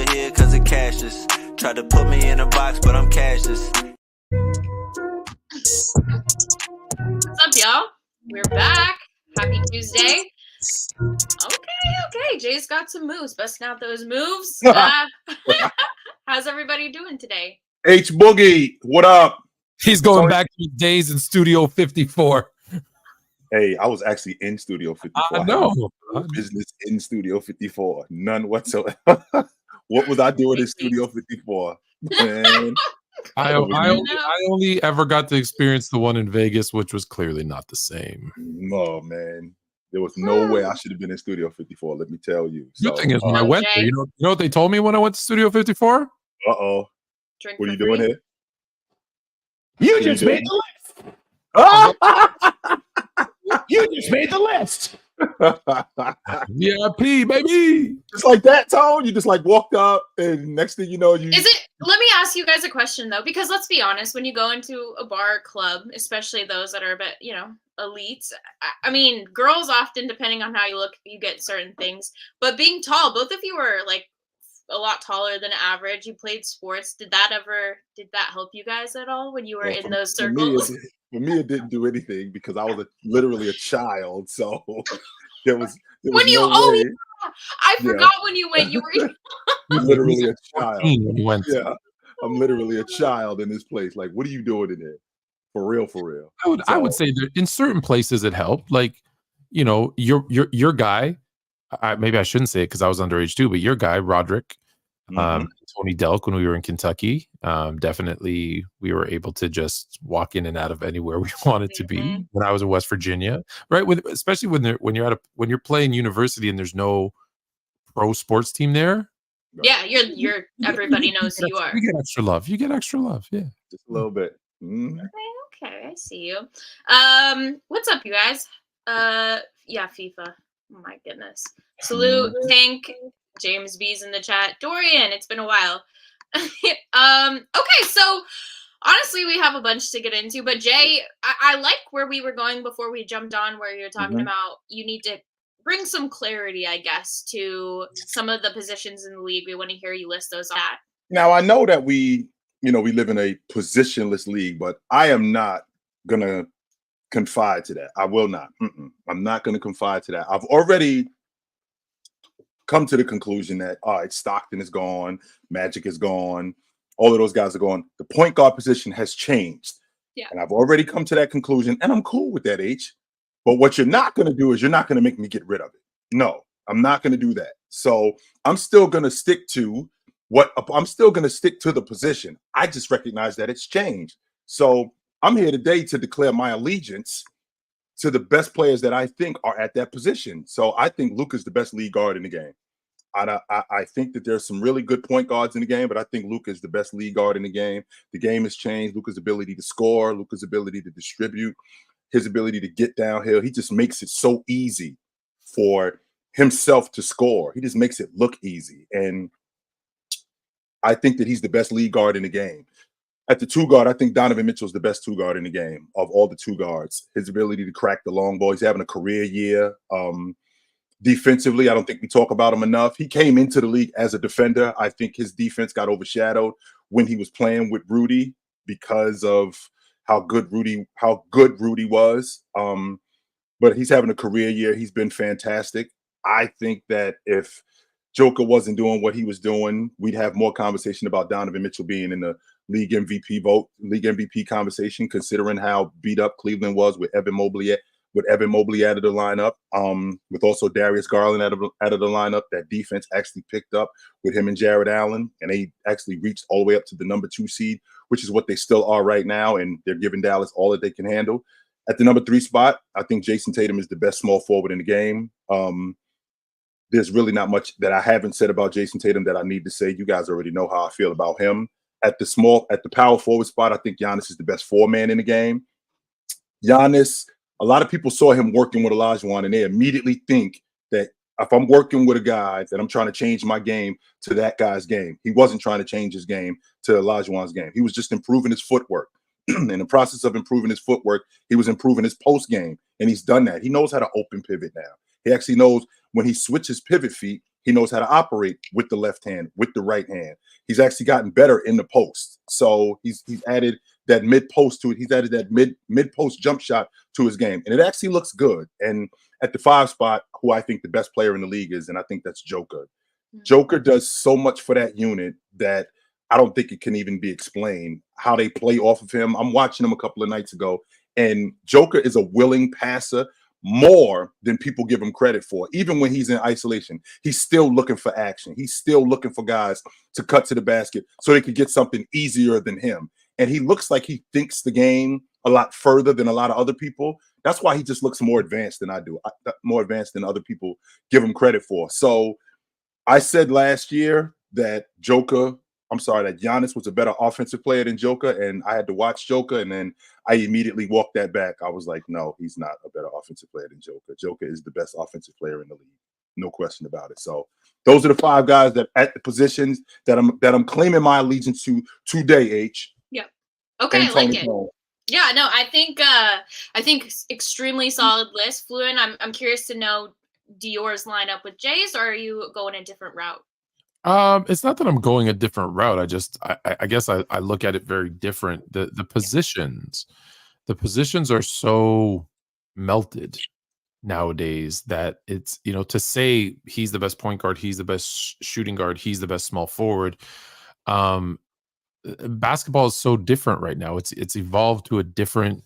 over here cause of cashless. Tried to put me in a box, but I'm cashless. What's up, y'all? We're back. Happy Tuesday. Okay. Jay's got some moves. Busting out those moves. How's everybody doing today? H Boogie, what up? He's going back to his days in Studio 54. Hey, I was actually in Studio 54. I know. Business in Studio 54. None whatsoever. What was I doing in Studio 54? Man. I only ever got to experience the one in Vegas, which was clearly not the same. Oh, man. There was no way I should have been in Studio 54, let me tell you. Good thing is when I went there, you know what they told me when I went to Studio 54? Uh-oh. What are you doing here? You just made the list. Oh! You just made the list. VIP, baby. Just like that, Tone. You just like walked up, and next thing you know, you. Let me ask you guys a question though, because let's be honest, when you go into a bar or club, especially those that are a bit, elite. I mean, girls often, depending on how you look, you get certain things. But being tall, both of you were like a lot taller than average. You played sports. Did that help you guys at all when you were in those circles? For me, it didn't do anything because I was literally a child. So there was when you no way. I forgot when you went. You were literally a child. When you went. Yeah, I'm literally a child in this place. Like, what are you doing in there? For real. I would say that in certain places it helped. Like, your guy. Maybe I shouldn't say it because I was underage too. But your guy, Roderick. Tony Delk, when we were in Kentucky, definitely we were able to just walk in and out of anywhere we wanted to be. When I was in West Virginia, right? Especially when you're playing university and there's no pro sports team there. Yeah, you're everybody knows who you are. You get extra love. Yeah, just a little bit. Okay, I see you. What's up, you guys? Yeah, FIFA. Oh my goodness. Salute, Tank. James B's in the chat. Dorian, it's been a while. Okay, so honestly, we have a bunch to get into, but Jay, I like where we were going before we jumped on, where you're talking about you need to bring some clarity, I guess, to some of the positions in the league. We want to hear you list those out. Now, I know that we live in a positionless league, but I am not going to confide to that. I will not. I'm not going to confide to that. I've already come to the conclusion that, all right, Stockton is gone, Magic is gone, all of those guys are gone. The point guard position has changed. Yeah. And I've already come to that conclusion, and I'm cool with that, H. But what you're not going to do is you're not going to make me get rid of it. No, I'm not going to do that. So I'm still going to stick to the position. I just recognize that it's changed. So I'm here today to declare my allegiance to the best players that I think are at that position. So I think Luka's the best lead guard in the game. I think that there's some really good point guards in the game, but I think Luka is the best lead guard in the game. The game has changed. Luka's ability to score, Luka's ability to distribute, his ability to get downhill. He just makes it so easy for himself to score. He just makes it look easy. And I think that he's the best lead guard in the game. At the two guard, I think Donovan Mitchell's the best two guard in the game of all the two guards. His ability to crack the long ball. He's having a career year. Defensively, I don't think we talk about him enough. He came into the league as a defender. I think his defense got overshadowed when he was playing with Rudy because of how good Rudy was. But he's having a career year. He's been fantastic. I think that if Joker wasn't doing what he was doing, we'd have more conversation about Donovan Mitchell being in the league MVP conversation, considering how beat up Cleveland was with Evan Mobley out of the lineup, with also Darius Garland out of the lineup. That defense actually picked up with him and Jared Allen, and they actually reached all the way up to the number 2 seed, which is what they still are right now, and they're giving Dallas all that they can handle. At the number 3 spot, I think Jason Tatum is the best small forward in the game. There's really not much that I haven't said about Jason Tatum that I need to say. You guys already know how I feel about him. At the power forward spot, I think Giannis is the best 4-man in the game. Giannis, a lot of people saw him working with Olajuwon, and they immediately think that if I'm working with a guy, that I'm trying to change my game to that guy's game. He wasn't trying to change his game to Olajuwon's game. He was just improving his footwork. In the process of improving his footwork, he was improving his post game, and he's done that. He knows how to open pivot now. He actually knows when he switches pivot feet, he knows how to operate with the left hand, with the right hand. He's actually gotten better in the post. So he's added that mid post to it. He's added that mid post jump shot to his game, and it actually looks good. And at the 5 spot, who I think the best player in the league is, and I think that's Joker. Joker does so much for that unit that I don't think it can even be explained how they play off of him. I'm watching him a couple of nights ago, and Joker is a willing passer more than people give him credit for. Even when he's in isolation, he's still looking for action. He's still looking for guys to cut to the basket so they could get something easier than him. And he looks like he thinks the game a lot further than a lot of other people. That's why he just looks more advanced than I do, more advanced than other people give him credit for. So I said last year that Giannis was a better offensive player than Joker, and I had to watch Joker, and then I immediately walked that back. I was like, no, he's not a better offensive player than Joker. Joker is the best offensive player in the league, no question about it. So those are the 5 guys that at the positions that I'm claiming my allegiance to today. H. Yeah. Okay, I like it. Yeah, no, I think extremely solid list. Fluent. I'm curious to know, do yours line up with Jay's, or are you going a different route? It's not that I'm going a different route. I guess I look at it very different. The positions are so melted nowadays that it's, to say he's the best point guard, he's the best shooting guard, he's the best small forward. Basketball is so different right now. It's evolved to a different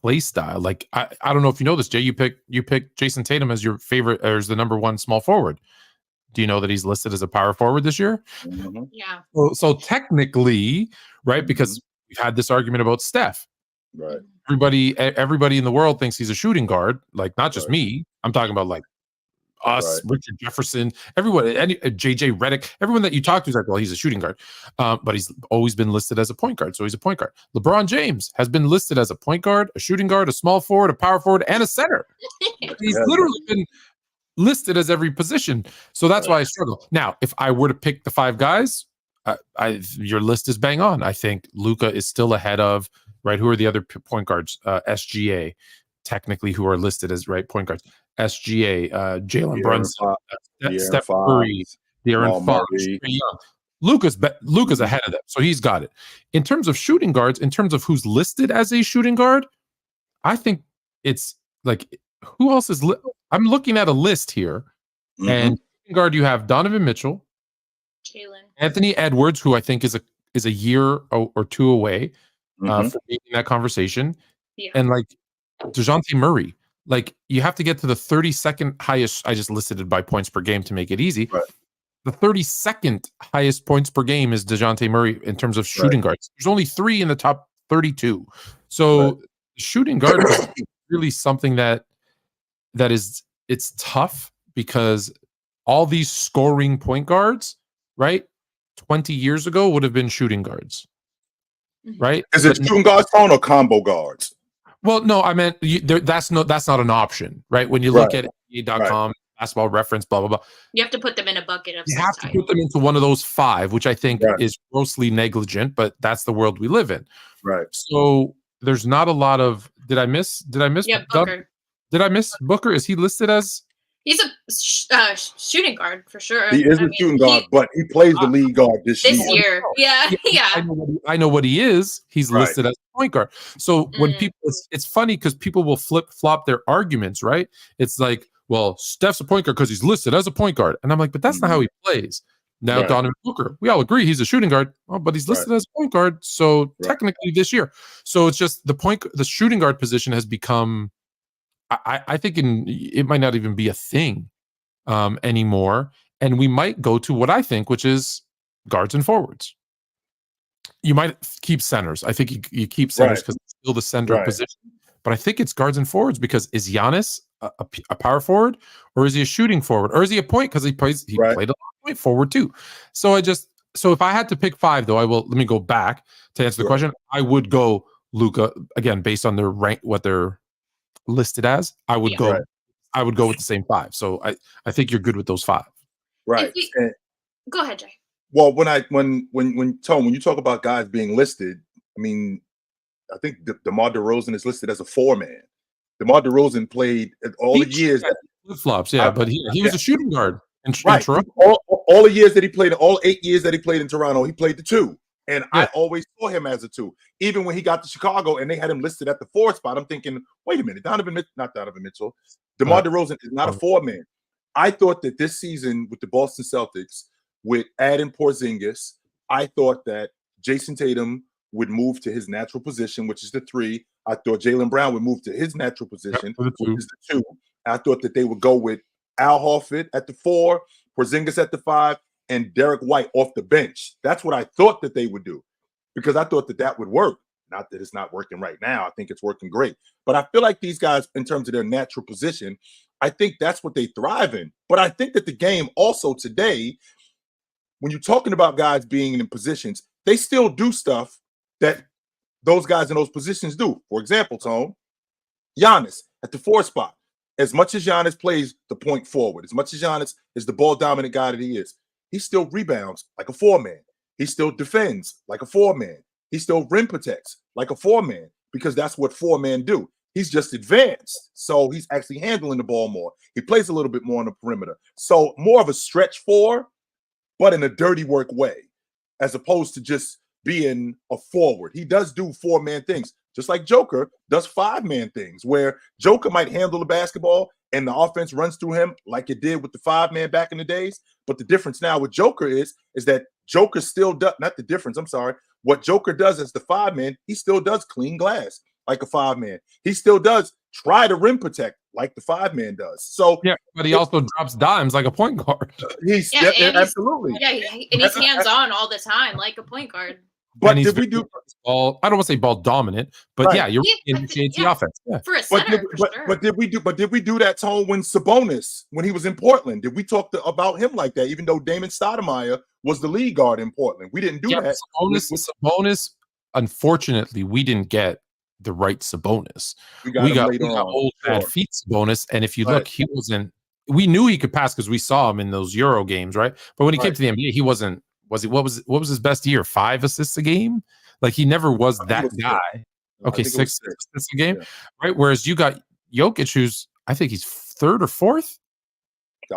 play style. Like I don't know if you know this, Jay. You picked Jason Tatum as your favorite, or as the number 1 small forward. Do you know that he's listed as a power forward this year? Mm-hmm. Yeah. So technically, right, because we've had this argument about Steph. Right. Everybody in the world thinks he's a shooting guard. Like, not just me. I'm talking about like us, Richard Jefferson, everyone, JJ Redick, everyone that you talk to is like, well, he's a shooting guard. But he's always been listed as a point guard. So he's a point guard. LeBron James has been listed as a point guard, a shooting guard, a small forward, a power forward, and a center. He's literally been listed as every position. So that's why I struggle. Now, if I were to pick the 5 guys, your list is bang on. I think Luka is still ahead of, right? Who are the other point guards? SGA, technically, who are listed as point guards. SGA, Jalen Brunson, Steph Curry, De'Aaron Fox, Trae Young. Luka's ahead of them, so he's got it. In terms of shooting guards, in terms of who's listed as a shooting guard, I think it's like, who else is I'm looking at a list here, and shooting guard, you have Donovan Mitchell, Jalen, Anthony Edwards, who I think is a year or 2 away for being in that conversation, and like DeJounte Murray. Like, you have to get to the 32nd highest. I just listed it by points per game to make it easy. Right. The 32nd highest points per game is DeJounte Murray in terms of shooting guards. There's only 3 in the top 32. So shooting guard is really something that is, it's tough, because all these scoring point guards, right, 20 years ago would have been shooting guards, right? Is it shooting guards, phone, or combo guards? Well, no, I meant that's not an option, right? When you look at NBA.com, basketball reference, blah, blah, blah. You have to put them in a bucket of You have to put them into one of those 5, which I think is grossly negligent, but that's the world we live in. Right. So there's not a lot of, did I miss? Yeah, Booker. Did I miss Booker? Is he listed as? He's a shooting guard for sure. He is a shooting guard, but he plays the lead guard this year. Yeah. I know what he is. He's listed as a point guard. So when people, it's funny because people will flip flop their arguments, right? It's like, well, Steph's a point guard because he's listed as a point guard, and I'm like, but that's not how he plays. Now Donovan Booker, we all agree he's a shooting guard, but he's listed as a point guard. So technically this year, so it's just the shooting guard position has become. I think it might not even be a thing anymore, and we might go to what I think, which is guards and forwards. You might keep centers. I think you keep centers because it's still the center position, but I think it's guards and forwards, because is Giannis a power forward, or is he a shooting forward, or is he a point, because he played a lot of point forward too. So if I had to pick 5, though, let me go back to answer the question. I would go Luka again based on their rank, what they're listed as. I would go with the same 5. So I think you're good with those 5. Right. Go ahead, Jay. Well, when you talk about guys being listed, I mean, I think DeMar DeRozan is listed as a 4-man. DeMar DeRozan played all the years. Flip flops, yeah, but he was a shooting guard in Right. Toronto. All the years that he played, all 8 years that he played in Toronto, he played the 2. And I always saw him as a 2. Even when he got to Chicago and they had him listed at the 4 spot, I'm thinking, wait a minute, not Donovan Mitchell. DeMar DeRozan is not a 4-man. I thought that this season with the Boston Celtics, with adding Porzingis, I thought that Jason Tatum would move to his natural position, which is the 3. I thought Jaylen Brown would move to his natural position, which is the 2. I thought that they would go with Al Horford at the 4, Porzingis at the 5, and Derek White off the bench. That's what I thought that they would do, because I thought that that would work. Not that it's not working right now. I think it's working great. But I feel like these guys, in terms of their natural position, I think that's what they thrive in. But I think that the game also today, when you're talking about guys being in positions, they still do stuff that those guys in those positions do. For example, Tone, Giannis at the 4 spot. As much as Giannis plays the point forward, as much as Giannis is the ball-dominant guy that he is, he still rebounds like a 4-man. He still defends like a 4-man. He still rim protects like a 4-man, because that's what 4-men do. He's just advanced. So he's actually handling the ball more. He plays a little bit more on the perimeter. So more of a stretch 4, but in a dirty work way, as opposed to just being a forward. He does do 4-man things, just like Joker does 5-man things, where Joker might handle the basketball and the offense runs through him like it did with the 5-man back in the days. But the difference now with Joker is that Joker still does, not the difference, I'm sorry. What Joker does as the 5-man, he still does clean glass like a 5-man. He still does try to rim protect like the 5-man does. So yeah, but he also drops dimes like a point guard. He's absolutely. Yeah, and he's hands-on all the time like a point guard. But did we do ball? I don't want to say ball dominant, but yeah, you're initiating the offense. Yeah. For a center, but did we do that, Tone, when Sabonis, when he was in Portland? Did we talk about him like that? Even though Damon Stoudemire was the lead guard in Portland, we didn't do that. Sabonis, unfortunately, we didn't get the right Sabonis. We got old bad feet Sabonis, and if you look, he wasn't. We knew he could pass because we saw him in those Euro games, right? But when he came to the NBA, he wasn't. Was he? What was his best year? 5 assists a game? Like he never was that guy. Okay, 6 assists a game, right? Whereas you got Jokic, who's I think he's 3rd or 4th.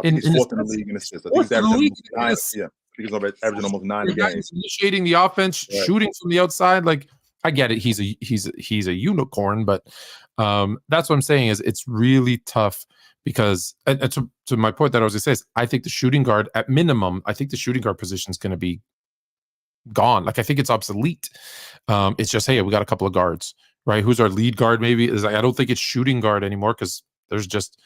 He's 4th in the league in assists. I think he's averaging almost 9 games. Initiating the offense, shooting from the outside. Like I get it, he's a unicorn, but that's what I'm saying is it's really tough. Because to my point that I was going to say is I think the shooting guard, at minimum, I think the shooting guard position is going to be gone. Like I think it's obsolete. It's just, hey, we got a couple of guards, right? Who's our lead guard? Maybe is I don't think it's shooting guard anymore because there's just.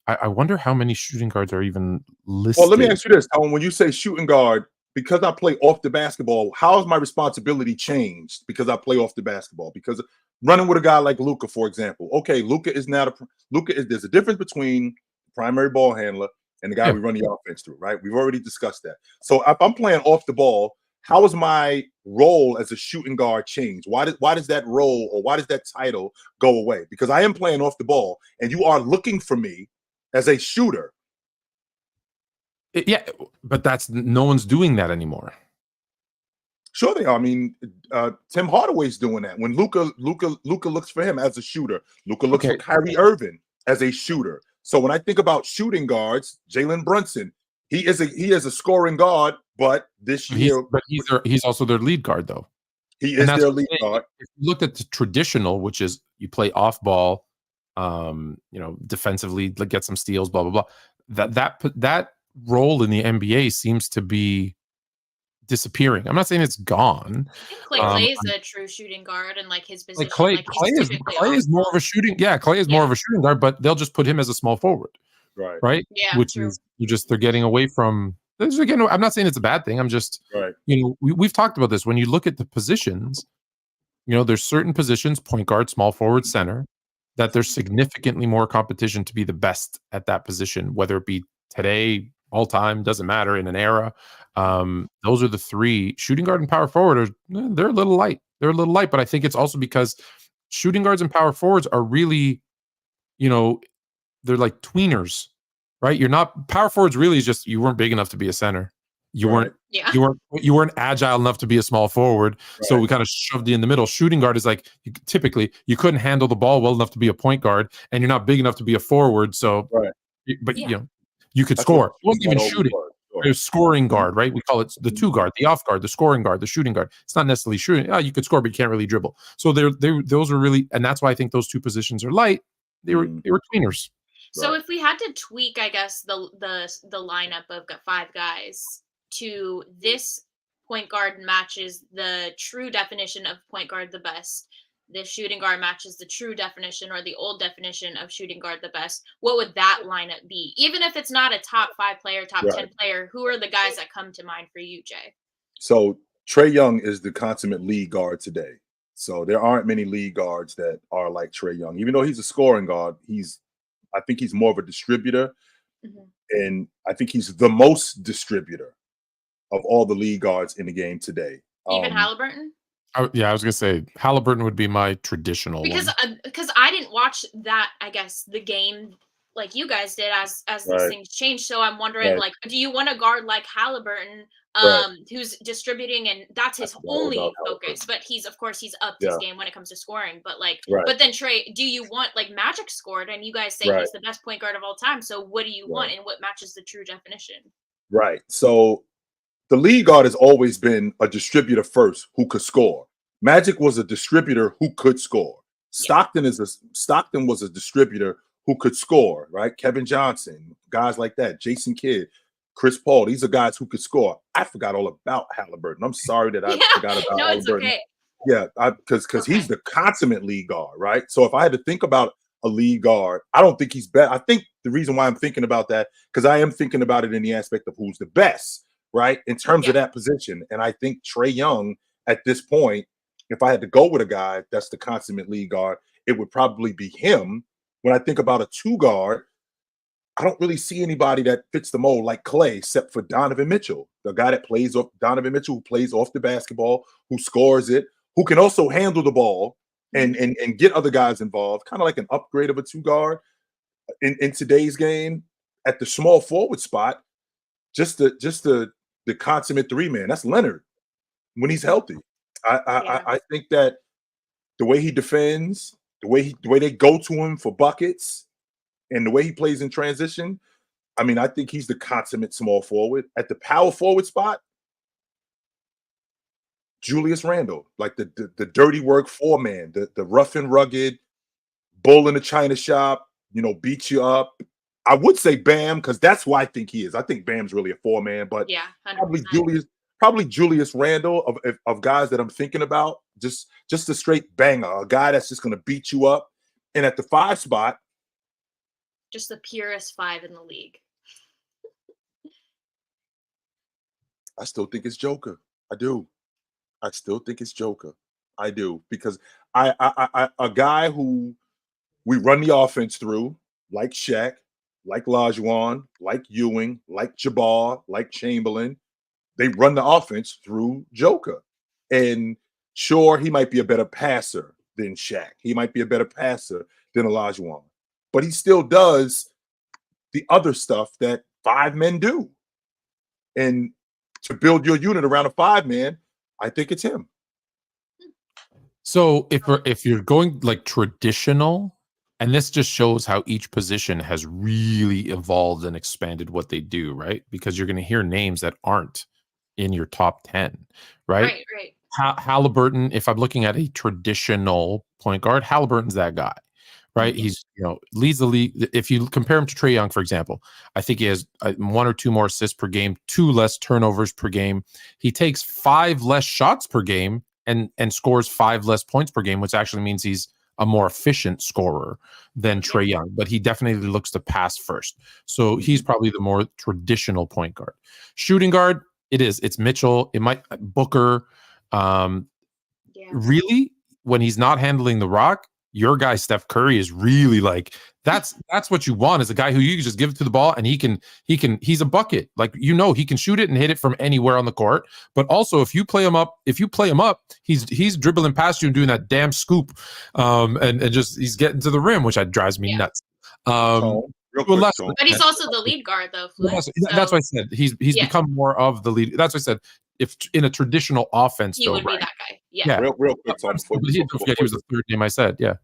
I wonder how many shooting guards are even listed. Well, let me ask you this, Tom. When you say shooting guard, because I play off the basketball, how has my responsibility changed because I play off the basketball? Because running with a guy like Luka, for example. Okay, Luka is there's a difference between the primary ball handler and the guy we run the offense through, right? We've already discussed that. So if I'm playing off the ball, how is my role as a shooting guard change? Why does that role or why does that title go away? Because I am playing off the ball and you are looking for me as a shooter. Yeah, but that's no one's doing that anymore. Sure they are. I mean, Tim Hardaway's doing that. When Luka looks for him as a shooter, Luka looks for Kyrie Irving as a shooter. So when I think about shooting guards, Jalen Brunson, he is a scoring guard, but this year, he's also their lead guard though. He is their lead guard. If you looked at the traditional, which is you play off ball, defensively, get some steals, blah blah blah. That role in the NBA seems to be disappearing. I'm not saying it's gone. I think Clay is a true shooting guard, and like his position. Clay is more of a shooting. Yeah, Clay is more of a shooting guard, but they'll just put him as a small forward. Right. Yeah. Which is they're getting away from. Again, I'm not saying it's a bad thing. I'm just we've talked about this. When you look at the positions, there's certain positions, point guard, small forward, center, that there's significantly more competition to be the best at that position, whether it be today, all time, doesn't matter, in an era. Those are the 3. Shooting guard and power forward they're a little light. But I think it's also because shooting guards and power forwards are really, they're like tweeners, right? You're not power forwards. Really, is just you weren't big enough to be a center. You weren't agile enough to be a small forward. So we kind of shoved you in the middle. Shooting guard is like typically you couldn't handle the ball well enough to be a point guard, and you're not big enough to be a forward. So but Yeah. you know, you could That's score. what It wasn't even always shooting. was. Sure. It was scoring guard, right? We call it the two guard, the off guard, the scoring guard, the shooting guard. It's not necessarily shooting. Oh, you could score, but you can't really dribble. So those are really, and that's why I think those two positions are light. They were tweeners. So Right. if we had to tweak, I guess the lineup of 5 guys to this point guard matches the true definition of point guard the best. This shooting guard matches the true definition or the old definition of shooting guard the best. What would that lineup be? Even if it's not a top 5 player, top Right. 10 player, who are the guys that come to mind for you, Jay? So Trae Young is the consummate lead guard today. So there aren't many lead guards that are like Trae Young. Even though he's a scoring guard, I think he's more of a distributor. And I think he's the most distributor of all the lead guards in the game today. Even Halliburton? Yeah, I was gonna say Halliburton would be my traditional because one. Because I didn't watch that, I guess, the game like you guys did as these things change. So I'm wondering, like, do you want a guard like Halliburton, who's distributing and that's his only focus? But he's upped his game when it comes to scoring. But but then Trae, do you want, like, Magic scored and you guys say he's the best point guard of all time? So what do you want and what matches the true definition? Right. So the lead guard has always been a distributor first who could score. Magic was a distributor who could score. Stockton was a distributor who could score, right? Kevin Johnson, guys like that, Jason Kidd, Chris Paul. These are guys who could score. I forgot all about Halliburton. I'm sorry that I forgot about Halliburton. Okay. Yeah, because he's the consummate lead guard, right? So if I had to think about a lead guard, I don't think he's best. I think the reason why I'm thinking about that, because I am thinking about it in the aspect of who's the best, right? In terms of that position. And I think Trae Young at this point, if I had to go with a guy that's the consummate lead guard, it would probably be him. When I think about a 2 guard, I don't really see anybody that fits the mold like Clay, except for Donovan Mitchell, the guy that plays off Donovan Mitchell, who plays off the basketball, who scores it, who can also handle the ball and get other guys involved, kind of like an upgrade of a 2 guard in today's game. At the small forward spot, just the consummate 3-man. That's Leonard when he's healthy. I think that the way he defends, the way they go to him for buckets, and the way he plays in transition, I mean, I think he's the consummate small forward. At the power forward spot, Julius Randle, like the dirty work 4-man, the rough and rugged, bull in the china shop, beat you up. I would say Bam, because that's who I think he is. I think Bam's really a 4-man, but 100%. Probably Julius Randle of guys that I'm thinking about, just a straight banger, a guy that's just going to beat you up. And at the 5 spot, just the purest 5 in the league. I still think it's Joker. I do. I still think it's Joker. I do, because I a guy who we run the offense through, like Shaq, like Olajuwon, like Ewing, like Jabbar, like Chamberlain. They run the offense through Joker. And sure, he might be a better passer than Shaq. He might be a better passer than Olajuwon. But he still does the other stuff that 5 men do. And to build your unit around a 5-man, I think it's him. So if you're going like traditional, and this just shows how each position has really evolved and expanded what they do, right? Because you're going to hear names that aren't in your top 10, right? Right. Halliburton, if I'm looking at a traditional point guard, Halliburton's that guy, right? Mm-hmm. He's, leads the league. If you compare him to Trae Young, for example, I think he has 1 or 2 more assists per game, 2 less turnovers per game. He takes 5 less shots per game and scores 5 less points per game, which actually means he's a more efficient scorer than Trae Young, but he definitely looks to pass first. So he's probably the more traditional point guard. Shooting guard, it's Mitchell. It might Booker. Really, when he's not handling the rock, your guy Steph Curry is really like that's what you want, is a guy who you can just give it to the ball and he's a bucket. Like, he can shoot it and hit it from anywhere on the court. But also if you play him up, he's dribbling past you and doing that damn scoop, and just he's getting to the rim, which drives me nuts. But he's also the lead guard, though. That's why I said he's become more of the lead. That's why I said if in a traditional offense, he would be that guy. Yeah. Real quick. Don't forget he was the 3rd name I said. Yeah.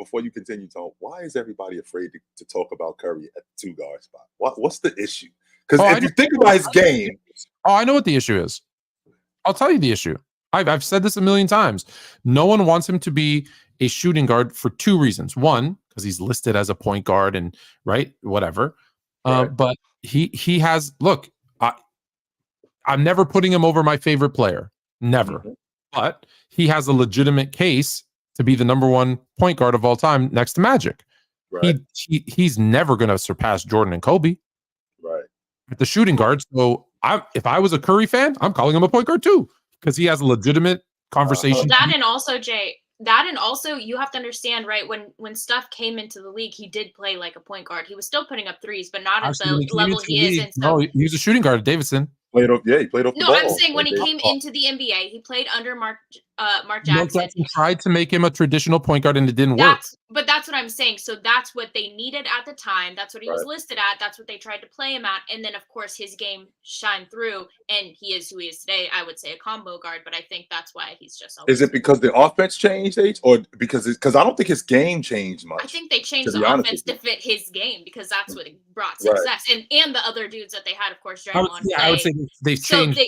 before you continue, Tom, why is everybody afraid to talk about Curry at the 2 guard spot? What's the issue? Because if you think about his game, I know what the issue is. I'll tell you the issue. I've said this a million times. No one wants him to be a shooting guard for 2 reasons. One, because he's listed as a point guard and whatever. Right. But he has I'm never putting him over my favorite player. Never. Mm-hmm. But he has a legitimate case to be the number 1 point guard of all time next to Magic. Right. He's never going to surpass Jordan and Kobe. Right. At the shooting guard. So if I was a Curry fan, I'm calling him a point guard too, because he has a legitimate conversation. That and also, Jay, you have to understand, right? When Steph came into the league, he did play like a point guard. He was still putting up threes, but not at the level he is. And so, no, he was a shooting guard at Davidson. He played off the ball. No, I'm saying when he came into the NBA, he played under Mark Jackson. Tried to make him a traditional point guard, and it didn't work. But that's what I'm saying. So that's what they needed at the time. That's what he was listed at. That's what they tried to play him at. And then, of course, his game shined through, and he is who he is today. I would say a combo guard, but I think that's why he's just. Is it because the offense changed, H, or because I don't think his game changed much? I think they changed the offense to fit his game because that's what brought success. And the other dudes that they had, of course, I would say they've changed.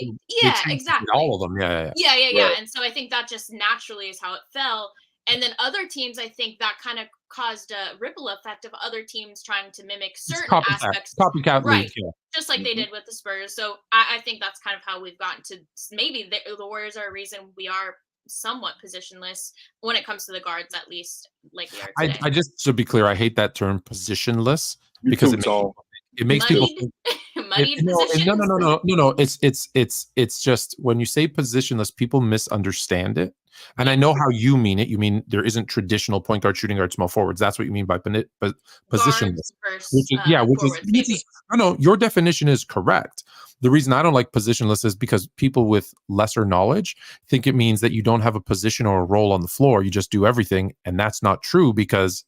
Exactly. All of them. Yeah. Right. And so I think that just naturally is how it fell. And then other teams, I think that kind of caused a ripple effect of other teams trying to mimic certain aspects. Copycat right. league, yeah. Just like they did with the Spurs. So I think that's kind of how we've gotten to maybe the Warriors are a reason we are somewhat positionless when it comes to the guards, at least like we are today. I just, to be clear, I hate that term positionless because it makes people think, no. It's just when you say positionless, people misunderstand it. And I know how you mean it. You mean there isn't traditional point guard, shooting guard, small forwards. That's what you mean by positionless. Your definition is correct. The reason I don't like positionless is because people with lesser knowledge think it means that you don't have a position or a role on the floor. You just do everything. And that's not true, because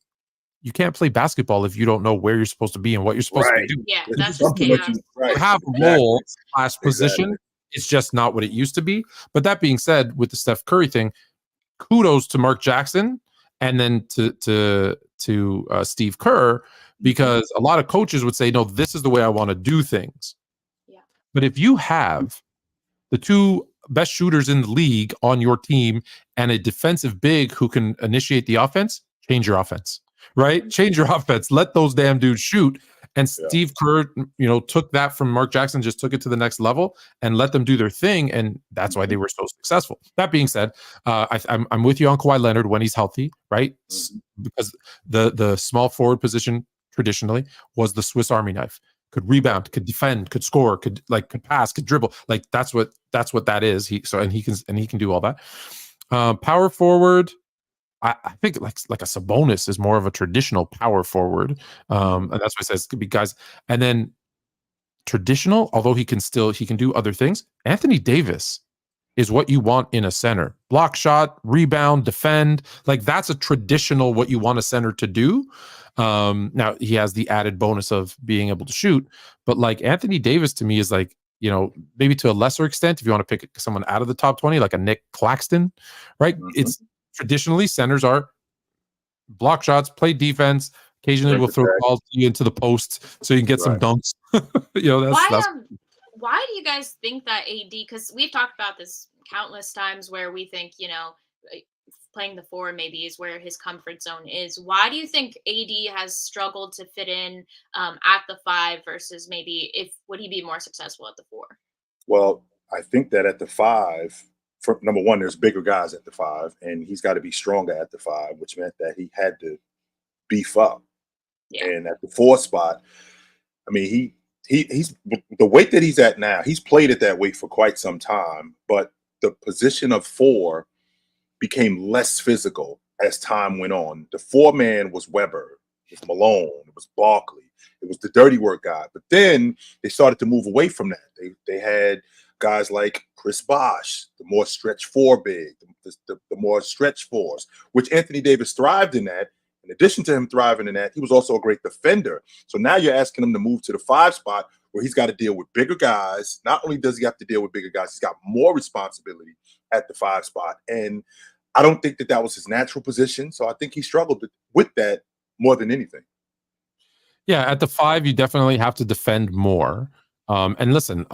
you can't play basketball if you don't know where you're supposed to be and what you're supposed to do. Yeah, that's just chaos. You have a role / position. It's just not what it used to be. But that being said, with the Steph Curry thing, kudos to Mark Jackson and then to Steve Kerr, because a lot of coaches would say, no, this is the way I want to do things. Yeah. But if you have the 2 best shooters in the league on your team and a defensive big who can initiate the offense, change your offense. Right? Change your offense. Let those damn dudes shoot. And Steve Kerr, took that from Mark Jackson, just took it to the next level and let them do their thing. And that's why they were so successful. That being said, I'm with you on Kawhi Leonard when he's healthy, right? Because the small forward position traditionally was the Swiss Army knife. Could rebound, could defend, could score, could pass, could dribble. Like that's what that is. He can do all that. Power forward. I think like a Sabonis is more of a traditional power forward. And that's why it says could be guys. And then traditional, although he can do other things. Anthony Davis is what you want in a center. Block shot, rebound, defend. Like that's a traditional what you want a center to do. Now he has the added bonus of being able to shoot, but like Anthony Davis to me is like, maybe to a lesser extent, if you want to pick someone out of the top 20, like a Nick Claxton, right? It's traditionally centers are block shots, play defense. Occasionally we'll throw balls into the post so you can get some dunks. Why do you guys think that AD, because we've talked about this countless times where we think, playing the 4 maybe is where his comfort zone is. Why do you think AD has struggled to fit in at the 5 versus maybe would he be more successful at the 4? Well, I think that at the 5, number one, there's bigger guys at the 5, and he's got to be stronger at the 5, which meant that he had to beef up. Yeah. And at the 4 spot, I mean, he's the weight that he's at now. He's played at that weight for quite some time, but the position of 4 became less physical as time went on. The 4-man was Weber, it was Malone, it was Barkley, it was the dirty work guy. But then they started to move away from that. They had guys like Chris Bosh, the more stretch 4 big, the more stretch 4s, which Anthony Davis thrived in that. In addition to him thriving in that, he was also a great defender. So now you're asking him to move to the 5 spot where he's got to deal with bigger guys. Not only does he have to deal with bigger guys, he's got more responsibility at the 5 spot. And I don't think that was his natural position. So I think he struggled with that more than anything. Yeah, at the 5, you definitely have to defend more. And listen,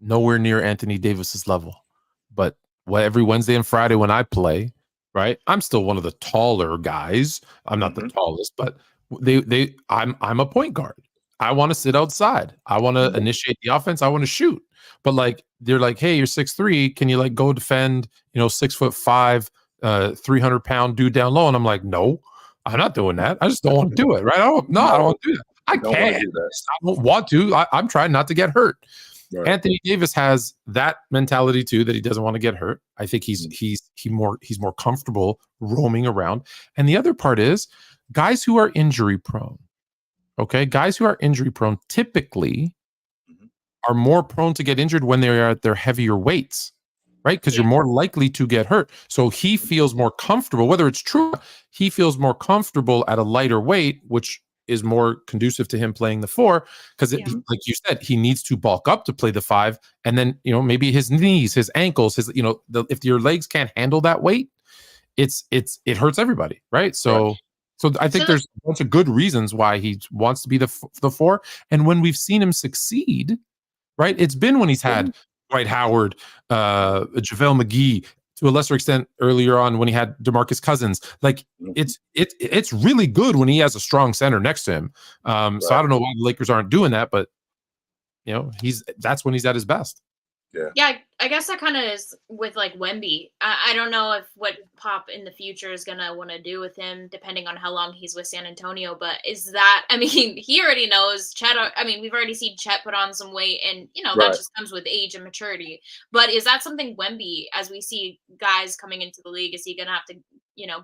nowhere near Anthony Davis's level, but every Wednesday and Friday when I play, right, I'm still one of the taller guys. I'm not the tallest, but I'm a point guard. I want to sit outside. I want to initiate the offense. I want to shoot. But like they're like, hey, you're 6'3". Can you like go defend, 6'5", 300-pound dude down low? And I'm like, no, I'm not doing that. I just don't want to do it. Right? I don't want to do that. I can't. I don't want to. I'm trying not to get hurt. Right. Anthony Davis has that mentality too, that he doesn't want to get hurt. I think he's more comfortable roaming around. And the other part is guys who are injury prone. Okay, guys who are injury prone typically are more prone to get injured when they are at their heavier weights, right? Because you're more likely to get hurt. So he feels more comfortable, whether it's true, he feels more comfortable at a lighter weight, which is more conducive to him playing the 4, because like you said, he needs to bulk up to play the 5, and then maybe his knees, his ankles, his if your legs can't handle that weight, it hurts everybody, right? So I think there's a bunch of good reasons why he wants to be the 4, and when we've seen him succeed, right, it's been when he's had Dwight Howard, JaVale McGee, to a lesser extent earlier on when he had DeMarcus Cousins. Like it's really good when he has a strong center next to him. So I don't know why the Lakers aren't doing that, but that's when he's at his best. Yeah, I guess that kind of is with like Wemby. I don't know if what Pop in the future is going to want to do with him, depending on how long he's with San Antonio. But is that, I mean, he already knows Chet. I mean, we've already seen Chet put on some weight, and, that just comes with age and maturity. But is that something Wemby, as we see guys coming into the league, is he going to have to,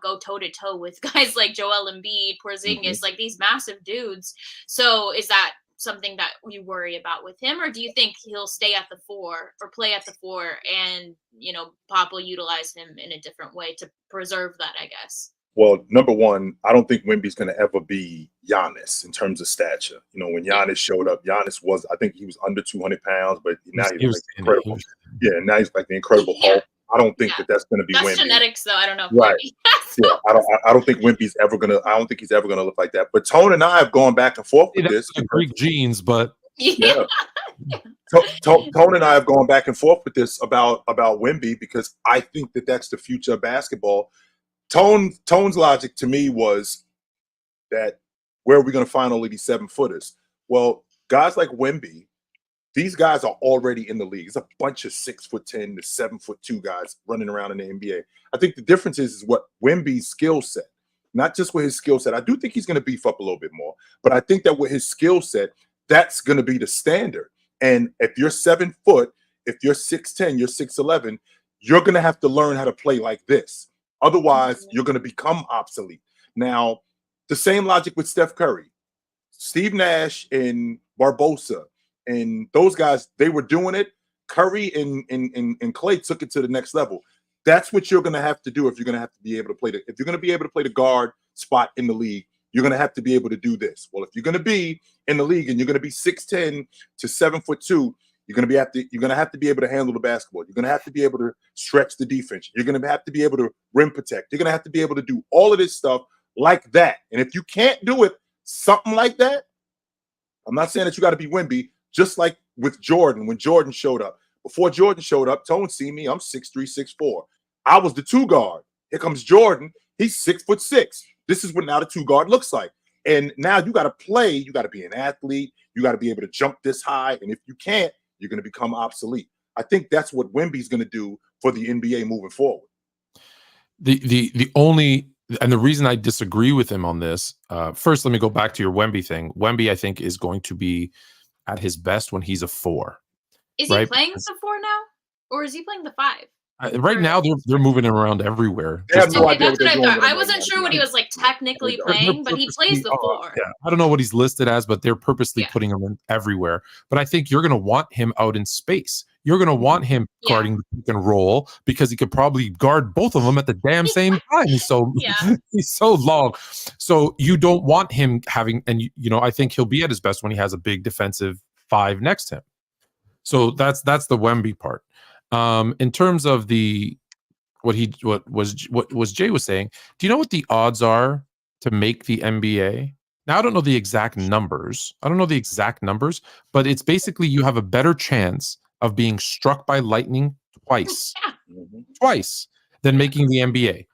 go toe to toe with guys like Joel Embiid, Porzingis, like these massive dudes? So is that something that you worry about with him, or do you think he'll stay at the 4 or play at the 4 and Pop will utilize him in a different way to preserve that, I guess? Well, number one, I don't think Wemby's going to ever be Giannis in terms of stature. When Giannis showed up, Giannis I think he was under 200 pounds, but now he's like incredible. Now he's like the Incredible Hulk. I don't think that's going to be Wemby. Genetics, though. I don't know. Right. I don't think Wemby's ever going to. I don't think he's ever going to look like that. But Tone and I have gone back and forth with this. The Greek genes, but Tone and I have gone back and forth with this about Wemby, because I think that's the future of basketball. Tone's logic to me was that where are we going to find all of these 7-footers? Well, guys like Wemby, these guys are already in the league. It's a bunch of 6'10" to 7'2" guys running around in the NBA. I think the difference is what Wemby's skill set, not just with his skill set. I do think he's going to beef up a little bit more, but I think that with his skill set, that's going to be the standard. And if you're 7 foot, if you're 6'10", you're 6'11", you're going to have to learn how to play like this. Otherwise, you're going to become obsolete. Now, the same logic with Steph Curry, Steve Nash, and Barbosa, and those guys, they were doing it. Curry and Clay took it to the next level. That's what you're going to have to do if you're going to have to be able to play if you're going to be able to play the guard spot in the league. You're going to have to be able to do this. Well, if you're going to be in the league and you're going to be 6'10" to 7'2", you're going to have to be able to handle the basketball. You're going to have to be able to stretch the defense. You're going to have to be able to rim protect. You're going to have to be able to do all of this stuff like that. And if you can't do it, something like that, I'm not saying that you got to be Wemby. Just like with Jordan, when Jordan showed up. Before Jordan showed up, Tone see me, I'm 6'3", 6'4". I was the 2 guard. Here comes Jordan. He's 6'6". This is what now the 2 guard looks like. And now you got to play. You got to be an athlete. You got to be able to jump this high. And if you can't, you're going to become obsolete. I think that's what Wemby's going to do for the NBA moving forward. The only, and the reason I disagree with him on this, first, let me go back to your Wemby thing. Wemby, I think, is going to be at his best when he's a 4. Is he playing the 4 now, or is he playing the 5? Right now, they're moving him around everywhere. That's what I thought. I wasn't sure what he was like technically playing, but he plays the 4. Yeah, I don't know what he's listed as, but they're purposely putting him in everywhere. But I think you're going to want him out in space. You're going to want him guarding the pick and roll, because he could probably guard both of them at the damn same time. He's so long. So you don't want him having, and I think he'll be at his best when he has a big defensive 5 next to him. So that's the Wemby part. In terms of the what Jay was saying. Do you know what the odds are to make the NBA? Now I don't know the exact numbers. But it's basically you have a better chance of being struck by lightning twice than making the NBA.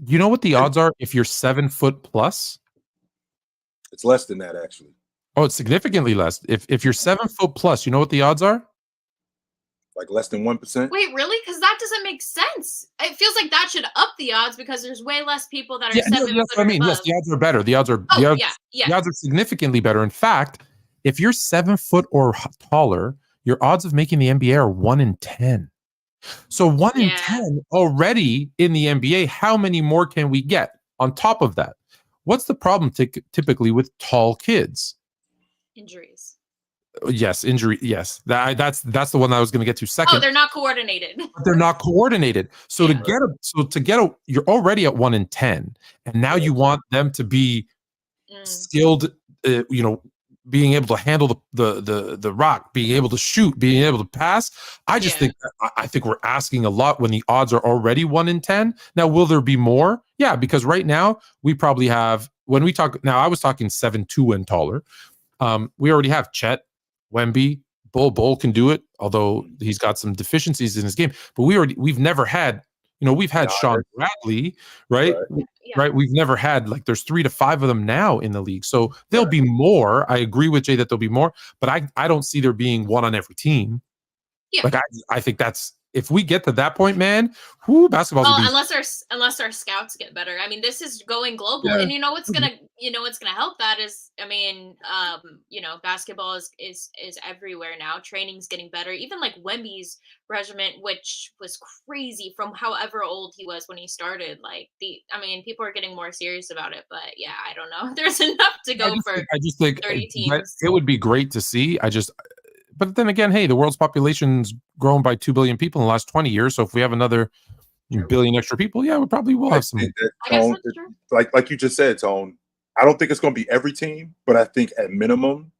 You know what the odds are if you're 7 foot plus? It's less than that, actually. Oh, it's significantly less. If you're 7 foot plus, you know what the odds are? Like less than 1%. Wait, really? Because that doesn't make sense. It feels like that should up the odds because there's way less people that are 7 foot that's what I mean. above. Yes, the odds are better. The odds are significantly better. In fact, if you're 7 foot or taller, your odds of making the NBA are 1 in 10. So 1 in 10 already in the NBA. How many more can we get on top of that? What's the problem typically with tall kids? Injuries. Yes, injury. Yes, that's the one I was going to get to second. Oh, they're not coordinated. They're not coordinated. So to get you're already at 1 in 10, and now you want them to be skilled. Being able to handle the rock, being able to shoot, being able to pass. I just think we're asking a lot when the odds are already 1 in 10. Now, will there be more? Yeah, because right now we probably have, when we talk now, I was talking 7'2" and taller. We already have Chet, Wemby, Bull can do it, although he's got some deficiencies in his game. But we've never had, we've had Sean Bradley, right? Right. We've never had, like, there's 3 to 5 of them now in the league. So there'll be more. I agree with Jay that there'll be more, but I don't see there being one on every team. Yeah. Like I think that's, if we get to that point, man, basketball's unless our scouts get better. I mean, this is going global, and what's gonna help that is, basketball is everywhere now. Training's getting better. Even like Wemby's regimen, which was crazy from however old he was when he started. Like people are getting more serious about it. But yeah, I don't know. There's enough to go for. I just think 30 teams. It would be great to see. But then again, hey, the world's population's grown by 2 billion people in the last 20 years. So if we have another billion extra people, we probably will have some. Like you just said, Tone, I don't think it's going to be every team, but I think at minimum,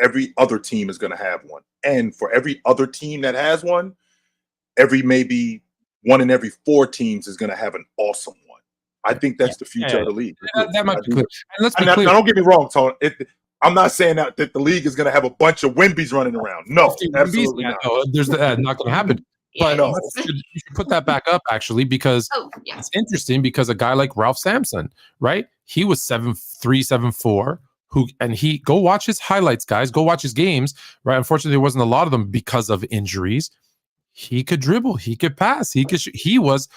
every other team is going to have one. And for every other team that has one, maybe 1 in every 4 teams is going to have an awesome one. I think that's the future of the league. That might be clear. And let's be clear. Now, don't get me wrong, Tone. I'm not saying that the league is going to have a bunch of Wembys running around. No, absolutely not. No, there's not going to happen. But you should put that back up, actually, because it's interesting, because a guy like Ralph Sampson, right? He was 7'3", 7'4", go watch his highlights, guys. Go watch his games, right? Unfortunately, there wasn't a lot of them because of injuries. He could dribble. He could pass. He was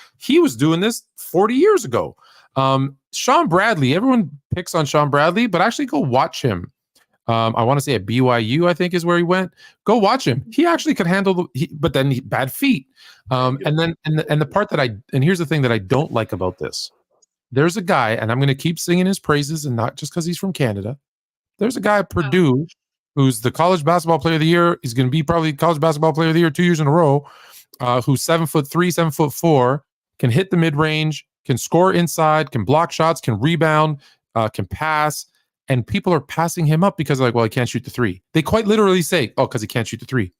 doing this 40 years ago. Sean Bradley, everyone picks on Sean Bradley, but actually go watch him. I want to say at BYU, I think is where he went. Go watch him. He actually could handle but then bad feet. And the part and here's the thing that I don't like about this. There's a guy, and I'm going to keep singing his praises, and not just because he's from Canada. There's a guy at Purdue who's the college basketball player of the year. He's going to be probably college basketball player of the year 2 years in a row. Who's 7'3", 7'4", can hit the mid range, can score inside, can block shots, can rebound, can pass. And people are passing him up because they're like, well, he can't shoot the 3. They quite literally say, because he can't shoot the 3.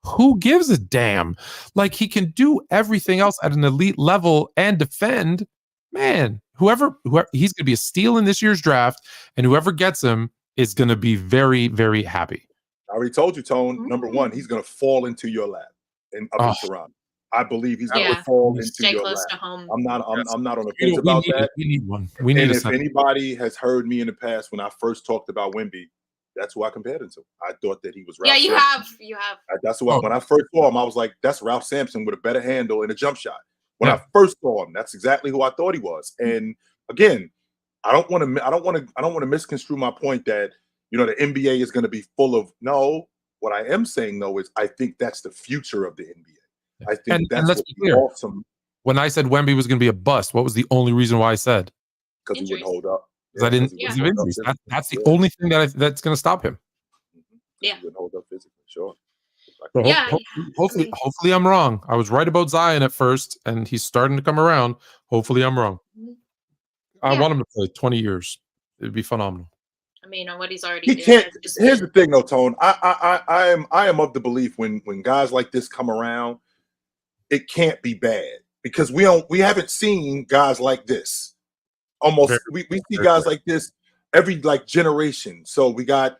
Who gives a damn? Like, he can do everything else at an elite level and defend. Man, whoever he's going to be a steal in this year's draft, and whoever gets him is going to be very, very happy. I already told you, Tone. Number one, he's going to fall into your lap in Toronto. I believe he's going to fall into your lap. To home. I'm not on the fence about that. We need one. If anybody has heard me in the past when I first talked about Wemby, that's who I compared him to. I thought that he was Ralph Sampson. You have. That's who when I first saw him, I was like, that's Ralph Sampson with a better handle and a jump shot. When I first saw him, that's exactly who I thought he was. And again, I don't want to misconstrue my point that the NBA is going to be full of. No, what I am saying though is I think that's the future of the NBA. I think that's let's be clear. Awesome. When I said Wemby was going to be a bust, what was the only reason why I said? Because he wouldn't hold up. Because I didn't. That's the only thing that's going to stop him. Yeah. He wouldn't hold up physically, sure. So hopefully I'm wrong. I was right about Zion at first, and he's starting to come around. Hopefully I'm wrong. I want him to play 20 years. It'd be phenomenal. I mean, on what he's already doing. Here's the thing, though, Tone. I am of the belief when guys like this come around, it can't be bad because we haven't seen guys like this. Almost we see guys like this every like generation. So we got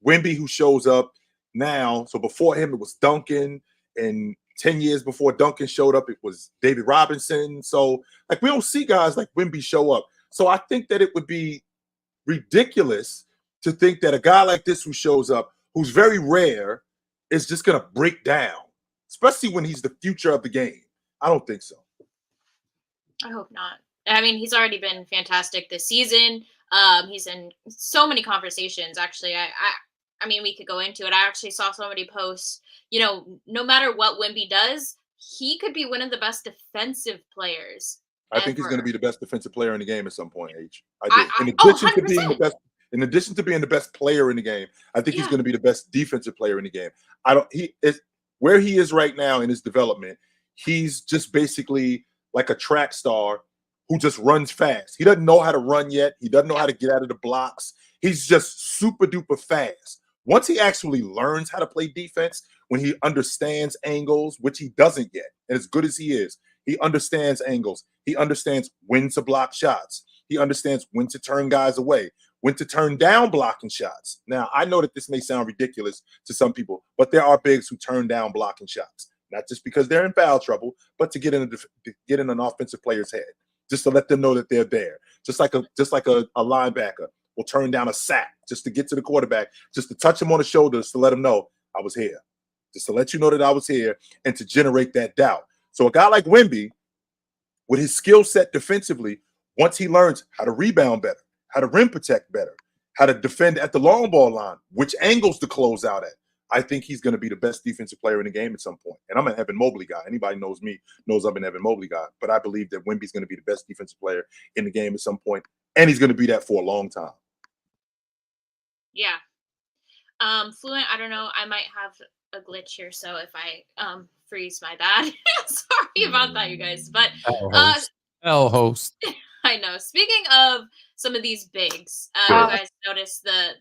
Wemby who shows up now. So before him it was Duncan, and 10 years before Duncan showed up it was David Robinson. So like we don't see guys like Wemby show up. So I think that it would be ridiculous to think that a guy like this who shows up, who's very rare, is just going to break down, especially when he's the future of the game. I don't think so. I hope not. I mean, he's already been fantastic this season. He's in so many conversations. Actually, I mean, we could go into it. I actually saw somebody post, you know, no matter what Wemby does, he could be one of the best defensive players. I think he's going to be the best defensive player in the game at some point, H. In addition to being the best player in the game, I think he's going to be the best defensive player in the game. Where he is right now in his development, he's just basically like a track star who just runs fast. He doesn't know how to run yet. He doesn't know how to get out of the blocks. He's just super duper fast. Once he actually learns how to play defense, when he understands angles, which he doesn't yet, and as good as he is, he understands angles. He understands when to block shots. He understands when to turn guys away, when to turn down blocking shots. Now, I know that this may sound ridiculous to some people, but there are bigs who turn down blocking shots, not just because they're in foul trouble, but to get in an offensive player's head, just to let them know that they're there. Just like a linebacker will turn down a sack just to get to the quarterback, just to touch him on the shoulders to let him know I was here, just to let you know that I was here and to generate that doubt. So a guy like Wemby, with his skill set defensively, once he learns how to rebound better, how to rim protect better, how to defend at the long ball line, which angles to close out at, I think he's going to be the best defensive player in the game at some point. And I'm an Evan Mobley guy. Anybody knows me knows I'm an Evan Mobley guy. But I believe that Wemby's going to be the best defensive player in the game at some point, and he's going to be that for a long time. Yeah. Fluent, I don't know. I might have a glitch here, so if I freeze, my bad. Sorry about that, you guys. But L host. I know. Speaking of some of these bigs, you guys noticed the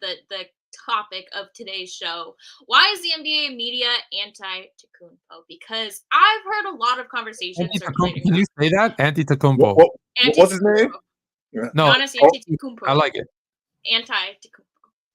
topic of today's show. Why is the NBA media anti-Tokounmpo? Because I've heard a lot of conversations. Can you say that? Anti-Tokounmpo. What's his name? No. Giannis Antetokounmpo. I like it. Anti-Tokounmpo.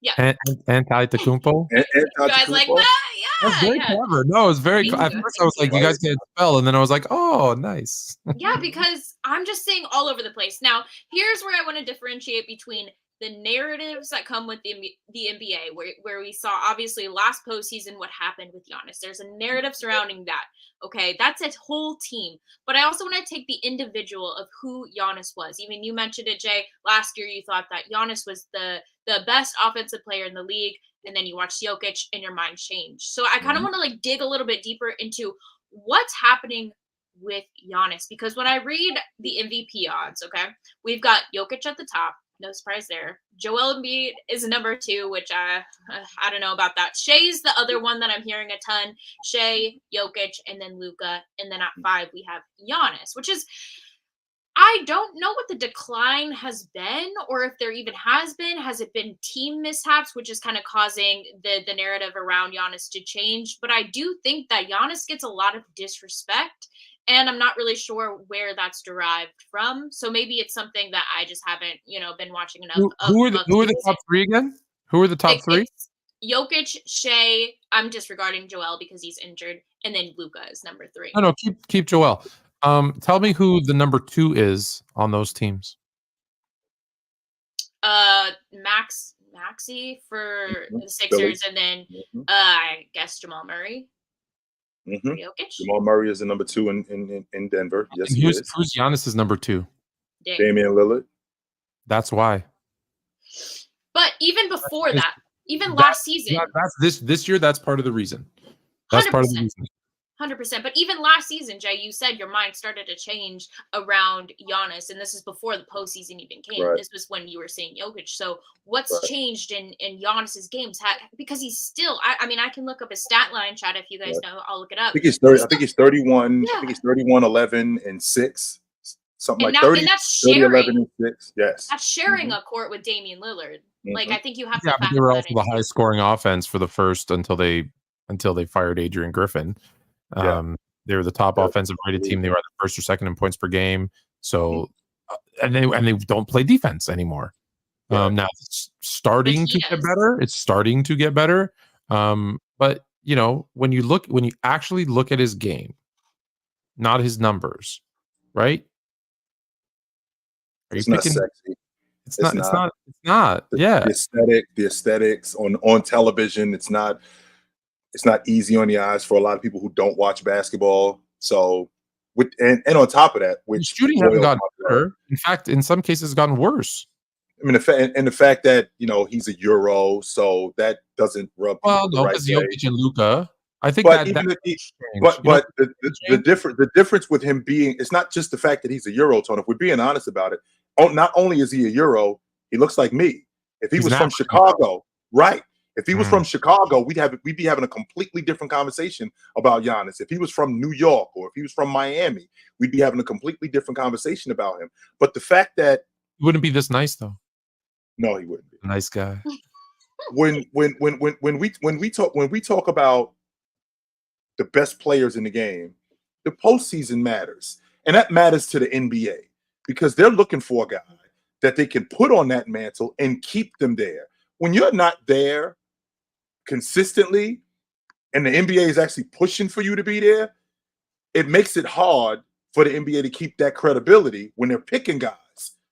Yeah. Anti-Tokounmpo? You guys like that? Yeah. That's very clever. No, it was very at first I was like, you guys can't spell, and then I was like, oh, nice. Yeah, because I'm just saying all over the place. Now, here's where I want to differentiate between the narratives that come with the NBA, where we saw obviously last postseason what happened with Giannis. There's a narrative surrounding that. Okay, that's a whole team. But I also want to take the individual of who Giannis was. Even you mentioned it, Jay. Last year you thought that Giannis was the best offensive player in the league, and then you watched Jokic and your mind changed. So I kind of want to like dig a little bit deeper into what's happening with Giannis, because when I read the MVP odds, okay, we've got Jokic at the top. No surprise there. Joel Embiid is number 2, which I don't know about that. Shea's the other one that I'm hearing a ton. Shea, Jokic, and then Luka. And then at 5, we have Giannis, which is, I don't know what the decline has been, or if there even has been. Has it been team mishaps, which is kind of causing the narrative around Giannis to change? But I do think that Giannis gets a lot of disrespect, and I'm not really sure where that's derived from. So maybe it's something that I just haven't, been watching enough. Who are the top 3 again? Who are the top 3? Jokic, Shea. I'm disregarding Joel because he's injured, and then Luka is number 3. No, keep Joel. Tell me who the number 2 is on those teams. Maxey for the Sixers, and then I guess Jamal Murray. Jokic. Jamal Murray is the number 2 in Denver. Yes, who's Giannis's number 2? Damian Lillard. That's why. But even before that, even last season, that's this year. That's part of the reason. That's 100%. Part of the reason. 100%. But even last season, Jay, you said your mind started to change around Giannis, and this is before the postseason even came. Right. This was when you were saying Jokic. So what's changed in Giannis's games? Because he's still, I mean, I can look up his stat line, chat, if you guys know. I'll look it up. I think he's 30. I think he's 31. Yeah. I think he's 31, 11, and 6. Something like 30, and that's sharing, 30, 11, and 6. Yes. That's sharing a court with Damian Lillard. Like, I think you have to. Yeah, but they were also the highest scoring offense for the first until they fired Adrian Griffin. They were the top offensive rated team. They were either first or second in points per game. So, and they don't play defense anymore. Now it's starting to get better. It's starting to get better. But you know, when you actually look at his game, not his numbers, right? It's not sexy. It's not. The aesthetics on television. It's not easy on the eyes for a lot of people who don't watch basketball. So, and on top of that, the shooting hasn't gotten better. In fact, in some cases, it's gotten worse. I mean, the fact that he's a Euro, so that doesn't rub. Well, no, because Jokic and Luka. I think but the difference with him being, it's not just the fact that he's a Euro, Tony. If we're being honest about it, not only is he a Euro, he looks like me. If he was from Chicago, right? If he was from Chicago, we'd be having a completely different conversation about Giannis. If he was from New York or if he was from Miami, we'd be having a completely different conversation about him. But the fact that he wouldn't be this nice, though. No, he wouldn't be. Nice guy. When we talk about the best players in the game, the postseason matters. And that matters to the NBA because they're looking for a guy that they can put on that mantle and keep them there. When you're not there consistently and the NBA is actually pushing for you to be there, it makes it hard for the NBA to keep that credibility when they're picking guys.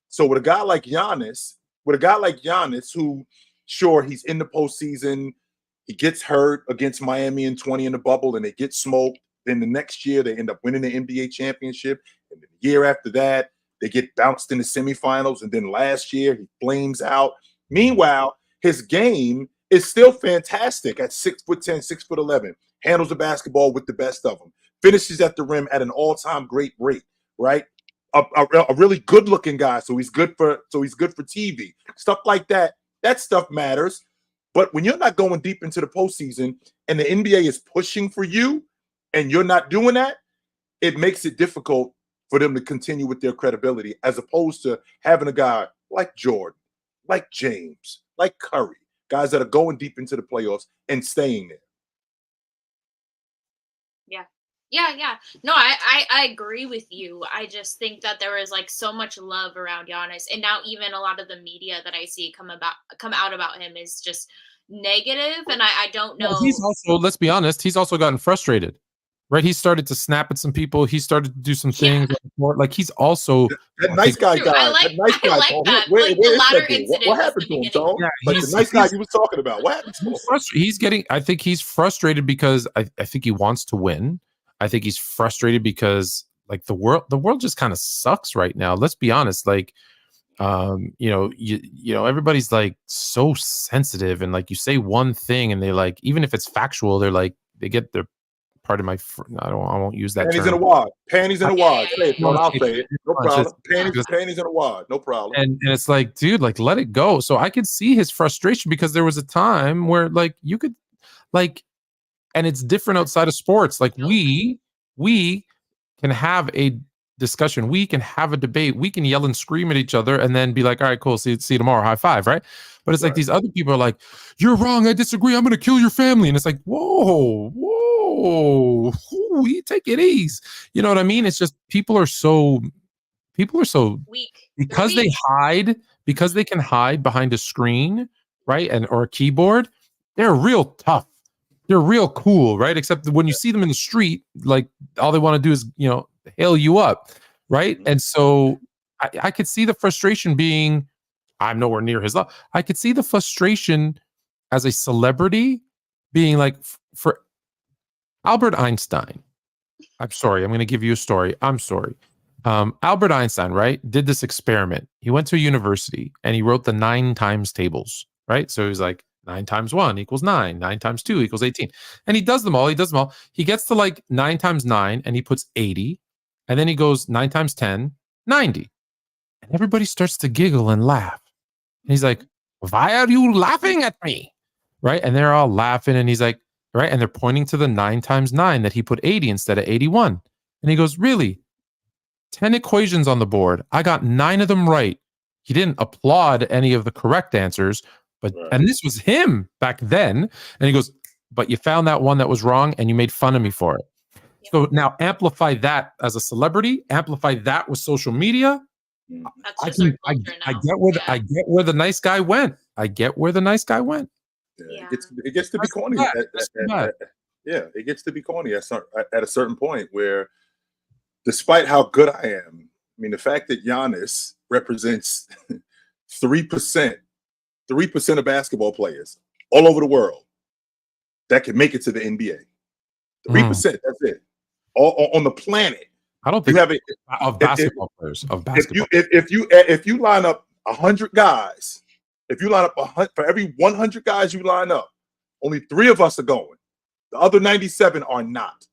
So with a guy like Giannis, who, sure, he's in the postseason, he gets hurt against Miami in 20 in the bubble, and they get smoked. Then the next year, they end up winning the NBA championship. And the year after that, they get bounced in the semifinals. And then last year, he flames out. Meanwhile, his game is still fantastic at 6'10", 6'11", handles the basketball with the best of them, finishes at the rim at an all-time great rate, right? A really good-looking guy, so he's good for TV. Stuff like that. That stuff matters. But when you're not going deep into the postseason and the NBA is pushing for you and you're not doing that, it makes it difficult for them to continue with their credibility, as opposed to having a guy like Jordan, like James, like Curry, guys that are going deep into the playoffs and staying there. Yeah. No, I agree with you. I just think that there is like so much love around Giannis, and now even a lot of the media that I see come out about him is just negative, and I don't know. Well, he's also, let's be honest, he's also gotten frustrated, right? He started to snap at some people. He started to do some things like he's also that nice guy. That nice guy. That. Where latter incident? What happened to him, Tom? Yeah, like the nice guy you was talking about. What happened to him? I think he's frustrated because I think he wants to win. I think he's frustrated because like the world just kind of sucks right now. Let's be honest. Like, everybody's like so sensitive, and like you say one thing and they like, even if it's factual, they're like, they get their part of my, I won't use that panties term. in a wad. Panties in a wad. Say it, I'll say it. No problem. Panties in a wad. No problem. And it's like, dude, like let it go. So I could see his frustration because there was a time where like you could like, and it's different outside of sports. Like we can have a discussion. We can have a debate. We can yell and scream at each other and then be like, all right, cool. See you tomorrow. High five. Right. But it's like these other people are like, you're wrong. I disagree. I'm going to kill your family. And it's like, whoa, you take it easy. You know what I mean? It's just people are so weak because they can hide behind a screen, right? Or a keyboard. They're real tough. They're real cool, right? Except when you see them in the street, like all they want to do is, hail you up, right? And so I could see the frustration being, I'm nowhere near his level. I could see the frustration as a celebrity being like, for Albert Einstein. I'm sorry, I'm going to give you a story. I'm sorry. Albert Einstein, right, did this experiment. He went to a university and he wrote the 9 times tables, right? So he was like, 9 times 1 equals 9. 9 times 2 equals 18. And he does them all. He gets to like 9 times 9 and he puts 80. And then he goes 9 times 10, 90. And everybody starts to giggle and laugh. And he's like, why are you laughing at me? Right? And they're all laughing. And he's like, right? And they're pointing to the 9 times 9 that he put 80 instead of 81. And he goes, really? 10 equations on the board. I got 9 of them right. He didn't applaud any of the correct answers. But and this was him back then. And he goes, but you found that one that was wrong and you made fun of me for it. So now amplify that as a celebrity, amplify that with social media. That's just our culture now. I get where the nice guy went. I get where the nice guy went. Yeah. It gets to be corny. Yeah, it gets to be corny at a certain point where, despite how good I am, I mean, the fact that Giannis represents 3% of basketball players all over the world that can make it to the NBA. 3%, that's it. All on the planet. I don't think you have it of basketball players. If you line up 100 guys, if you line up 100 for every 100 guys you line up, only 3 of us are going. The other 97 are not.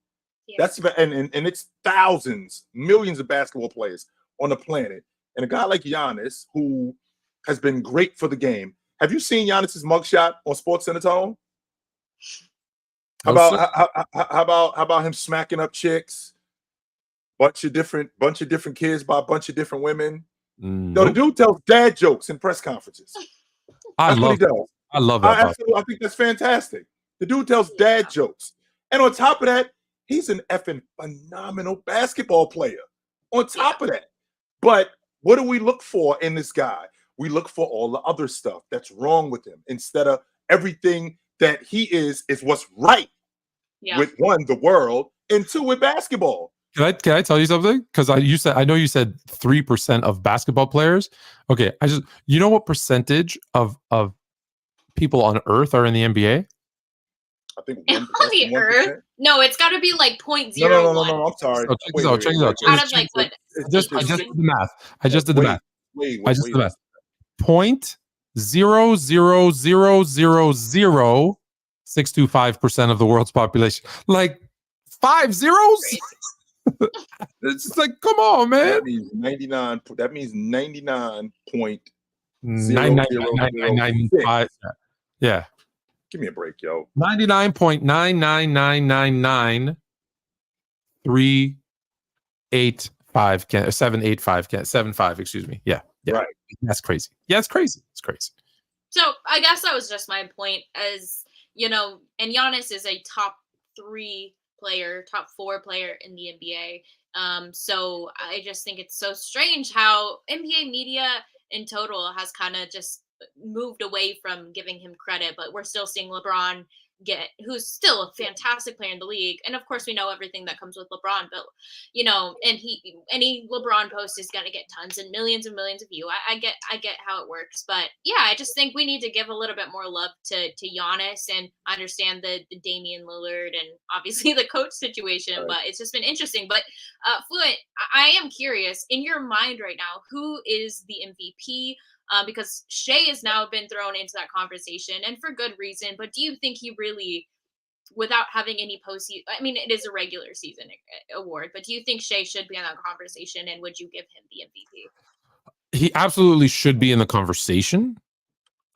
Yeah. That's and it's thousands, millions of basketball players on the planet. And a guy like Giannis, who has been great for the game. Have you seen Giannis's mugshot on SportsCenter, Tone? How about him smacking up chicks? Bunch of different kids by a bunch of different women. No, the dude tells dad jokes in press conferences. I love that. I think that's fantastic. The dude tells dad jokes. And on top of that, he's an effing phenomenal basketball player. On top of that. But what do we look for in this guy? We look for all the other stuff that's wrong with him instead of everything that he is what's right with, 1, the world, and 2, with basketball. Can I tell you something? Because I know you said 3% of basketball players. Okay, you know what percentage of people on Earth are in the NBA? I think on the Earth. No, it's got to be like 0.01. No. I'm sorry. So check this out. Out of like what? I just did the math. I just did the math. 0.0000625% of the world's population. Like 5 zeros. It's just like, come on, man. That means 99. That means 99.99995. Yeah. Give me a break, yo. 99.9999385 excuse me. Yeah. Right. That's crazy. Yeah, it's crazy. It's crazy. So I guess that was just my point, as you know, and Giannis is a top 4 player in the NBA. So I just think it's so strange how NBA media in total has kind of just moved away from giving him credit, but we're still seeing LeBron who's still a fantastic player in the league. And of course we know everything that comes with LeBron, but you know, and any LeBron post is going to get tons and millions of views. I get how it works, but yeah, I just think we need to give a little bit more love to Giannis, and understand the Damian Lillard and obviously the coach situation, right. But it's just been interesting. But Fluent, I am curious, in your mind right now, who is the MVP? Because Shea has now been thrown into that conversation, and for good reason. But do you think he really, without having any postseason, I mean, it is a regular season award, but do you think Shea should be in that conversation, and would you give him the MVP? He absolutely should be in the conversation.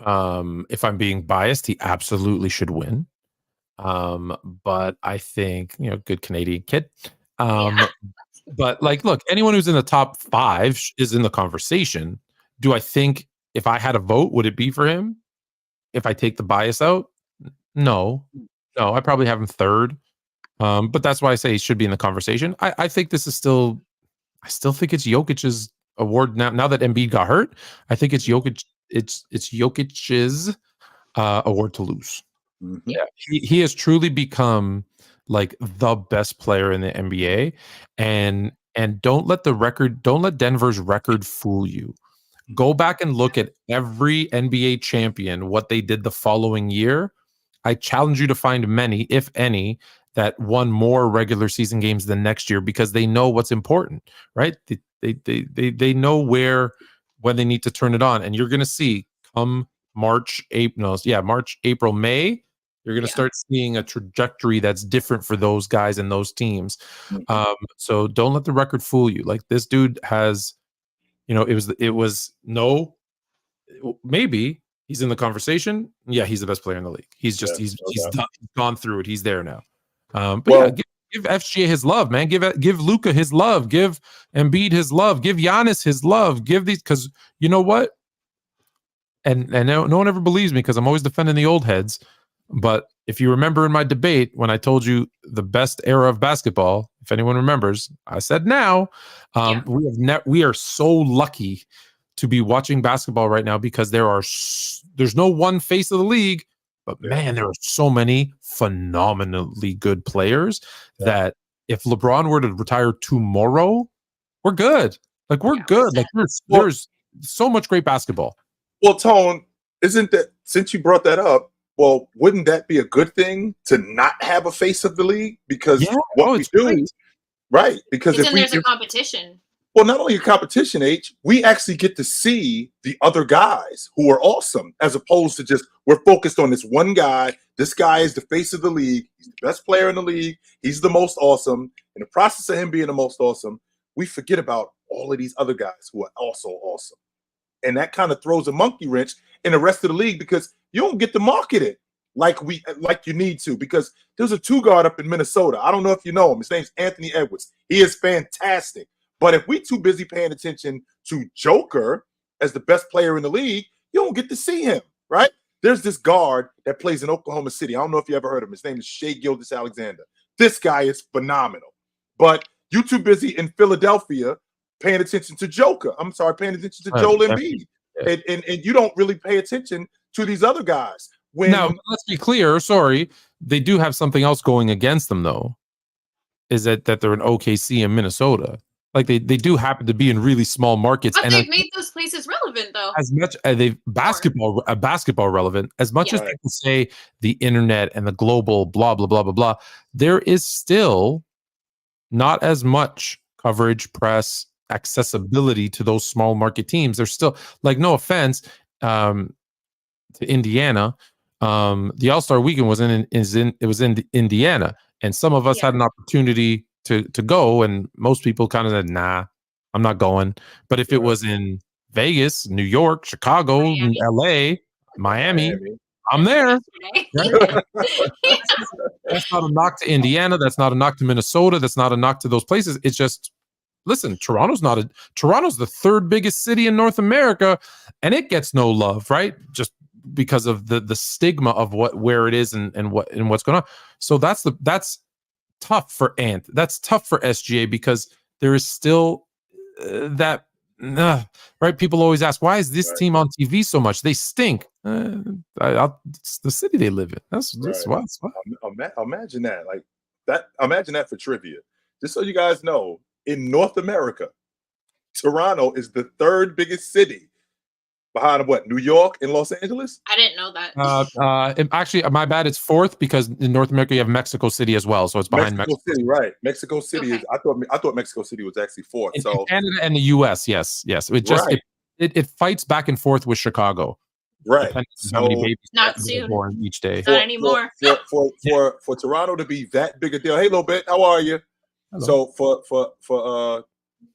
If I'm being biased, he absolutely should win. But I think, good Canadian kid. But like, look, anyone who's in the top 5 is in the conversation. Do I think if I had a vote, would it be for him? If I take the bias out? No, I probably have him 3rd. But that's why I say he should be in the conversation. I think this is still, I still think it's Jokic's award now that Embiid got hurt. I think it's Jokic. It's Jokic's award to lose. Mm-hmm. Yeah, he has truly become like the best player in the NBA, and don't let Denver's record fool you. Go back and look at every NBA champion, what they did the following year. I challenge you to find many, if any, that won more regular season games than next year, because they know what's important, right? They know when they need to turn it on. And you're going to see come March, April, May, you're going to start seeing a trajectory that's different for those guys and those teams. So don't let the record fool you. Like, this dude has, maybe he's in the conversation. Yeah, he's the best player in the league. He's just he's gone through it. He's there now. But give FGA his love, man. Give Luka his love. Give Embiid his love. Give Giannis his love. Give these, because you know what? And no one ever believes me because I'm always defending the old heads. But if you remember in my debate, when I told you the best era of basketball, if anyone remembers, I said now. We are so lucky to be watching basketball right now because there's no one face of the league, but man, there are so many phenomenally good players that if LeBron were to retire tomorrow, we're good. Like we're good. Like there's so much great basketball. Well, Tone, isn't that, since you brought that up, well, wouldn't that be a good thing to not have a face of the league? Because what we do, right? Because if there's a competition. Well, not only a competition, H, we actually get to see the other guys who are awesome, as opposed to just we're focused on this one guy. This guy is the face of the league. He's the best player in the league. He's the most awesome. In the process of him being the most awesome, we forget about all of these other guys who are also awesome. And that kind of throws a monkey wrench in the rest of the league because you don't get to market it like you need to. Because there's a 2-guard up in Minnesota. I don't know if you know him. His name's Anthony Edwards. He is fantastic. But if we too busy paying attention to Joker as the best player in the league, you don't get to see him, right? There's this guard that plays in Oklahoma City. I don't know if you ever heard of him. His name is Shai Gilgeous-Alexander. This guy is phenomenal. But you too busy in Philadelphia paying attention to Joker. I'm sorry, paying attention to Joel Embiid. And you don't really pay attention to these other guys. Now, let's be clear. Sorry. They do have something else going against them, though, is that they're in OKC and Minnesota. Like they do happen to be in really small markets, but they've made those places relevant, though. As much as they've basketball relevant, as much as people say the internet and the global blah blah blah blah blah, there is still not as much coverage, press, accessibility to those small market teams. There's still, like, no offense to Indiana, the All-Star Weekend was in Indiana, and some of us had an opportunity to go, and most people kind of said, nah, I'm not going. But if it was in Vegas, New York, Chicago, LA, Miami, I'm there. That's not a knock to Indiana. That's not a knock to Minnesota. That's not a knock to those places. It's just, listen, Toronto's the third biggest city in North America, and it gets no love, right? Just because of the stigma of where it is and what's going on. So that's tough for Ant. That's tough for SGA because there is still that right. People always ask, why is this team on TV so much? They stink. It's the city they live in. That's why. Imagine that. Like that. Imagine that for trivia. Just so you guys know, in North America, Toronto is the third biggest city behind what? New York and Los Angeles? I didn't know that. Actually, my bad. It's fourth because in North America you have Mexico City as well, so it's behind Mexico City. Right? Mexico City is. I thought Mexico City was actually fourth. In Canada and the U.S. Yes. It just it fights back and forth with Chicago. Right. So, how many babies not soon. Born each day. Not anymore. For Toronto to be that big a deal. Hey, little bit. How are you? Hello. So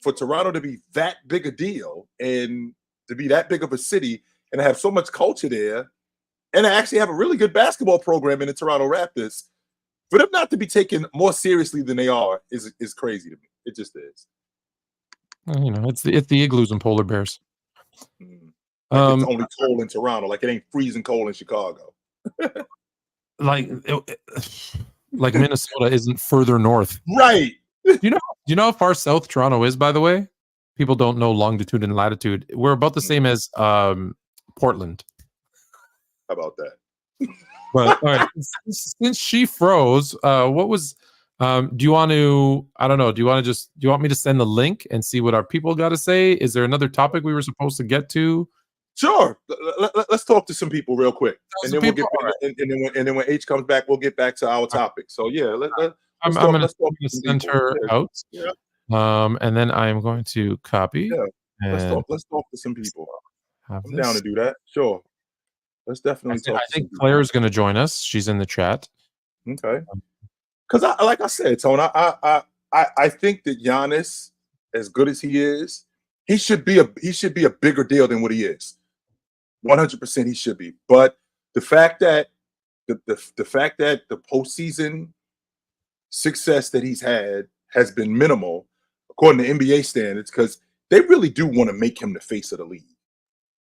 for Toronto to be that big a deal and to be that big of a city and have so much culture there, and to actually have a really good basketball program in the Toronto Raptors, for them not to be taken more seriously than they are is crazy to me. It just is. You know, it's the igloos and polar bears. Like it's only cold in Toronto, like it ain't freezing cold in Chicago. like Minnesota isn't further north, right? Do you know how far south Toronto is? By the way, people don't know longitude and latitude. We're about the same as Portland. How about that? But all right, since she froze, what was? Do you want to? I don't know. Do you want me to send the link and see what our people got to say? Is there another topic we were supposed to get to? Sure. Let's talk to some people real quick, and then we'll get. And then when H comes back, we'll get back to our topic. So yeah, I'm going to send her out. Yeah. And then I am going to copy. Yeah. Let's talk to some people. I'm down to do that. Sure. Let's definitely talk. I think Claire's going to join us. She's in the chat. Okay. Because like I said, Tone, I think that Giannis, as good as he is, he should be a bigger deal than what he is. 100% he should be. But the fact that the fact that the postseason success that he's had has been minimal, according to NBA standards, because they really do want to make him the face of the league.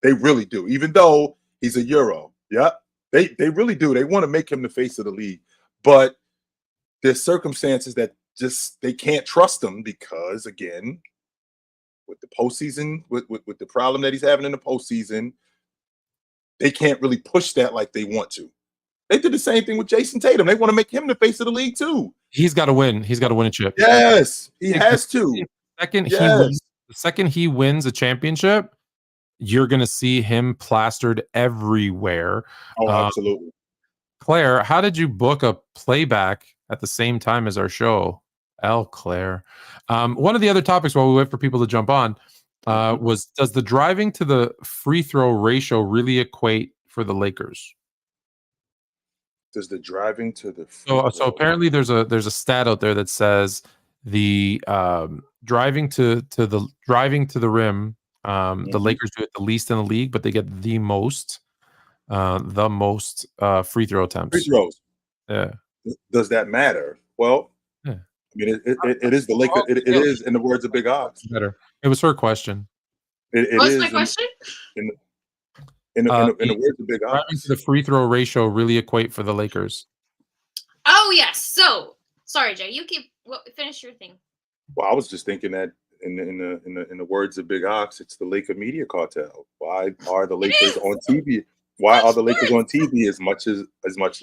They really do. Even though he's a Euro. Yep. They really do. They want to make him the face of the league, but there's circumstances that just they can't trust him because, again, with the postseason, with the problem that he's having in the postseason, they can't really push that like they want to. They did the same thing with Jason Tatum. They want to make him the face of the league too. He's got to win. He's got to win a chip. Yes, he has to. The second he wins a championship, you're going to see him plastered everywhere. Oh, absolutely. Claire, how did you book a playback at the same time as our show? Claire. One of the other topics while we wait for people to jump on was, does the driving to the free throw ratio really equate for the Lakers? Does the driving to the so apparently there's a stat out there that says the driving to the rim, the Lakers do it the least in the league, but they get the most free throw attempts. Free throws. Yeah. Does that matter? Well, yeah. I mean, it is the Lakers. It is, in the words of Big Ox. Better. It was her question. What's my question? In the words of Big Ox, driving to the free throw ratio really equate for the Lakers. Oh yes. So sorry, Jay. You finish your thing. Well, I was just thinking that in the words of Big Ox, it's the Laker media cartel. Why are the Lakers on TV? Why are the Lakers on TV as much as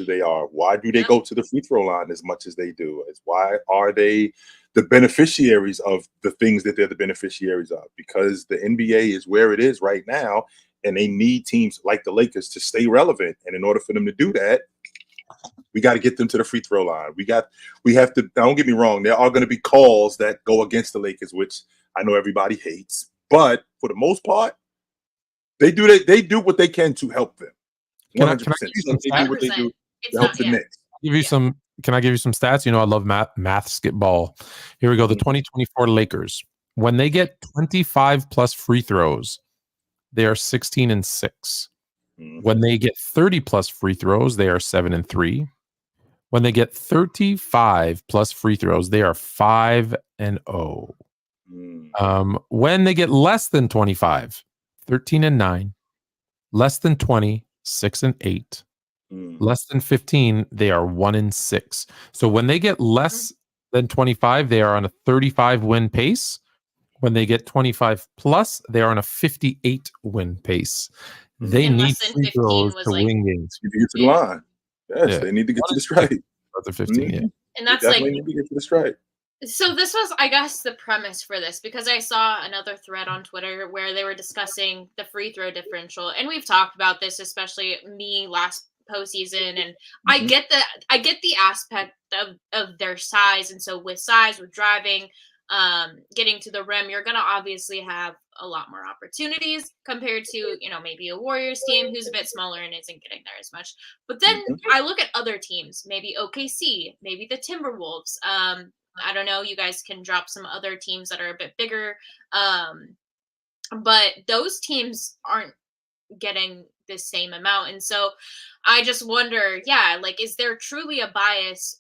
they are? Why do they go to the free throw line as much as they do? Why are they the beneficiaries of the things that they're the beneficiaries of? Because the NBA is where it is right now, and they need teams like the Lakers to stay relevant. And in order for them to do that, we got to get them to the free throw line. We have to. Don't get me wrong. There are going to be calls that go against the Lakers, which I know everybody hates. But for the most part, they do what they can to help them. 100%. They do what they do to help the Knicks. Can I give you some stats? You know, I love math skip-ball. Here we go. The 2024 Lakers, when they get 25 plus free throws, they are 16-6. When they get 30 plus free throws, they are 7-3. When they get 35 plus free throws, they are 5-0. When they get less than 25, 13-9. Less than 20, 6-8. Less than 15, they are 1-6. So when they get less than 25, they are on a 35 win pace. When they get 25 plus, they are on a 58 win pace. They need free throws to win games. You need to get to the line. Yes, they need to get to the strike. After 15, yeah. And that's like need to get to the strike. So this was, I guess, the premise for this, because I saw another thread on Twitter where they were discussing the free throw differential, and we've talked about this, especially me last postseason, and I get the aspect of their size, and so with size, with driving, getting to the rim, you're going to obviously have a lot more opportunities compared to, maybe a Warriors team who's a bit smaller and isn't getting there as much. But then I look at other teams, maybe OKC, maybe the Timberwolves. I don't know. You guys can drop some other teams that are a bit bigger. But those teams aren't getting the same amount. And so I just wonder, is there truly a bias,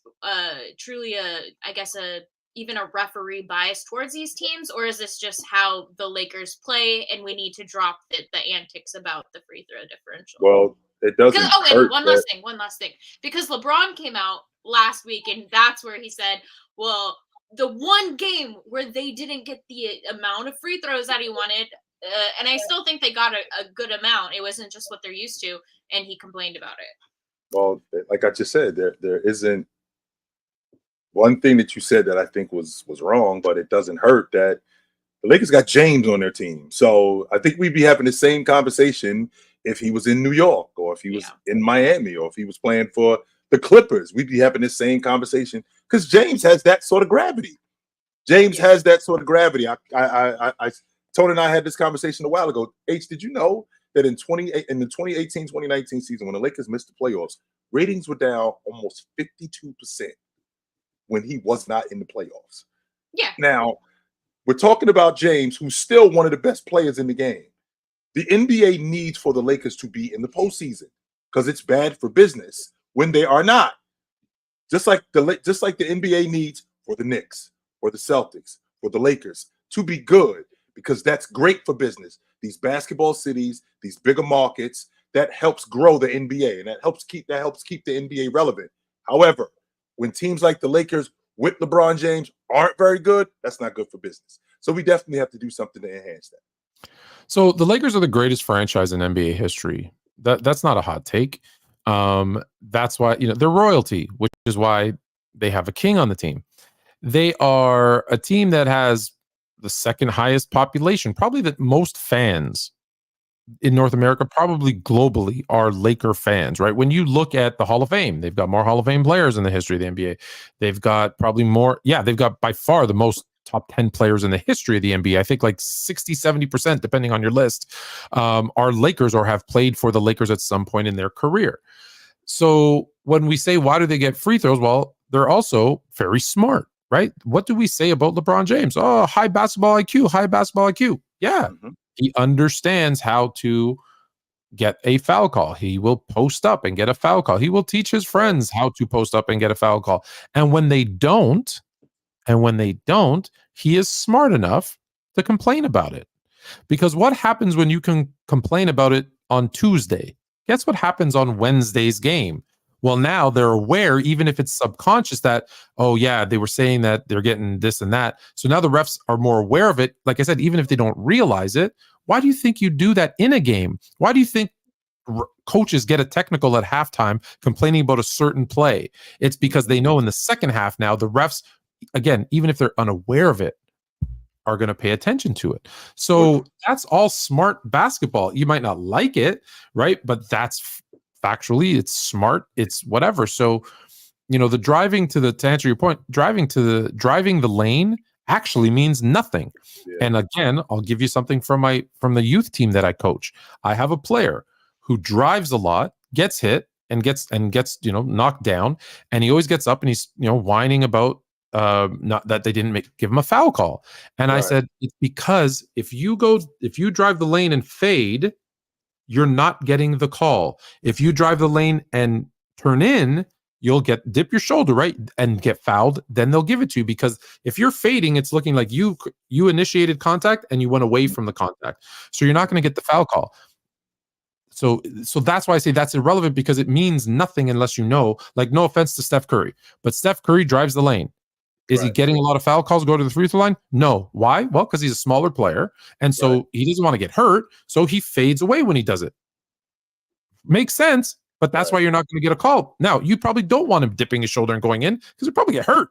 even a referee bias towards these teams, or is this just how the Lakers play and we need to drop the antics about the free throw differential? Well, it doesn't hurt. And one last thing. Because LeBron came out last week and that's where he said, well, the one game where they didn't get the amount of free throws that he wanted, and I still think they got a good amount. It wasn't just what they're used to, and he complained about it. Well, like I just said, there isn't one thing that you said that I think was wrong, but it doesn't hurt that the Lakers got James on their team. So I think we'd be having the same conversation if he was in New York or if he was in Miami or if he was playing for the Clippers. We'd be having the same conversation because James has that sort of gravity. James has that sort of gravity. Tony and I had this conversation a while ago. H, did you know that in the 2018-2019 season, when the Lakers missed the playoffs, ratings were down almost 52% when he was not in the playoffs? Yeah. Now, we're talking about James, who's still one of the best players in the game. The NBA needs for the Lakers to be in the postseason because it's bad for business when they are not. Just like the NBA needs for the Knicks, for the Celtics, for the Lakers to be good, because that's great for business. These basketball cities, these bigger markets, that helps grow the NBA and that helps keep the NBA relevant. However, when teams like the Lakers with LeBron James aren't very good, that's not good for business. So we definitely have to do something to enhance that. So the Lakers are the greatest franchise in NBA history. That's not a hot take. That's why, they're royalty, which is why they have a king on the team. They are a team that has the second highest population, probably the most fans in North America, probably globally, are Laker fans, right? When you look at the Hall of Fame, they've got more Hall of Fame players in the history of the NBA. They've got probably more. Yeah, they've got by far the most top 10 players in the history of the NBA. I think like 60, 70%, depending on your list, are Lakers or have played for the Lakers at some point in their career. So when we say, why do they get free throws? Well, they're also very smart, right? What do we say about LeBron James? Oh, high basketball IQ. Yeah. Mm-hmm. He understands how to get a foul call. He will post up and get a foul call. He will teach his friends how to post up and get a foul call. And when they don't, he is smart enough to complain about it. Because what happens when you can complain about it on Tuesday? Guess what happens on Wednesday's game? Well, now they're aware, even if it's subconscious, that, oh, yeah, they were saying that they're getting this and that. So now the refs are more aware of it. Like I said, even if they don't realize it, why do you think you do that in a game? Why do you think coaches get a technical at halftime complaining about a certain play? It's because they know in the second half now, the refs, again, even if they're unaware of it, are going to pay attention to it. So that's all smart basketball. You might not like it, right? But that's factually, it's smart, it's whatever. So, the driving to answer your point, driving the lane actually means nothing. Yeah. And again, I'll give you something from the youth team that I coach. I have a player who drives a lot, gets hit and gets knocked down, and he always gets up and he's whining about not that they didn't give him a foul call. And right. I said, it's because if you drive the lane and fade, you're not getting the call. If you drive the lane and turn in, you'll dip your shoulder, right, and get fouled. Then they'll give it to you, because if you're fading, it's looking like you initiated contact and you went away from the contact. So you're not going to get the foul call. So that's why I say that's irrelevant, because it means nothing unless you know. Like, no offense to Steph Curry, but Steph Curry drives the lane. Is he getting a lot of foul calls, go to the free throw line? No. Why? Well, because he's a smaller player, and so he doesn't want to get hurt, so he fades away when he does it. Makes sense, but that's why you're not going to get a call. Now, you probably don't want him dipping his shoulder and going in, because he'll probably get hurt.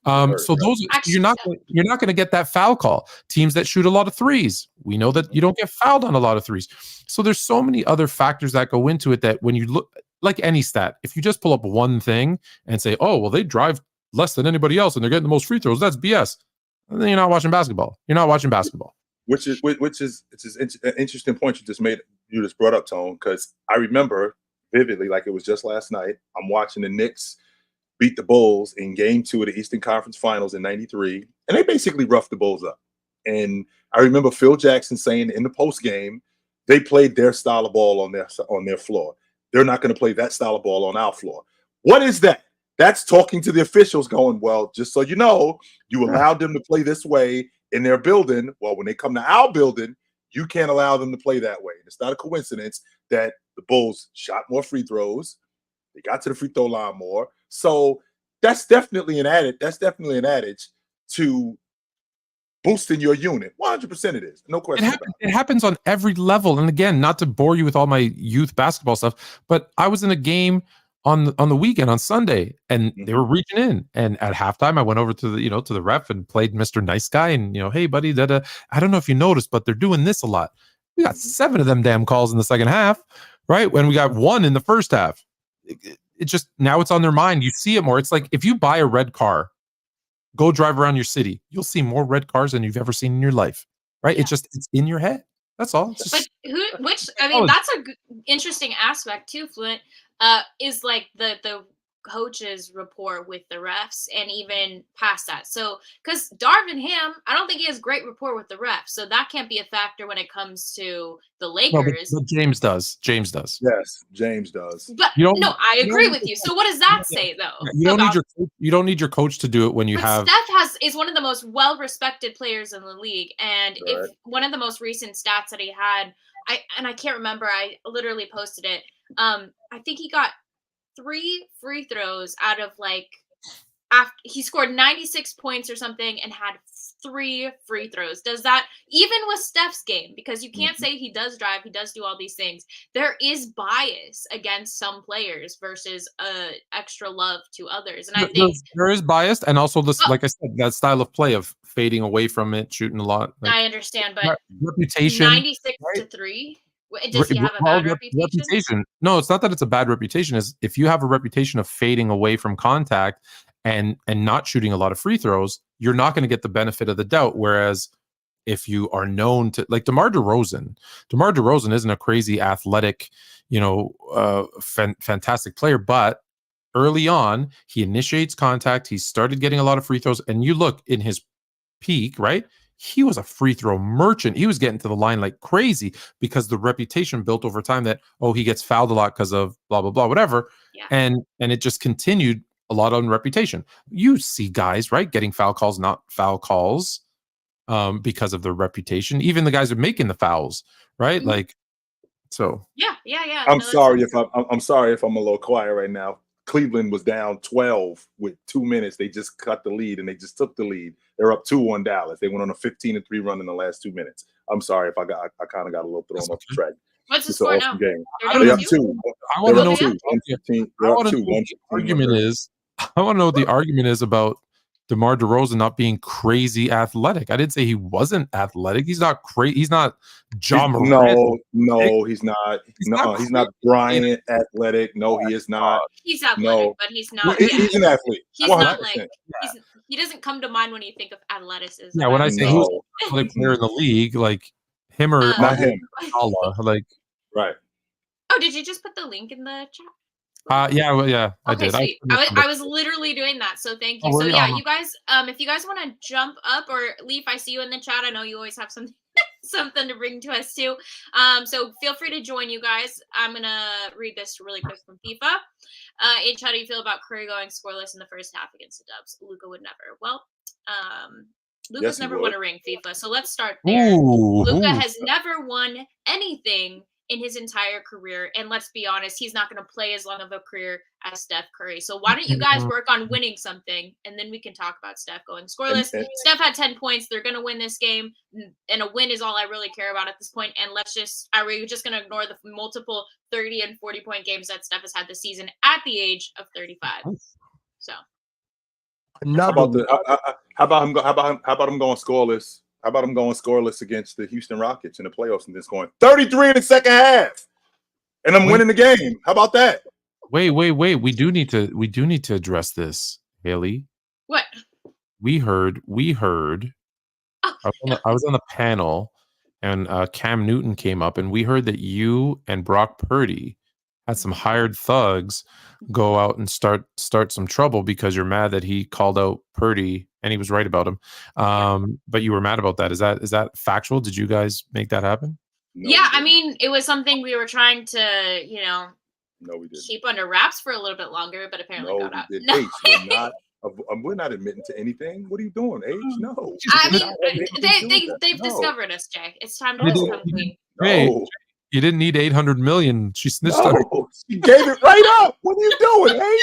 So those you're not going to get that foul call. Teams that shoot a lot of threes, we know that you don't get fouled on a lot of threes. So there's so many other factors that go into it that when you look, like any stat, if you just pull up one thing and say, oh, well, they drive less than anybody else and they're getting the most free throws, that's BS. And then you're not watching basketball. Which is an interesting point you just brought up, Tone, because I remember vividly, like it was just last night, I'm watching the Knicks beat the Bulls in Game 2 of the Eastern Conference Finals in '93, and they basically roughed the Bulls up. And I remember Phil Jackson saying in the post game, they played their style of ball on their floor. They're not going to play that style of ball on our floor. What is that? That's talking to the officials going, well, just so you know, you allowed them to play this way in their building. Well, when they come to our building, you can't allow them to play that way. It's not a coincidence that the Bulls shot more free throws. They got to the free throw line more. So that's definitely an adage to boosting your unit. 100% it is. No question about it. It happens on every level. And again, not to bore you with all my youth basketball stuff, but I was in a game on the weekend on Sunday, and they were reaching in, and at halftime I went over to the ref and played Mr. Nice Guy, and hey buddy, I don't know if you noticed, but they're doing this a lot. We got 7 of them damn calls in the second half, right? When we got 1 in the first half. It just, now it's on their mind. You see it more. It's like if you buy a red car, go drive around your city, you'll see more red cars than you've ever seen in your life, right? Yeah. It's in your head. That's all. But that's a interesting aspect too, Fluent. Is like the coaches rapport with the refs, and even past that. So, because Darvin Ham, I don't think he has great rapport with the refs, so that can't be a factor when it comes to the Lakers. But James does. Yes, James does. But I agree with you. So what does that say though? You don't need your coach to do it when you have. Steph is one of the most well-respected players in the league, and if one of the most recent stats that he had I can't remember. I literally posted it. I think he got 3 free throws out of like after he scored 96 points or something and had 3 free throws. Does that, even with Steph's game, because you can't say he does drive, he does do all these things. There is bias against some players versus extra love to others. And I think there is bias, and also this, like I said, that style of play of fading away from it, shooting a lot. Like, I understand, but reputation 96 to 3. Does he have a bad reputation? No, it's not that it's a bad reputation. Is if you have a reputation of fading away from contact and not shooting a lot of free throws, you're not going to get the benefit of the doubt. Whereas if you are known to, like DeMar DeRozan isn't a crazy athletic, fantastic player, but early on he initiates contact. He started getting a lot of free throws, and you look in his peak, right? He was a free throw merchant. He was getting to the line like crazy because the reputation built over time that, he gets fouled a lot because of blah, blah, blah, whatever. Yeah. And it just continued a lot on reputation. You see guys, right, getting foul calls, not foul calls, because of their reputation. Even the guys who are making the fouls, right? Mm-hmm. Like, so. Yeah. I'm sorry if I'm a little quiet right now. Cleveland was down 12 with 2 minutes. They just cut the lead and they just took the lead. They're up 2 on Dallas. They went on a 15-3 run in the last 2 minutes. I'm sorry if I kind of got a little thrown off the track. What's the score now? Game. They're up 2. I want to know what the argument is. I want to know what the argument is about DeMar DeRozan not being crazy athletic. I didn't say he wasn't athletic. He's not crazy. He's not John Morant. No, he's not. He's not Bryant athletic. No, he is not. He's athletic, but he's not. He's an athlete. He's 100%. not like he doesn't come to mind when you think of athleticism. Yeah, when I say who's an athletic player in the league, like him or not him. Allah, like right. Oh, did you just put the link in the chat? Yeah, I okay, did. Sweet. I was literally doing that, so thank you. So yeah, you guys, if you guys want to jump up, or Leaf, I see you in the chat. I know you always have something to bring to us too. So feel free to join, you guys. I'm gonna read this really quick from FIFA. H, how do you feel about Curry going scoreless in the first half against the Dubs? Luka would never. Well, Luka's never won a ring, FIFA. So let's start there. Luka has never won anything in his entire career, and let's be honest, he's not going to play as long of a career as Steph Curry. So why don't you guys work on winning something, and then we can talk about Steph going scoreless. Steph had 10 points. They're going to win this game, and a win is all I really care about at this point. And are we just going to ignore the multiple 30 and 40 point games that Steph has had this season at the age of 35? So how about him going scoreless? How about him going scoreless against the Houston Rockets in the playoffs and just going 33 in the second half, and I'm winning the game? How about that? Wait. We do need to address this, Haley. What? We heard. I was on the panel, and Cam Newton came up, and we heard that you and Brock Purdy had some hired thugs go out and start some trouble because you're mad that he called out Purdy, and he was right about him. But you were mad about that. Is that factual? Did you guys make that happen? No, yeah, I mean, it was something we were trying to, no, we didn't. keep under wraps for a little bit longer, but apparently got out. No, we're not admitting to anything. What are you doing, H? No. I mean, they've discovered us, Jay. It's time to come clean. Hey, you didn't need 800 million. She snitched on you. She gave it right up. What are you doing, H?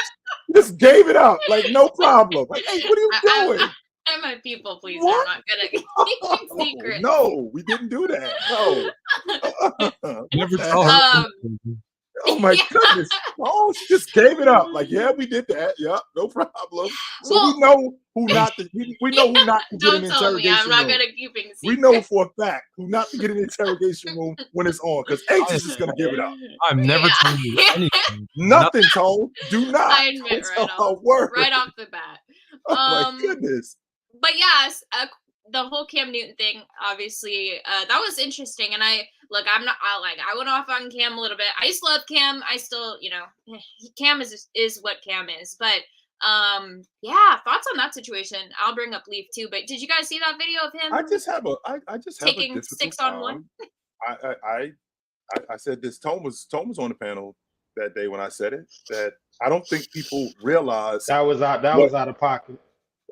Just gave it up. Like, no problem. Like, hey, what are you doing? I'm a people pleaser. I'm not gonna keep secrets. No, we didn't do that. No. Never tell her. Oh my goodness! Oh, she just gave it up. Like, yeah, we did that. Yeah, no problem. So we know who not to. We know who not to get an interrogation room. I'm not gonna keep it secret. We know for a fact who not to get an interrogation room when it's on, because H is just gonna give it up. I'm never telling you anything. Nothing, Told. Do not. I admit right off the bat. Oh my goodness. But yes, the whole Cam Newton thing, obviously, that was interesting. And I went off on Cam a little bit. I used to love Cam. I still, Cam is what Cam is. But thoughts on that situation. I'll bring up Leaf too. But did you guys see that video of him? I just have taking a 6-on-1. I said this. Tom was on the panel that day when I said it. That I don't think people realize that was out of pocket.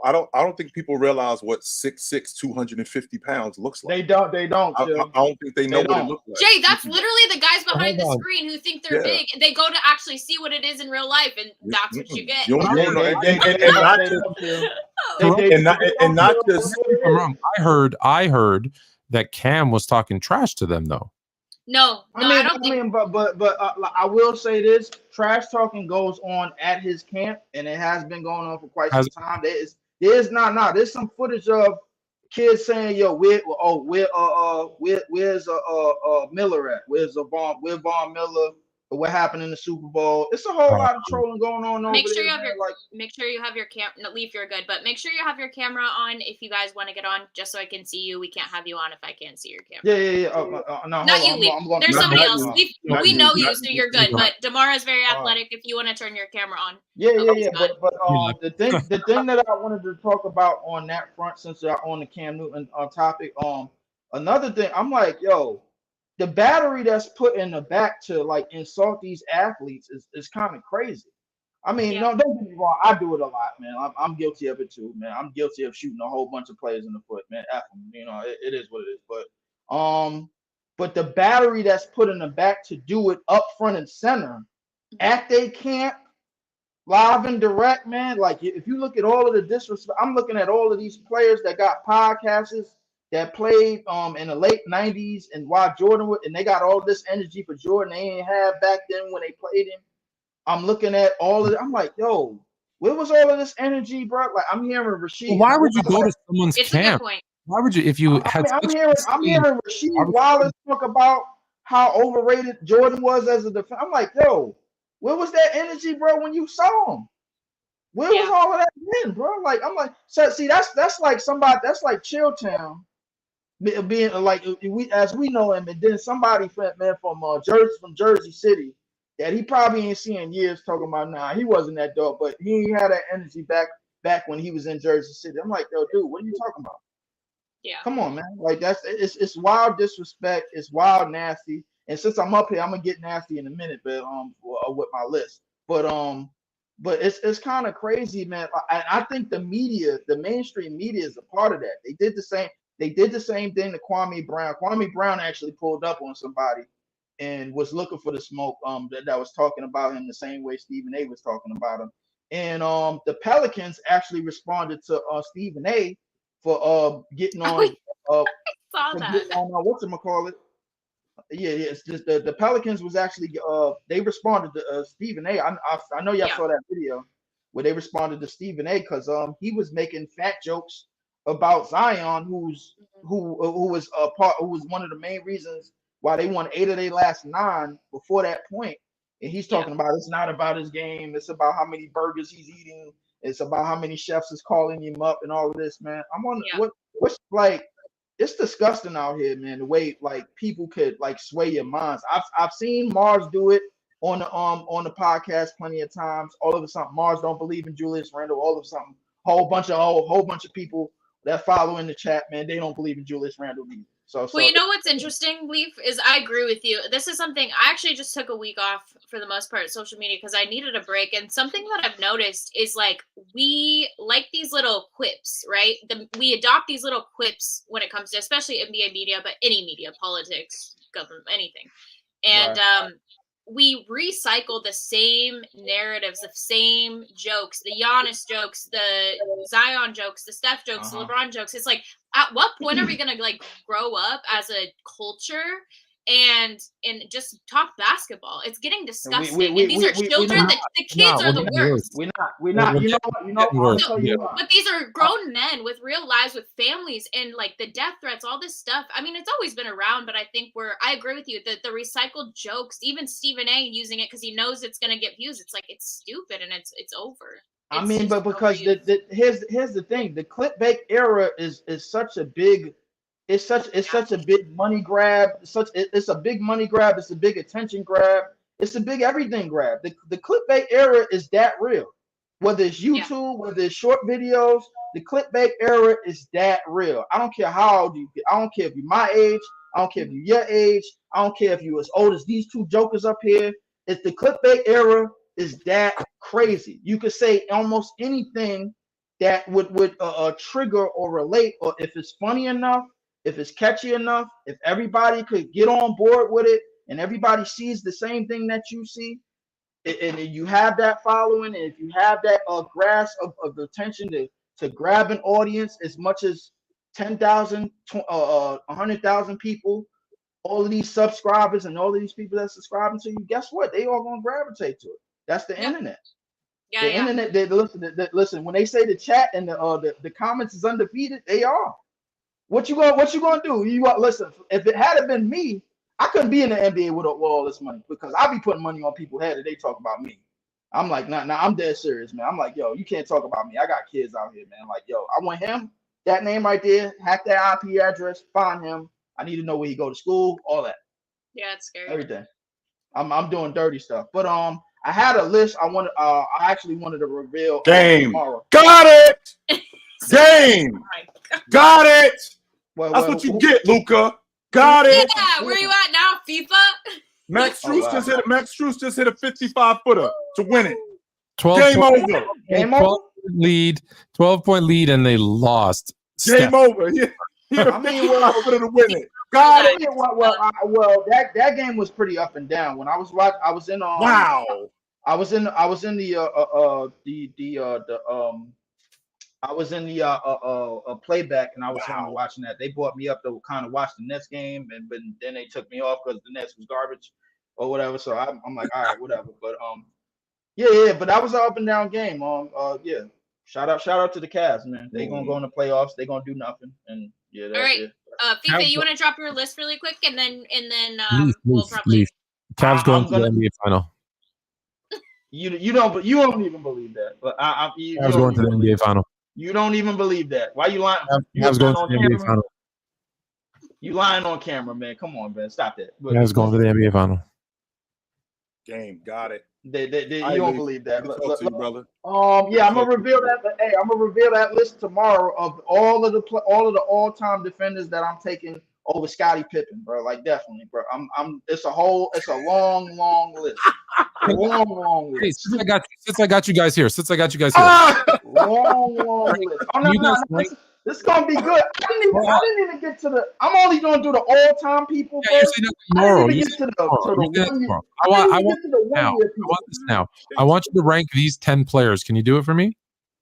I don't think people realize what 6'6", 250 pounds looks like. They don't. I don't think they know what it looks like. Jay, that's literally the guys behind the Hold on. screen who think they're Yeah. big, and they go to actually see what it is in real life, and that's what you get. You don't know, and not just. I heard that Cam was talking trash to them though. No, I don't think. But I will say this: trash talking goes on at his camp, and it has been going on for quite some time. There's some footage of kids saying, "Yo, where's Miller at? Where's Von Miller? What happened in the Super Bowl?" It's a whole lot of trolling going on over Make sure there. you have your camera. No, Leaf, you're good, but make sure you have your camera on if you guys want to get on, just so I can see you. We can't have you on if I can't see your camera. Yeah. No, not you, Leaf. There's somebody else. Leaf, we know you, so you're good. you. But Damara is very athletic. If you want to turn your camera on. Yeah. But the thing that I wanted to talk about on that front, since we're on the Cam Newton topic, another thing, I'm like, yo, the battery that's put in the back to like insult these athletes is kind of crazy. I mean, no, don't get me wrong, I do it a lot, man. I'm guilty of it too, man. I'm guilty of shooting a whole bunch of players in the foot, man. F them, it is what it is. But the battery that's put in the back to do it up front and center at they camp, live and direct, man. Like if you look at all of the disrespect, I'm looking at all of these players that got podcasts that played in the late 90s and while Jordan and they got all this energy for Jordan they didn't have back then when they played him. I'm looking at all of it. I'm like, yo, where was all of this energy, bro? Like I'm hearing Rashid. Well, why would you go to someone's It's camp? a good point. Why would you if you had? I'm hearing Rashid Wallace talk about how overrated Jordan was as a defender. I'm like, yo, where was that energy, bro, when you saw him? Where was all of that then, bro? Like I'm like, so see, that's like somebody that's like Chilltown. Being like we know him, and then somebody from Jersey City that he probably ain't seen in years talking about. Nah, he wasn't that dope, but he had that energy back when he was in Jersey City. I'm like, yo, dude, what are you talking about? Yeah, come on, man. Like it's wild disrespect. It's wild nasty. And since I'm up here, I'm gonna get nasty in a minute, but with my list. But it's kind of crazy, man. I think the mainstream media is a part of that. They did the same thing to Kwame Brown. Kwame Brown actually pulled up on somebody and was looking for the smoke that was talking about him the same way Stephen A was talking about him. And the Pelicans actually responded to Stephen A for getting on whatchamacallit. Yeah, it's just the Pelicans was actually they responded to Stephen A. I know y'all saw that video where they responded to Stephen A because he was making fat jokes about Zion, who was one of the main reasons why they won 8 of their last 9 before that point. And he's talking about it's not about his game, it's about how many burgers he's eating, it's about how many chefs is calling him up and all of this, man. I'm on what's like it's disgusting out here, man, the way like people could like sway your minds. I've seen Mars do it on the podcast plenty of times. All of a sudden Mars don't believe in Julius Randle, all of a sudden whole bunch of people that follow in the chat, man, they don't believe in Julius Randle either. Well, you know what's interesting, Leaf, is I agree with you. This is something I actually just took a week off for the most part, social media, because I needed a break. And something that I've noticed is like we like these little quips, right? We adopt these little quips when it comes to especially NBA media, but any media, politics, government, anything. And we recycle the same narratives, the same jokes, the Giannis jokes, the Zion jokes, the Steph jokes, the LeBron jokes. It's like, at what point are we going to like grow up as a culture and just talk basketball? It's getting disgusting. These are children. The kids are the worst. We're not. You know. But these are grown men with real lives, with families, and like the death threats, all this stuff. I mean, it's always been around, but I think I agree with you. The recycled jokes, even Stephen A using it because he knows it's going to get views. It's like it's stupid and it's over. I mean, but because here's the thing: the clickbait era is such a big. It's such a big money grab. It's a big money grab. It's a big attention grab. It's a big everything grab. The clickbait era is that real. Whether it's YouTube, whether it's short videos, the clickbait era is that real. I don't care how old you get. I don't care if you're my age. I don't care if you're your age. I don't care if you're as old as these two jokers up here. It's the clickbait era is that crazy. You could say almost anything that would trigger or relate, or if it's funny enough, if it's catchy enough, if everybody could get on board with it, and everybody sees the same thing that you see, and you have that following, and if you have that grasp of attention to grab an audience as much as 10,000, 100,000 people, all of these subscribers and all of these people that subscribing to you, guess what? They all gonna gravitate to it. That's the internet. Yeah, The internet. They listen. When they say the chat and the comments is undefeated, they are. What you gonna do? Listen. If it had been me, I couldn't be in the NBA with all this money, because I be putting money on people's head and they talk about me. I'm like, nah, I'm dead serious, man. I'm like, yo, you can't talk about me. I got kids out here, man. Like, yo, I want him. That name right there. Hack that IP address. Find him. I need to know where he go to school. All that. Yeah, it's scary. Everything. I'm doing dirty stuff. But I had a list. I actually wanted to reveal Game. tomorrow. Got it. Game. Oh Got it. Well, That's what you get, Luka. Got it. yeah, where you at now, FIFA? Max Strus just hit a 55-footer to win it. 12 Game point, over. Game 12 over. lead, 12-point lead, and they lost. Game Steph. over. Yeah. He hit a 55-footer to win it. Got it. Well, that game was pretty up and down. When I was watching, I was in Wow. I was in the playback, and I was watching that. They brought me up to kind of watch the Nets game, but then they took me off because the Nets was garbage or whatever. So I'm like, all right, whatever. But yeah. But that was an up and down game. Yeah. Shout out to the Cavs, man. They gonna go in the playoffs. They gonna do nothing, and yeah. All right. It. FIFA, you want to drop your list really quick, and then we'll probably. Leaf. Cavs going to the NBA final. You don't even believe that, but Cavs going to the NBA final. You don't even believe that. Why you lying? Cavs going to the NBA final. You lying on camera, man. Come on, man. Stop that. Cavs going to the NBA final. Game. Got it. You don't believe that. Talk to you, brother. Yeah, I'm gonna reveal that. But hey, I'm gonna reveal that list tomorrow of all of the all-time defenders that I'm taking over Scottie Pippen, bro. Like, definitely, bro. It's a long list. Long list. Hey, since I got you guys here. Long list. Oh no, this is gonna be good. I didn't even get to the. I'm only gonna do the all-time people. Yeah, first. tomorrow. I want this now. I want you to rank these 10 players. Can you do it for me?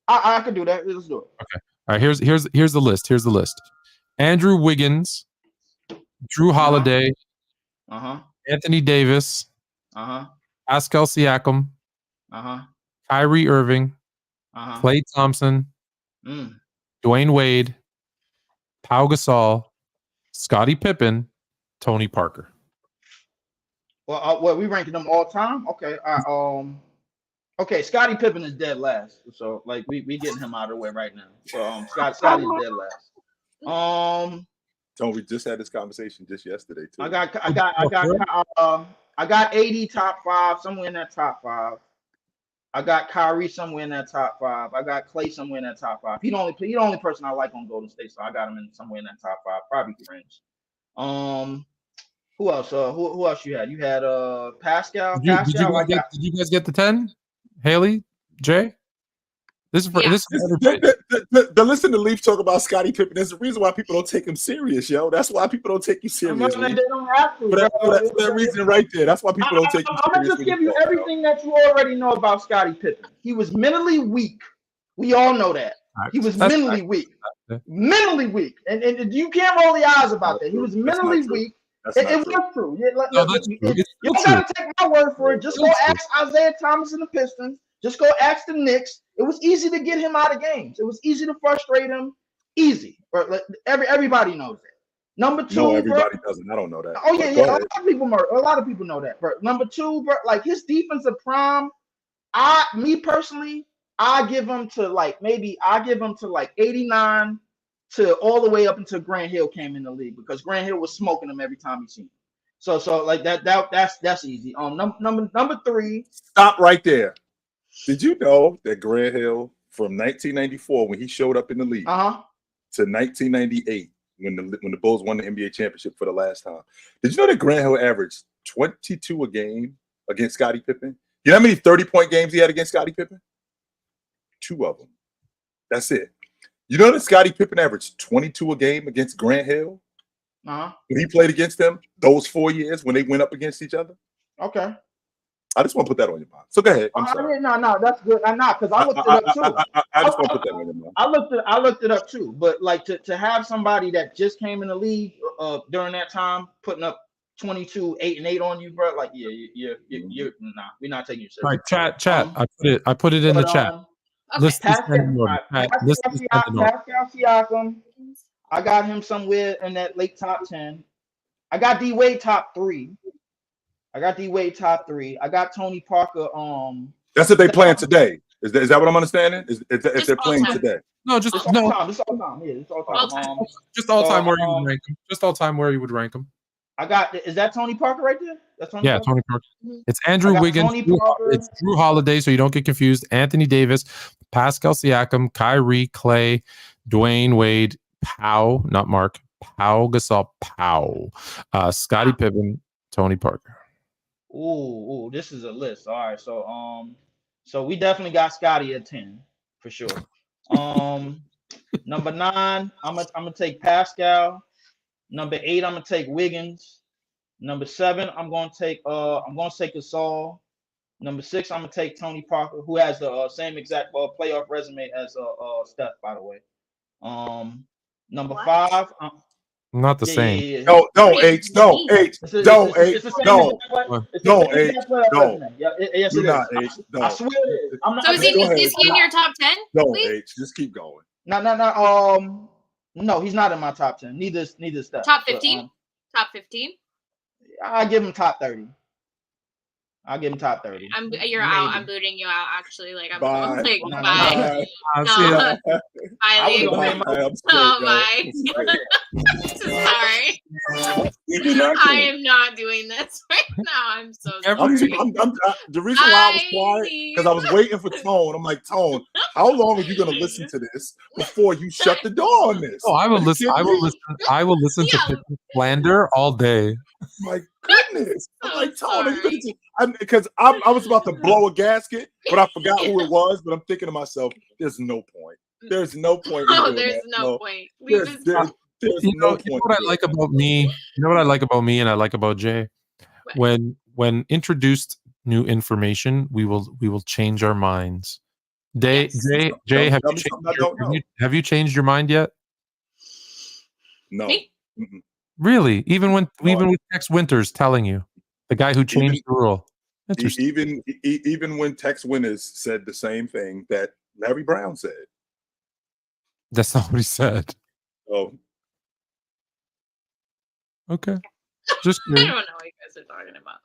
I can do that. Let's do it. Okay. All right. Here's the list. Here's the list. Andrew Wiggins, Drew Holiday, Anthony Davis, Pascal Siakam, Kyrie Irving, Klay Thompson, Dwayne Wade, Pau Gasol, Scottie Pippen, Tony Parker. Well, we ranking them all time. Okay. Okay. Scottie Pippen is dead last. So like we getting him out of the way right now. So Scottie's dead last. Tony, we just had this conversation just yesterday too. I got 80 top 5, somewhere in that top 5. I got Kyrie somewhere in that top 5. I got Klay somewhere in that top 5. He the only person I like on Golden State, so I got him in somewhere in that top 5. Probably Prince. Who else? Who else you had? You had Pascal. Did you guys get the 10? Haley, Jay. This is for the listen to Leaf talk about Scottie Pippen. There's a reason why people don't take him serious, yo. That's why people don't take you serious. They don't have to. For that reason right there. That's why people don't take you serious. I'm gonna just give you everything that you already know about Scottie Pippen. He was mentally weak. We all know that. He was mentally weak. Mentally weak. And you can't roll the eyes about that. He was mentally weak. It was true. You don't gotta take my word for it. Just go ask Isaiah Thomas and the Pistons. Just go ask the Knicks. It was easy to get him out of games. It was easy to frustrate him. Easy. Everybody knows that. Number 2, no, everybody doesn't. I don't know that. Oh yeah. A lot of people know that. But number 2, bro, like his defensive prime. Me personally, I give him to like 89 to all the way up until Grant Hill came in the league, because Grant Hill was smoking him every time he seen him. So like that's easy. Number 3. Stop right there. Did you know that Grant Hill from 1994 when he showed up in the league to 1998 when the Bulls won the NBA championship for the last time? Did you know that Grant Hill averaged 22 a game against Scottie Pippen? You know how many 30-point games he had against Scottie Pippen? 2 of them. That's it. You know that Scottie Pippen averaged 22 a game against Grant Hill? Uh-huh. When he played against them those 4 years when they went up against each other? Okay. I just want to put that on your mind. So go ahead. I'm sorry. No, that's good. I'm not, because I looked it up too. I just want to put that on your mind. I looked it up too. But like to have somebody that just came in the league during that time putting up 22, 8 and 8 on you, bro. Like, you're nah, we're not taking you serious. All right, chat. I put it in the chat. List is in order. Pascal Siakam. I got him somewhere in that late top 10. I got D Wade top 3. I got Tony Parker. That's if they playing today. Is that what I'm understanding? Is if they're playing today? No, just it's all time. It's all time. Yeah, it's all time. Just all time where you would rank them. Just all time where you would rank them. I got. Is that Tony Parker right there? That's Tony. Yeah, Parker? Tony Parker. It's Andrew Wiggins. It's Drew Holiday, so you don't get confused. Anthony Davis, Pascal Siakam, Kyrie, Clay, Dwayne Wade, Pau, not Mark, Pau Gasol, Scottie Pippen, Tony Parker. Ooh, this is a list. All right, so we definitely got Scottie at 10 for sure. Number 9, I'm gonna take Pascal. Number 8, I'm gonna take Wiggins. Number 7, I'm gonna take Gasol. Number 6, I'm gonna take Tony Parker, who has the same exact playoff resume as Steph, by the way. Number 5. Not the same. Yeah. No, H. No. Yes, it is. I swear it is. I'm not. So is he in your top 10? No, H. Just keep going. No. No, he's not in my top 10. Neither Steph. Top 15. Top 15. I give him top 30. You're out. I'm booting you out. Actually, like I'm bye. like Bye. bye. Bye. Oh my. Sorry. I am not doing this right now. I'm so sorry. The reason why I was quiet because I was waiting for Tone. I'm like, Tone, how long are you going to listen to this before you shut the door on this? Oh, I will listen. I will listen to Pippen slander all day. My goodness. I'm like, Tone, because I was about to blow a gasket, but I forgot who it was. But I'm thinking to myself, there's no point. There's no point. There's no point. There's no point. You know what I like about me? You know what I like about me and I like about Jay? When introduced new information, we will change our minds. Jay, have you changed your mind yet? No. Really? Even with Tex Winters telling you, the guy who changed the rule. Even when Tex Winters said the same thing that Larry Brown said. That's not what he said. Oh. Okay. Just I don't know what you guys are talking about.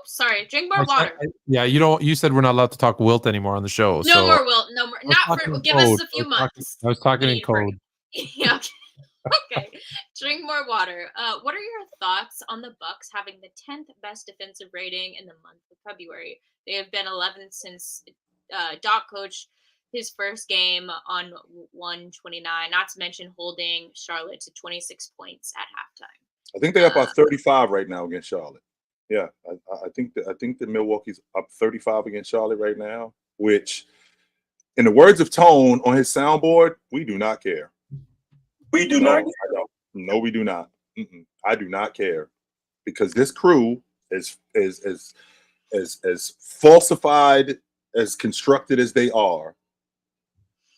Sorry. Drink more water. You said we're not allowed to talk Wilt anymore on the show. No more Wilt. No more. Not for. Give us a few months. I was talking in code. Yeah. Okay. Drink more water. What are your thoughts on the Bucks having the 10th best defensive rating in the month of February? They have been 11th since Doc coached his first game on 129. Not to mention holding Charlotte to 26 points at halftime. I think they're up by 35 right now against Charlotte. Yeah, I think that Milwaukee's up 35 against Charlotte right now. Which, in the words of Tone on his soundboard, we do not care. We do not. No, we do not. I do not care because this crew is as falsified, as constructed as they are.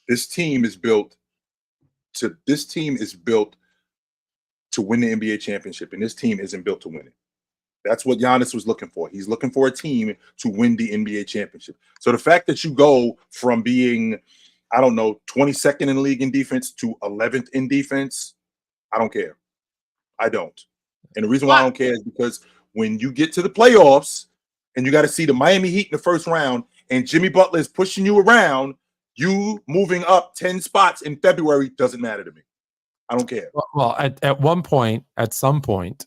This team is built to win the NBA championship, and this team isn't built to win it. That's what Giannis was looking for. He's looking for a team to win the NBA championship. So the fact that you go from being, 22nd in the league in defense to 11th in defense, I don't care. I don't. And the reason why I don't care is because when you get to the playoffs and you got to see the Miami Heat in the first round and Jimmy Butler is pushing you around, you moving up 10 spots in February doesn't matter to me. I don't care. Well, at some point,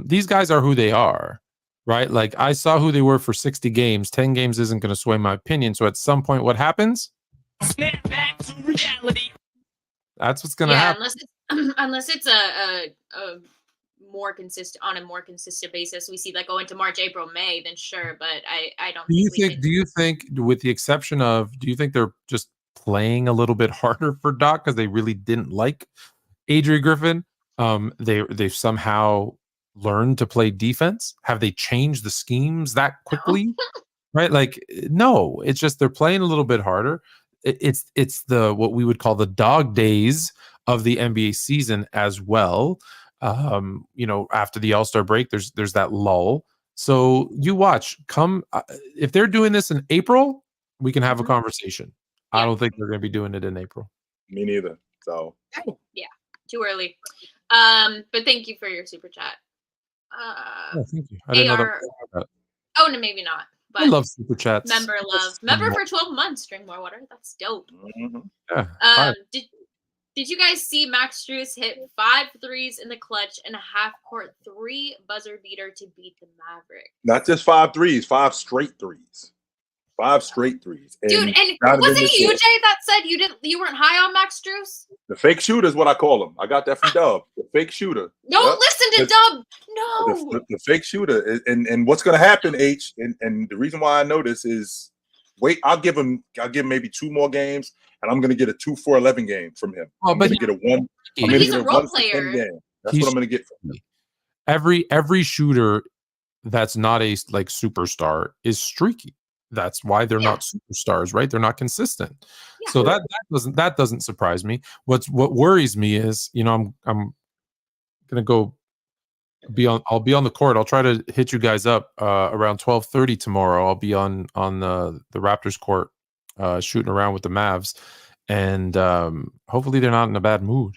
these guys are who they are, right? Like I saw who they were for 60 games. 10 games isn't going to sway my opinion. So at some point, what happens? Snap back to reality. That's what's going to happen. Unless it's a more consistent basis. We see that go into March, April, May, then sure. But I don't. Do you think, with the exception of, do you think they're just playing a little bit harder for Doc because they really didn't like Adrian Griffin. They've somehow learned to play defense. Have they changed the schemes that quickly? Right? Like, no, it's just they're playing a little bit harder. It's the what we would call the dog days of the NBA season as well. After the All-Star break, there's that lull. So you watch. If they're doing this in April, we can have a conversation. I don't think they're going to be doing it in April. Me neither. So yeah, too early. But thank you for your super chat. Thank you. I didn't know that. Oh no, maybe not. But I love super chats. Member love. Member for 12 months. Drink more water. That's dope. Yeah, did you guys see Max Strus hit 5 threes in the clutch and a half-court 3 buzzer beater to beat the Mavericks? Not just 5 threes, 5 straight threes. 5 straight threes. And dude, and was it you, Jay, that said you weren't high on Max Strus? The fake shooter is what I call him. I got that from Dub. The fake shooter. Don't listen to Dub. No. The fake shooter. And what's going to happen, H, and the reason why I know this is, I'll give him maybe 2 more games, and I'm going to get a 2 for 11 game from him. I'm going to get a 1. I'm going to get a 1 for 10 game. That's what I'm going to get from him. Every shooter that's not a superstar is streaky. That's why they're not superstars, right? They're not consistent. Yeah. So that doesn't surprise me. What worries me is, I'm gonna go I'll be on the court. I'll try to hit you guys up around 12:30 tomorrow. I'll be on the Raptors court shooting around with the Mavs, and hopefully they're not in a bad mood.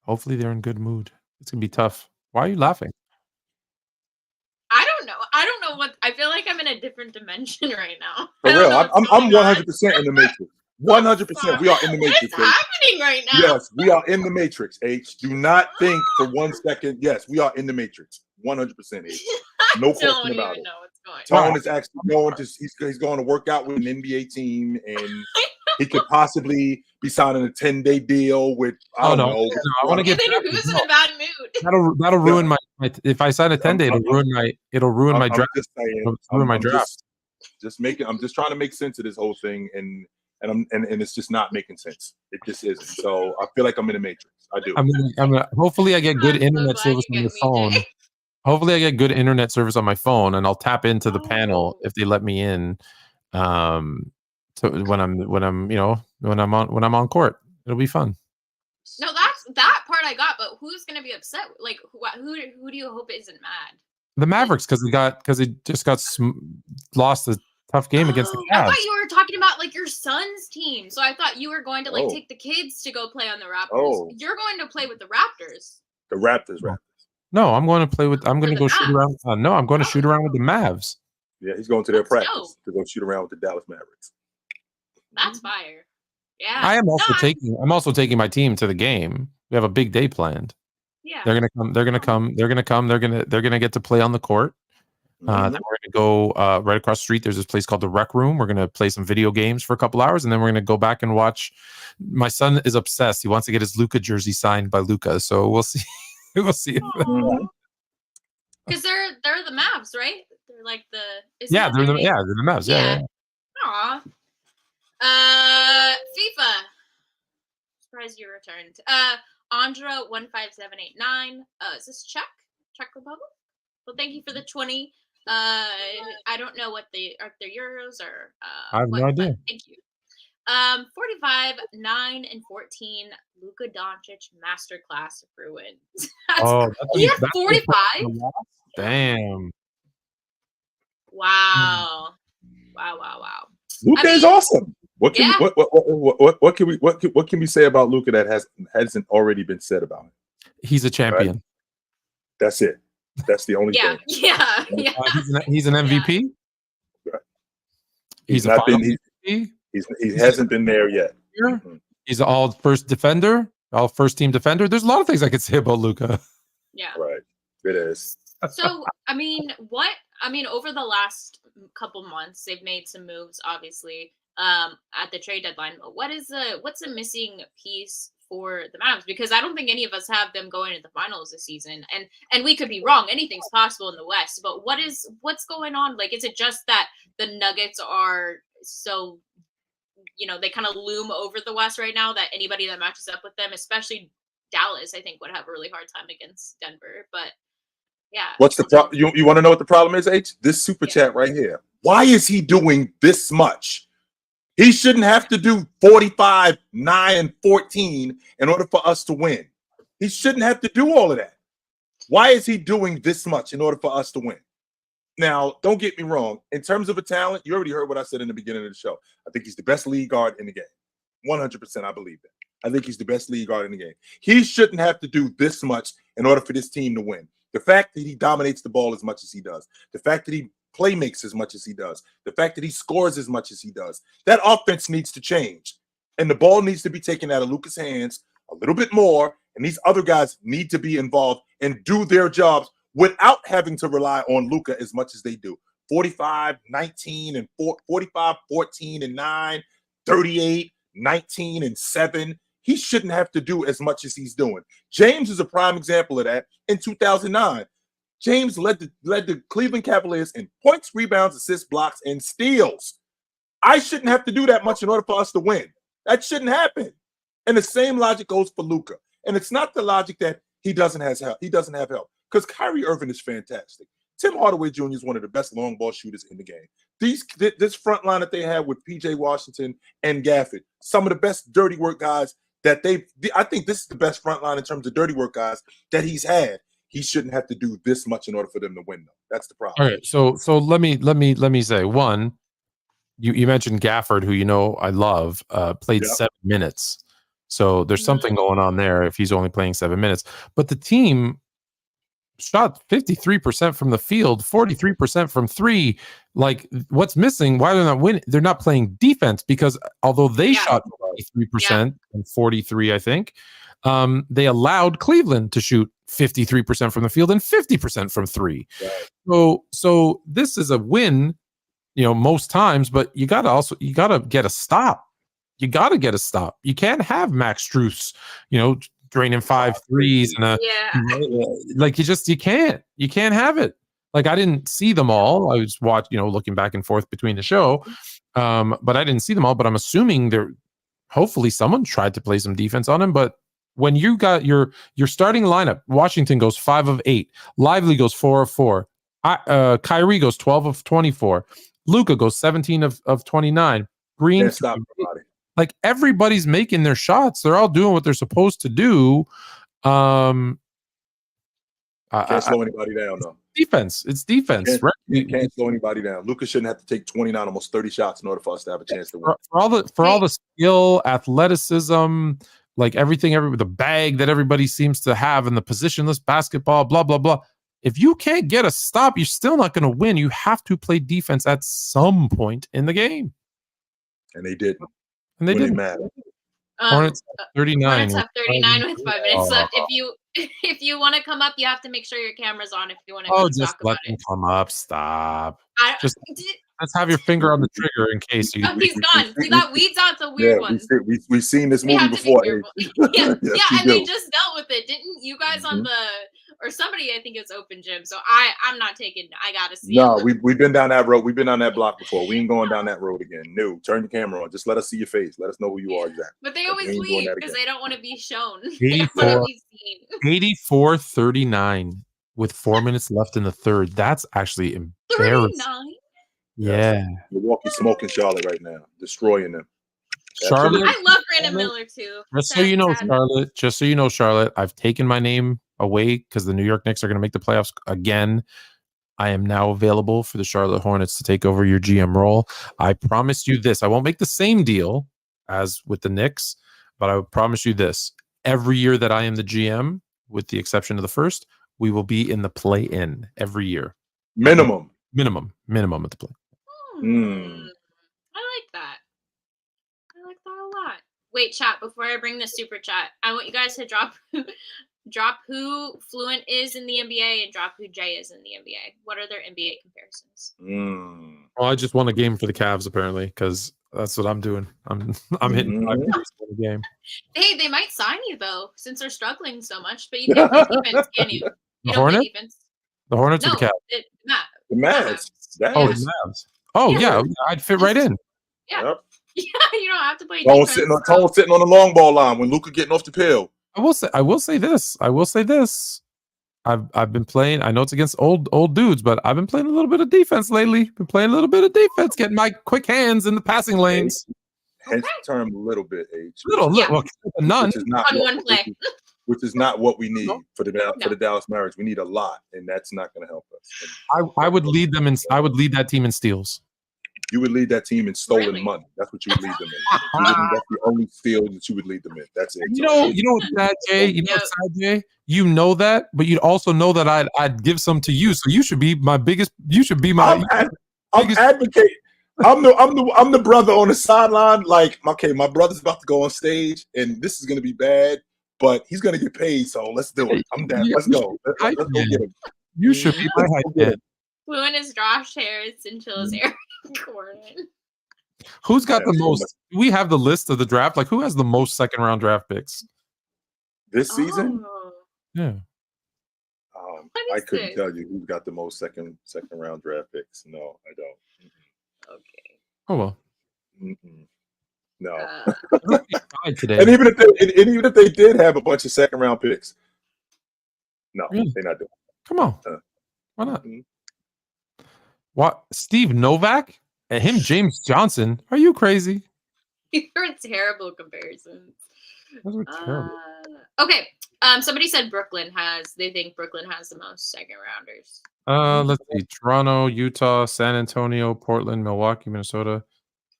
Hopefully they're in good mood. It's gonna be tough. Why are you laughing? I don't know what. I feel like I'm in a different dimension right now. For real, I'm 100% in the Matrix. 100%. We are in the Matrix. What's happening right now? Yes, we are in the Matrix, H. Do not think for 1 second. Yes, we are in the Matrix. 100%, H. No question about it. Tone is actually going to. He's going to work out with an NBA team, and he could possibly be signing a 10-day deal with. I don't know. I want to get. Who's in a bad mood? That'll ruin my. If I sign a 10-day, it'll ruin my draft. I'm just trying to make sense of this whole thing, and it's just not making sense. It just isn't. So I feel like I'm in a matrix. I do. Hopefully I get good internet service on the phone. Hopefully I get good internet service on my phone, and I'll tap into the panel if they let me in. So when I'm on court, it'll be fun. No, that part I got, but who's gonna be upset? Like, who do you hope isn't mad? The Mavericks, because they just got lost a tough game against the Cavs. I thought you were talking about like your son's team, so I thought you were going to take the kids to go play on the Raptors. You're going to play with the Raptors. The Raptors. No, I'm going to play with. I'm going to go shoot around. No, I'm going to shoot around with the Mavs. Yeah, he's going to their practice to go shoot around with the Dallas Mavericks. That's fire. Yeah, I'm also taking my team to the game. We have a big day planned. Yeah, they're gonna come. They're gonna get to play on the court. Then we're gonna go right across the street. There's this place called the Rec Room. We're gonna play some video games for a couple hours, and then we're gonna go back and watch. My son is obsessed. He wants to get his Luka jersey signed by Luka. So we'll see. We'll see. Because they're the Mavs, right? They're like the. They're the Mavs. Yeah. Aw. FIFA. Surprised you returned. Andra 15789. Is this Czech Republic? Well, thank you for the 20. I don't know what are there euros or. I have no idea. Thank you. 45, 9, and 14. Luka Doncic masterclass for wins. You have 45. Damn. Wow. Luka is awesome. What can we say about Luka that hasn't already been said about him? He's a champion. Right? That's it. That's the only thing. Yeah. He's an MVP. Right. He's not been. He hasn't been there yet. Mm-hmm. He's an all first team defender. There's a lot of things I could say about Luka. Yeah. Right. It is. So over the last couple months, they've made some moves, obviously, at the trade deadline. But what's a missing piece for the Mavs? Because I don't think any of us have them going to the finals this season. And we could be wrong. Anything's possible in the West. But what's going on? Like, is it just that the Nuggets are so they kind of loom over the West right now, that anybody that matches up with them, especially Dallas, I think would have a really hard time against Denver. But yeah. What's the problem? You want to know what the problem is, H? This super chat right here. Why is he doing this much? He shouldn't have to do 45, 9, and 14 in order for us to win. He shouldn't have to do all of that. Why is he doing this much in order for us to win? Now, don't get me wrong. In terms of a talent, you already heard what I said in the beginning of the show. I think he's the best lead guard in the game. 100%, I believe that. I think he's the best lead guard in the game. He shouldn't have to do this much in order for this team to win. The fact that he dominates the ball as much as he does, the fact that he play makes as much as he does, the fact that he scores as much as he does, that offense needs to change. And the ball needs to be taken out of Luka's hands a little bit more, and these other guys need to be involved and do their jobs without having to rely on Luka as much as they do. 45, 19, and 45, 14, and 9, 38, 19, and 7. He shouldn't have to do as much as he's doing. James is a prime example of that. In 2009, James led the Cleveland Cavaliers in points, rebounds, assists, blocks, and steals. I shouldn't have to do that much in order for us to win. That shouldn't happen. And the same logic goes for Luka. And it's not the logic that he doesn't have help. He doesn't have help, because Kyrie Irving is fantastic. Tim Hardaway Jr. is one of the best long ball shooters in the game. This front line that they have with PJ Washington and Gafford, some of the best dirty work guys that I think this is the best front line in terms of dirty work guys that he's had. He shouldn't have to do this much in order for them to win, though. That's the problem. All right. So let me say, one, you mentioned Gafford, who I love, played 7 minutes. So there's something going on there if he's only playing 7 minutes. But the team shot 53% from the field, 43% from three. Like, what's missing? Why they're not winning? They're not playing defense, because although they shot 53% and 43, I think, they allowed Cleveland to shoot 53% from the field and 50% from three. Right. So this is a win, most times, but you gotta get a stop. You gotta get a stop. You can't have Max Strus, draining 5 threes and you can't have it. Like, I didn't see them all. I was looking back and forth between the show, but I didn't see them all. But I'm assuming hopefully someone tried to play some defense on him. But when you got your starting lineup, Washington goes 5 of 8, Lively goes 4 of 4, Kyrie goes 12 of 24, Luka goes 17 of 29, Green. Like, everybody's making their shots. They're all doing what they're supposed to do. Can't slow anybody down, though. Defense. It's defense, right? You can't slow anybody down. Luka shouldn't have to take 29, almost 30 shots in order for us to have a chance to win. For all the skill, athleticism, like everything, the bag that everybody seems to have in the positionless basketball, blah, blah, blah. If you can't get a stop, you're still not going to win. You have to play defense at some point in the game. And they didn't. And they didn't. Hornets 39. Hornets have 39 with 5 minutes left. If you want to come up, you have to make sure your camera's on if you want to talk about it. Just let them come up. Stop. Let's have your finger on the trigger in case you. Oh, he's gone. We got weeds out the weird ones. We've seen this movie before. Yeah, and they just dealt with it, didn't you guys? On the, or somebody, I think it's Open Gym. So I'm not taking. I gotta see. No, we've been down that road. We've been on that block before. We ain't going down that road again. No, turn your camera on. Just let us see your face. Let us know who you are exactly. But they always leave because they don't want to be shown. 84-39 with 4 minutes left in the third. That's actually embarrassing. 39. Yeah. Milwaukee smoking Charlotte right now, destroying them. Charlotte. I love Brandon Miller too. Just so you know, Charlotte, I've taken my name away because the New York Knicks are going to make the playoffs again. I am now available for the Charlotte Hornets to take over your GM role. I promise you this. I won't make the same deal as with the Knicks, but I will promise you this. Every year that I am the GM, with the exception of the first, we will be in the play-in every year. Minimum at the play. I like that. I like that a lot. Wait, chat, before I bring the super chat, I want you guys to drop who Fluent is in the NBA and drop who Jay is in the NBA. What are their NBA comparisons? Well, I just won a game for the Cavs apparently, because that's what I'm doing. I'm hitting 5 points a game. Hey, they might sign you though, since they're struggling so much. But you can't play defense, can you? The Hornets? The Hornets or the Cavs? The Mavs. The Mavs. Oh, yeah, I'd fit right in. Yeah. Yeah, you don't have to play Tone defense. sitting on the long ball line when Luka getting off the pill. I will say this. I've been playing. I know it's against old dudes, but I've been playing a little bit of defense lately. Been playing a little bit of defense, getting my quick hands in the passing lanes. Hence the term "little bit," H. Little, none. Which is not On one play. which is not what we need for the Dallas Mavericks. We need a lot, and that's not going to help us. I would lead them in. I would lead that team in steals. You would lead that team in stolen Really? money. That's what you would lead them in. That's the only field that you would lead them in. That's it. You know what's sad, Jay? You know what's sad, Jay? You know that, but you'd also know that I'd give some to you. So you should be my biggest. You should be my. I'm advocating. I'm the brother on the sideline. Like, okay, my brother's about to go on stage, and this is going to be bad, but he's going to get paid. So let's do it. I'm down. Let's go. Let's go get him. You should be my hype man. Fluent is Josh Harris and Chill's Eric Gordon. Who's got the most? Do we have the list of the draft? Like, who has the most second round draft picks this season? Yeah. I couldn't tell you who's got the most second round draft picks. No, I don't. Okay. Oh well. No. Today. And even if they did have a bunch of second round picks, no, they're not doing it. Come on. Why not? What? Steve Novak and him, James Johnson? Are you crazy? These are terrible comparisons. Those are terrible. Okay. Somebody said they think Brooklyn has the most second rounders. Let's see. Toronto, Utah, San Antonio, Portland, Milwaukee, Minnesota,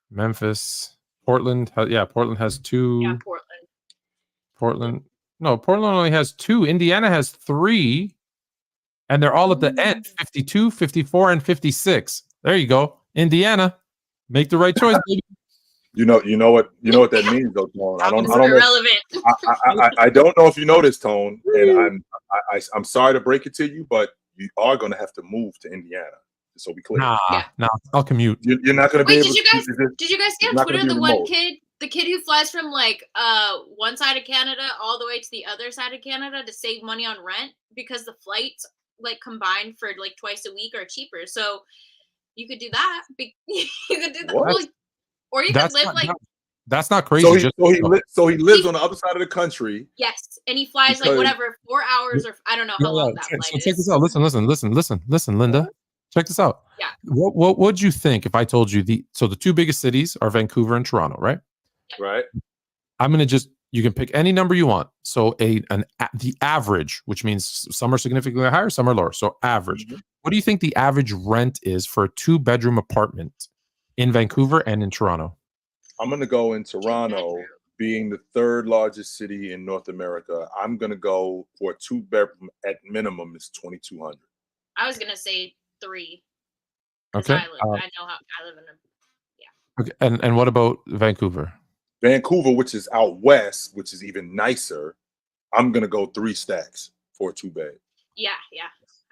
Memphis, Portland. Portland has 2. Yeah, Portland. No, Portland only has 2. Indiana has 3. And they're all at the end, 52, 54, and 56. There you go. Indiana. Make the right choice, baby. You know what that means, though, Tone. I don't know. I don't know if you know this, Tone, and I'm sorry to break it to you, but you are going to have to move to Indiana. So we clear. Nah, I'll commute. You're not going to be able. Did you guys see on Twitter the kid who flies from like one side of Canada all the way to the other side of Canada to save money on rent because the flights like combined for like twice a week are cheaper. So you could do that. You could do that. What? Or you could live like. That's not crazy. So he lives on the other side of the country. Yes, and he flies like whatever 4 hours or I don't know how long that flight is. Check this out. Listen, Linda. Check this out. Yeah. What would you think if I told you the 2 biggest cities are Vancouver and Toronto, right? Right. I'm gonna you can pick any number you want. So the average, which means some are significantly higher, some are lower. So average. Mm-hmm. What do you think the average rent is for a 2-bedroom apartment in Vancouver and in Toronto? I'm going to go in Toronto, being the 3rd largest city in North America. I'm going to go for a 2-bedroom at minimum is $2,200. I was going to say 3. Okay. I live in a Okay. And what about Vancouver? Vancouver, which is out west, which is even nicer. I'm going to go 3 stacks for a 2-bed. Yeah,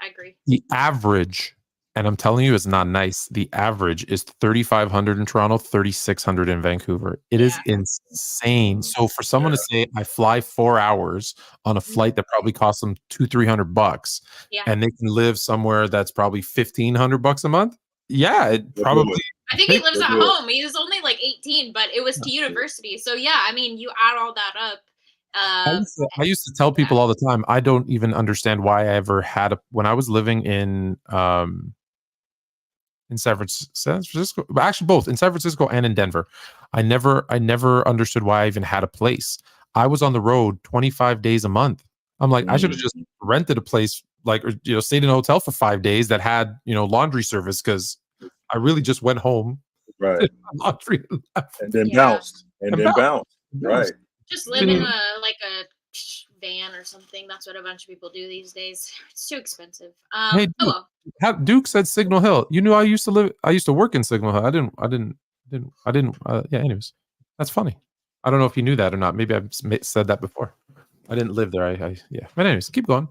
I agree. The average, and I'm telling you, it's not nice. The average is $3,500 in Toronto, $3,600 in Vancouver. It is insane. So for someone to say, I fly 4 hours on a flight that probably costs them $200-$300, and they can live somewhere that's probably $1,500 a month. Yeah, it probably. I think he lives at home. He was only like 18, but it was to university. So yeah, I mean, you add all that up. I used to tell people all the time, I don't even understand why I ever had when I was living in San Francisco, actually both in San Francisco and in Denver. I never understood why I even had a place. I was on the road 25 days a month. I'm like, I should have just rented a place, like, or, stayed in a hotel for 5 days that had, laundry service, because I really just went home, right? Laundry and then bounced, right? Just live in a van or something. That's what a bunch of people do these days. It's too expensive. Hey, Duke said Signal Hill. You knew I used to work in Signal Hill. I didn't. Anyways, that's funny. I don't know if you knew that or not. Maybe I've said that before. I didn't live there. But anyways, keep going.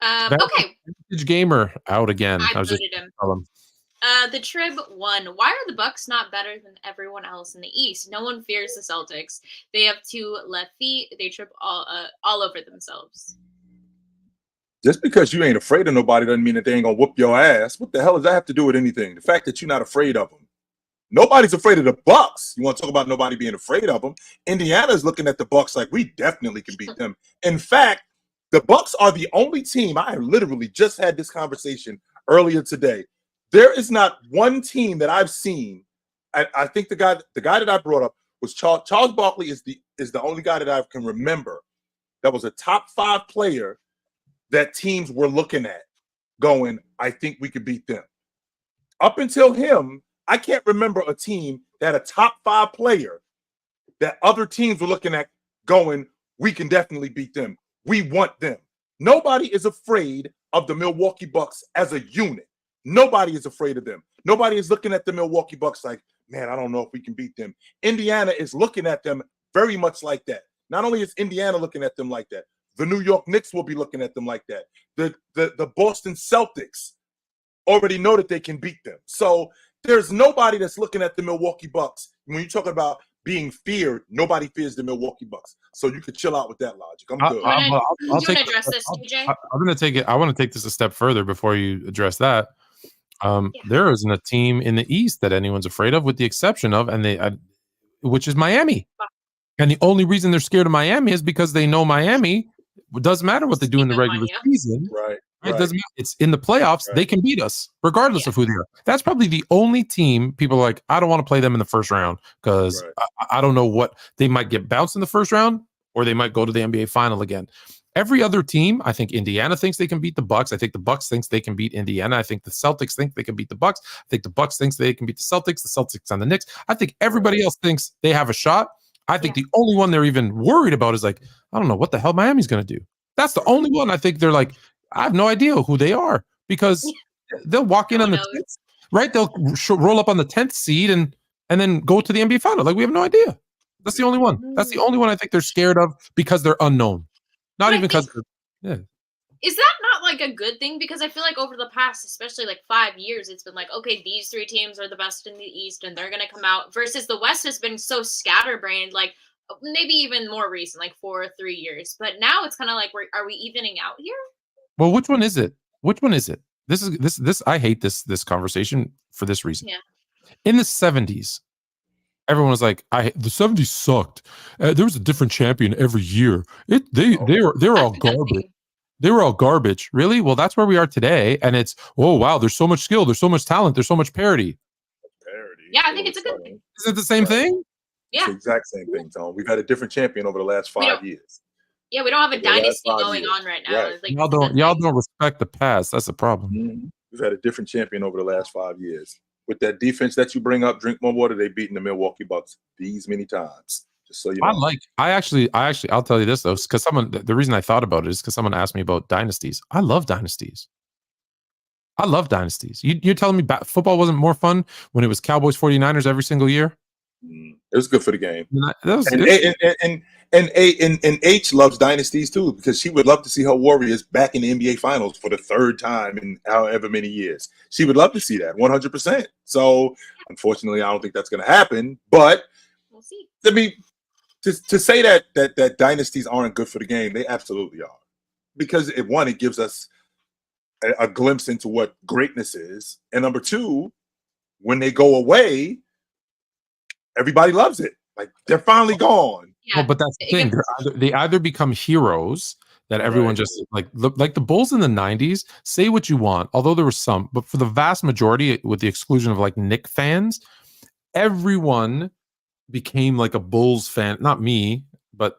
Okay. Vintage Gamer out again. I voted him. The Trib won. Why are the Bucks not better than everyone else in the East? No one fears the Celtics. They have 2 left feet. They trip all over themselves. Just because you ain't afraid of nobody doesn't mean that they ain't gonna whoop your ass. What the hell does that have to do with anything? The fact that you're not afraid of them. Nobody's afraid of the Bucks. You want to talk about nobody being afraid of them? Indiana's looking at the Bucks like we definitely can beat them. In fact, the Bucks are the only team. I literally just had this conversation earlier today. There is not one team that I've seen. I think the guy that I brought up was Charles Barkley is the only guy that I can remember that was a top 5 player that teams were looking at going, I think we could beat them. Up until him, I can't remember a team that had a top 5 player that other teams were looking at going, we can definitely beat them. We want them. Nobody is afraid of the Milwaukee Bucks as a unit. Nobody is afraid of them. Nobody is looking at the Milwaukee Bucks like, man, I don't know if we can beat them. Indiana is looking at them very much like that. Not only is Indiana looking at them like that, the New York Knicks will be looking at them like that. The Boston Celtics already know that they can beat them. So there's nobody that's looking at the Milwaukee Bucks. When you're talking about being feared, nobody fears the Milwaukee Bucks. So you could chill out with that logic. I'm good. I'll take address this, DJ. I'm going to take it. I want to take this a step further before you address that. There isn't a team in the East that anyone's afraid of, with the exception of, which is Miami. And the only reason they're scared of Miami is because they know Miami. It doesn't matter what they do in the regular season. Right. It doesn't matter. It's in the playoffs. Right. They can beat us regardless of who they are. That's probably the only team people are like, I don't want to play them in the first round because I don't know what they might get bounced in the first round, or they might go to the NBA final again. Every other team, I think Indiana thinks they can beat the Bucks. I think the Bucks thinks they can beat Indiana. I think the Celtics think they can beat the Bucks. I think the Bucks thinks they can beat the Celtics and the Knicks. I think everybody else thinks they have a shot. I think the only one they're even worried about is like, I don't know what the hell Miami's going to do. That's the only one I think they're like, I have no idea who they are, because they'll walk in on the 10th, right? They'll roll up on the 10th seed and then go to the NBA final. Like, we have no idea. That's the only one. That's the only one I think they're scared of because they're unknown. Not even because Is that not like a good thing? Because I feel like over the past, especially like 5 years, it's been like, okay, these 3 teams are the best in the East and they're going to come out, versus the West has been so scatterbrained, like maybe even more recent, like 4 or 3 years. But now it's kind of like, are we evening out here? Well, which one is it? Which one is it? This I hate this conversation for this reason. Yeah. In the 70s, everyone was like, the 70s sucked. There was a different champion every year. They were all garbage. They were all garbage. Really? Well, that's where we are today. And it's, oh, wow, there's so much skill. There's so much talent. There's so much parity. Yeah, I think it's a good thing. Is it the same thing? Yeah. It's the exact same thing, Tone. We've had a different champion over the last 5 years. Yeah, we don't have a dynasty going on right now. Right. Like, y'all don't respect the past. That's the problem. Mm-hmm. We've had a different champion over the last 5 years. With that defense that you bring up, drink more water, they've beaten the Milwaukee Bucks these many times. Just so you know. I actually, I'll tell you this though, because the reason I thought about it is because someone asked me about dynasties. I love dynasties. You're telling me football wasn't more fun when it was Cowboys 49ers every single year? It was good for the game. And H loves dynasties too, because she would love to see her Warriors back in the NBA Finals for the 3rd time in however many years. She would love to see that 100%. So unfortunately, I don't think that's going to happen. But we'll see. I mean, to say that dynasties aren't good for the game, they absolutely are, because it gives us a glimpse into what greatness is, and number 2, when they go away, everybody loves it. Like, they're finally gone. Yeah. Well, but that's the thing. They either become heroes that everyone just like the Bulls in the 90s. Say what you want, although there were some, but for the vast majority, with the exclusion of like Knicks fans, everyone became like a Bulls fan. Not me, but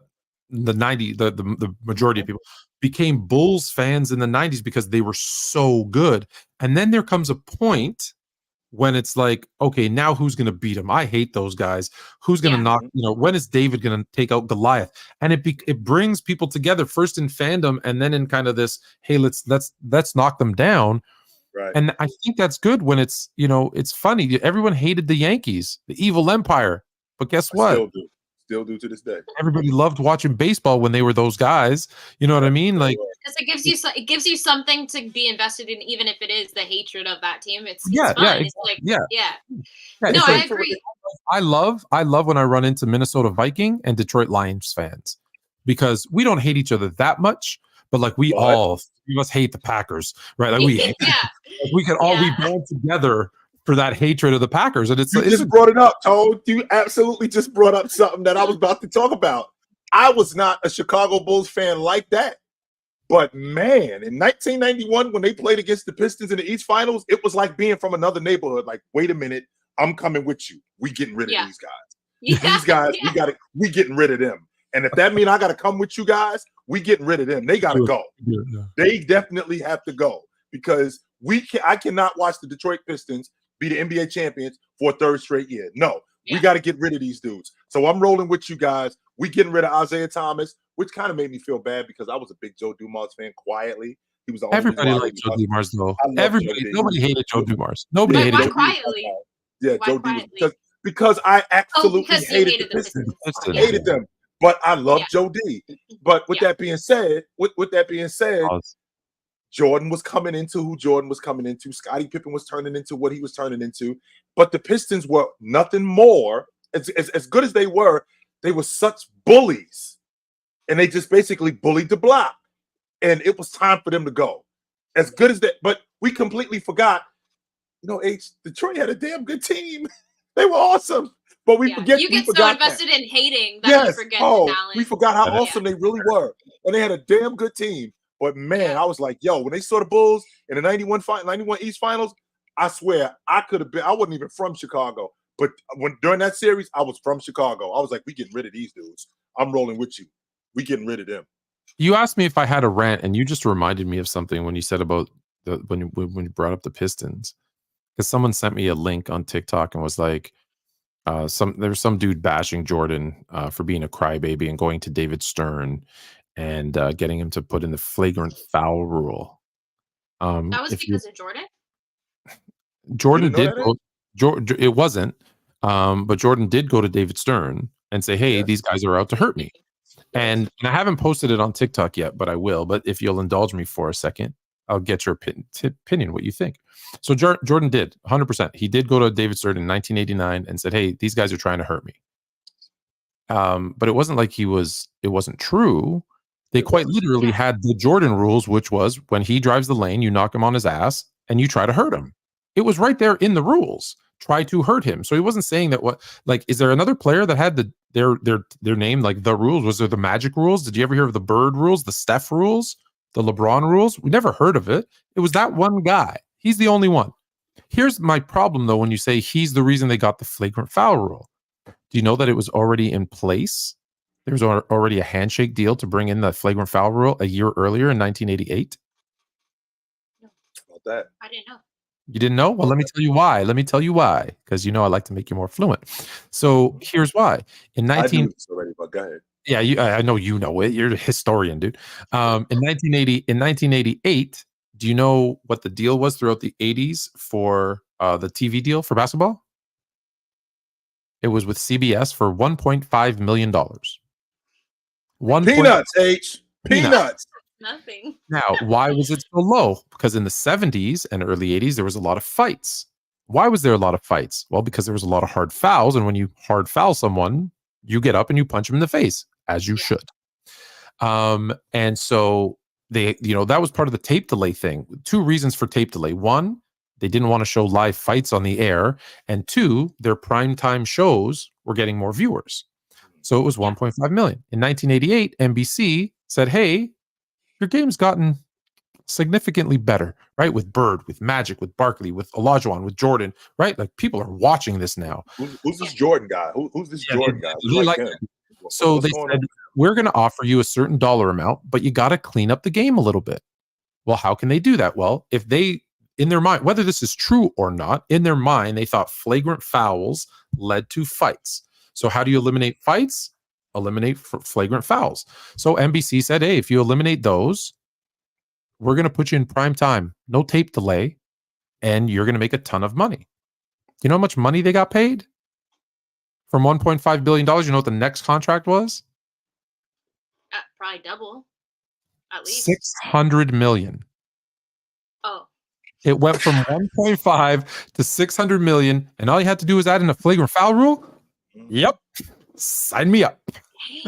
the majority of people became Bulls fans in the 90s because they were so good. And then there comes a point when it's like, okay, now who's going to beat them? I hate those guys. Who's going to knock, when is David going to take out Goliath? And it brings people together, first in fandom and then in kind of this, hey, let's knock them down. Right. And I think that's good when it's, it's funny. Everyone hated the Yankees, the evil empire. But guess what? Still do to this day. Everybody loved watching baseball when they were those guys. You know what I mean? Like, because it gives you something to be invested in, even if it is the hatred of that team. It's fun. No, I agree. I love when I run into Minnesota Viking and Detroit Lions fans, because we don't hate each other that much, but like we must hate the Packers, right? Like we can all be band together for that hatred of the Packers. And it's You just brought it up, Toad. You absolutely just brought up something that I was about to talk about. I was not a Chicago Bulls fan like that. But man, in 1991, when they played against the Pistons in the East Finals, it was like being from another neighborhood. Like, wait a minute, I'm coming with you. We getting rid of these guys. These guys, we getting rid of them. And if that means I got to come with you guys, we getting rid of them. They got to go. They definitely have to go because I cannot watch the Detroit Pistons be the NBA champions for a third straight year. No, we got to get rid of these dudes. So I'm rolling with you guys. We getting rid of Isaiah Thomas, which kind of made me feel bad because I was a big Joe Dumars fan quietly. He was the only everybody liked Joe Dumars though. Nobody hated Joe Dumars. Nobody hated Joe quietly. Yeah, Joe Dumars. Because I absolutely hated the Pistons. I hated them. But I love Joe D. But with that being said, Jordan was coming into who Jordan was coming into. Scottie Pippen was turning into what he was turning into. But the Pistons were nothing more. As good as they were such bullies. And they just basically bullied the block. And it was time for them to go. As good as that, but we completely forgot, Detroit had a damn good team. They were awesome. But we forget. You get so invested in hating that you forget the talent. We forgot how awesome they really were. And they had a damn good team. But man, I was like, yo, when they saw the Bulls in the 91 East Finals, I swear I wasn't even from Chicago. But during that series, I was from Chicago. I was like, we getting rid of these dudes. I'm rolling with you. We getting rid of them. You asked me if I had a rant, and you just reminded me of something when you said about when you brought up the Pistons. Because someone sent me a link on TikTok and was like, there was some dude bashing Jordan for being a crybaby and going to David Stern and getting him to put in the flagrant foul rule. That was because of Jordan? Jordan did go, it wasn't, but Jordan did go to David Stern and say, hey, these guys are out to hurt me. And I haven't posted it on TikTok yet, but I will. But if you'll indulge me for a second, I'll get your opinion, what you think. So Jordan did 100%. He did go to David Stern in 1989 and said, hey, these guys are trying to hurt me. But it wasn't like it wasn't true. They quite literally had the Jordan rules, which was when he drives the lane, you knock him on his ass and you try to hurt him. It was right there in the rules. Try to hurt him. So he wasn't saying that is there another player that had their name like the rules? Was there the Magic rules? Did you ever hear of the Bird rules, the Steph rules, the LeBron rules? We never heard of it. It was that one guy. He's the only one. Here's my problem though, when you say he's the reason they got the flagrant foul rule. Do you know that it was already in place? There was already a handshake deal to bring in the flagrant foul rule a year earlier in 1988. About that. I didn't know. You didn't know? Well, let me tell you why. Because I like to make you more fluent. So here's why. I knew this already, but go ahead. Yeah, I know you know it. You're a historian, dude. In 1988, do you know what the deal was throughout the 80s for the TV deal for basketball? It was with CBS for $1.5 million. Peanuts. Nothing. Now, why was it so low? Because in the 70s and early 80s, there was a lot of fights. Why was there a lot of fights? Well, because there was a lot of hard fouls. And when you hard foul someone, you get up and you punch them in the face, as you should. And so that was part of the tape delay thing. Two reasons for tape delay. One, they didn't want to show live fights on the air. And two, their primetime shows were getting more viewers. So it was 1.5 million. In 1988, NBC said, hey, your game's gotten significantly better, right? With Bird, with Magic, with Barkley, with Olajuwon, with Jordan, right? Like people are watching this now. Who's this Jordan guy? Who's this Jordan guy? They like him. So they said, we're going to offer you a certain dollar amount, but you got to clean up the game a little bit. Well, how can they do that? Well, if they, in their mind, whether this is true or not, in their mind, they thought flagrant fouls led to fights. So how do you eliminate fights? Eliminate flagrant fouls. So NBC said, hey, if you eliminate those, we're going to put you in prime time, no tape delay, and you're going to make a ton of money. You know how much money they got paid? From $1.5 billion, you know what the next contract was? Probably double, at least. 600 million. Oh. It went from 1.5 to 600 million, and all you had to do was add in a flagrant foul rule? Yep. Sign me up.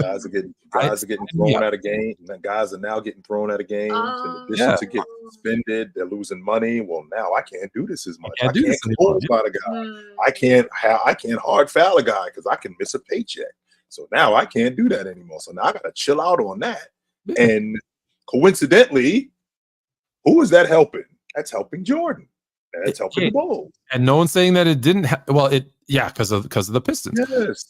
Guys are getting thrown out of games. Guys are now getting thrown out of games. In addition to getting suspended, they're losing money. Well, now I can't do this as much. I can't close by the guy. I can't hard foul a guy because I can miss a paycheck. So now I can't do that anymore. So now I got to chill out on that. Yeah. And coincidentally, who is that helping? That's helping Jordan. That's helping the Bulls. And no one's saying that it didn't. Because of the Pistons. Yes.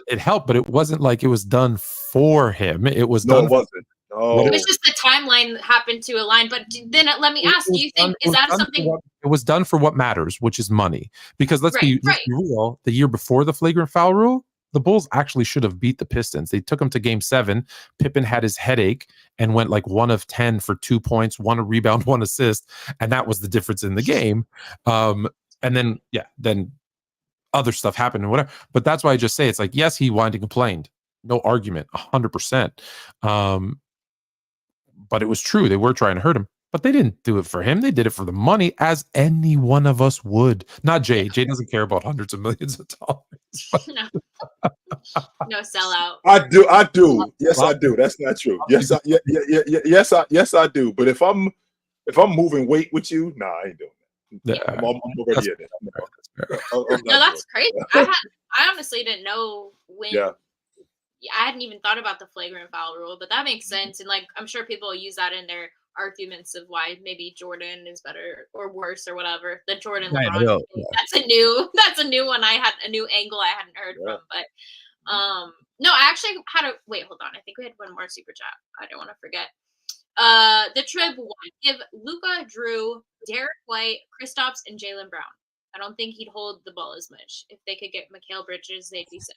It helped, but it wasn't like it was done for him. It was done. No, it wasn't. No. It was just the timeline happened to align. But then let me ask: do you think is that something? It was done for what matters, which is money. Because let's be real. The year before the flagrant foul rule, the Bulls actually should have beat the Pistons. They took them to Game 7. Pippen had his headache and went like 1 of 10 for 2 points, 1 rebound, 1 assist, and that was the difference in the game. And then other stuff happened and whatever. But that's why I just say it's like, yes, he whined and complained. No argument, 100%. But it was true. They were trying to hurt him. But they didn't do it for him. They did it for the money, as any one of us would. Not Jay. Jay doesn't care about hundreds of millions of dollars. No sellout. I do. Yes, I do. That's not true. Yes, I do. But if I'm moving weight with you, nah, I ain't doing that. I'm already in it. No, that's crazy. I honestly didn't know when. Yeah. I hadn't even thought about the flagrant foul rule, but that makes sense. And like, I'm sure people use that in their arguments of why maybe Jordan is better or worse or whatever. The Jordan LeBron. That's a new one. I had a new angle I hadn't heard from. But no, I actually had a wait. Hold on. I think we had one more super chat. I don't want to forget. The Trib one. Give Luka, Drew, Derek White, Kristaps, and Jaylen Brown. I don't think he'd hold the ball as much. If they could get Mikal Bridges, they'd be sick.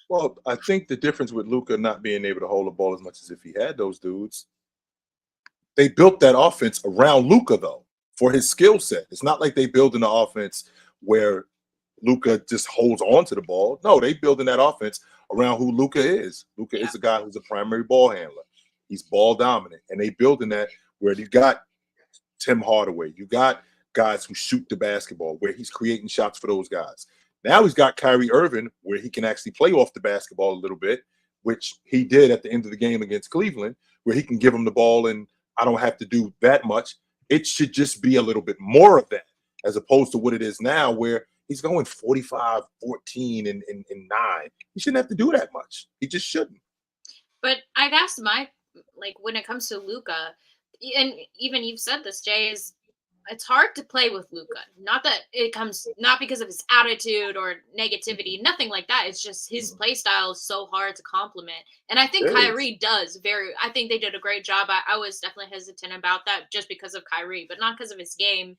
Well, I think the difference with Luka not being able to hold the ball as much as if he had those dudes, they built that offense around Luka, though, for his skill set. It's not like they build an offense where Luka just holds on to the ball. No, they building that offense around who Luka is. Luka is a guy who's a primary ball handler. He's ball dominant. And they building that where you got Tim Hardaway. You got guys who shoot the basketball, where he's creating shots for those guys. Now he's got Kyrie Irving, where he can actually play off the basketball a little bit, which he did at the end of the game against Cleveland, where he can give him the ball and I don't have to do that much. It should just be a little bit more of that, as opposed to what it is now, where he's going 45, 14, and 9. He shouldn't have to do that much. He just shouldn't. But I guess when it comes to Luka, and even you've said this, Jay, is it's hard to play with Luka. Not that it comes not because of his attitude or negativity, nothing like that. It's just his play style is so hard to complement. And I think Kyrie does I think they did a great job. I was definitely hesitant about that just because of Kyrie, but not because of his game.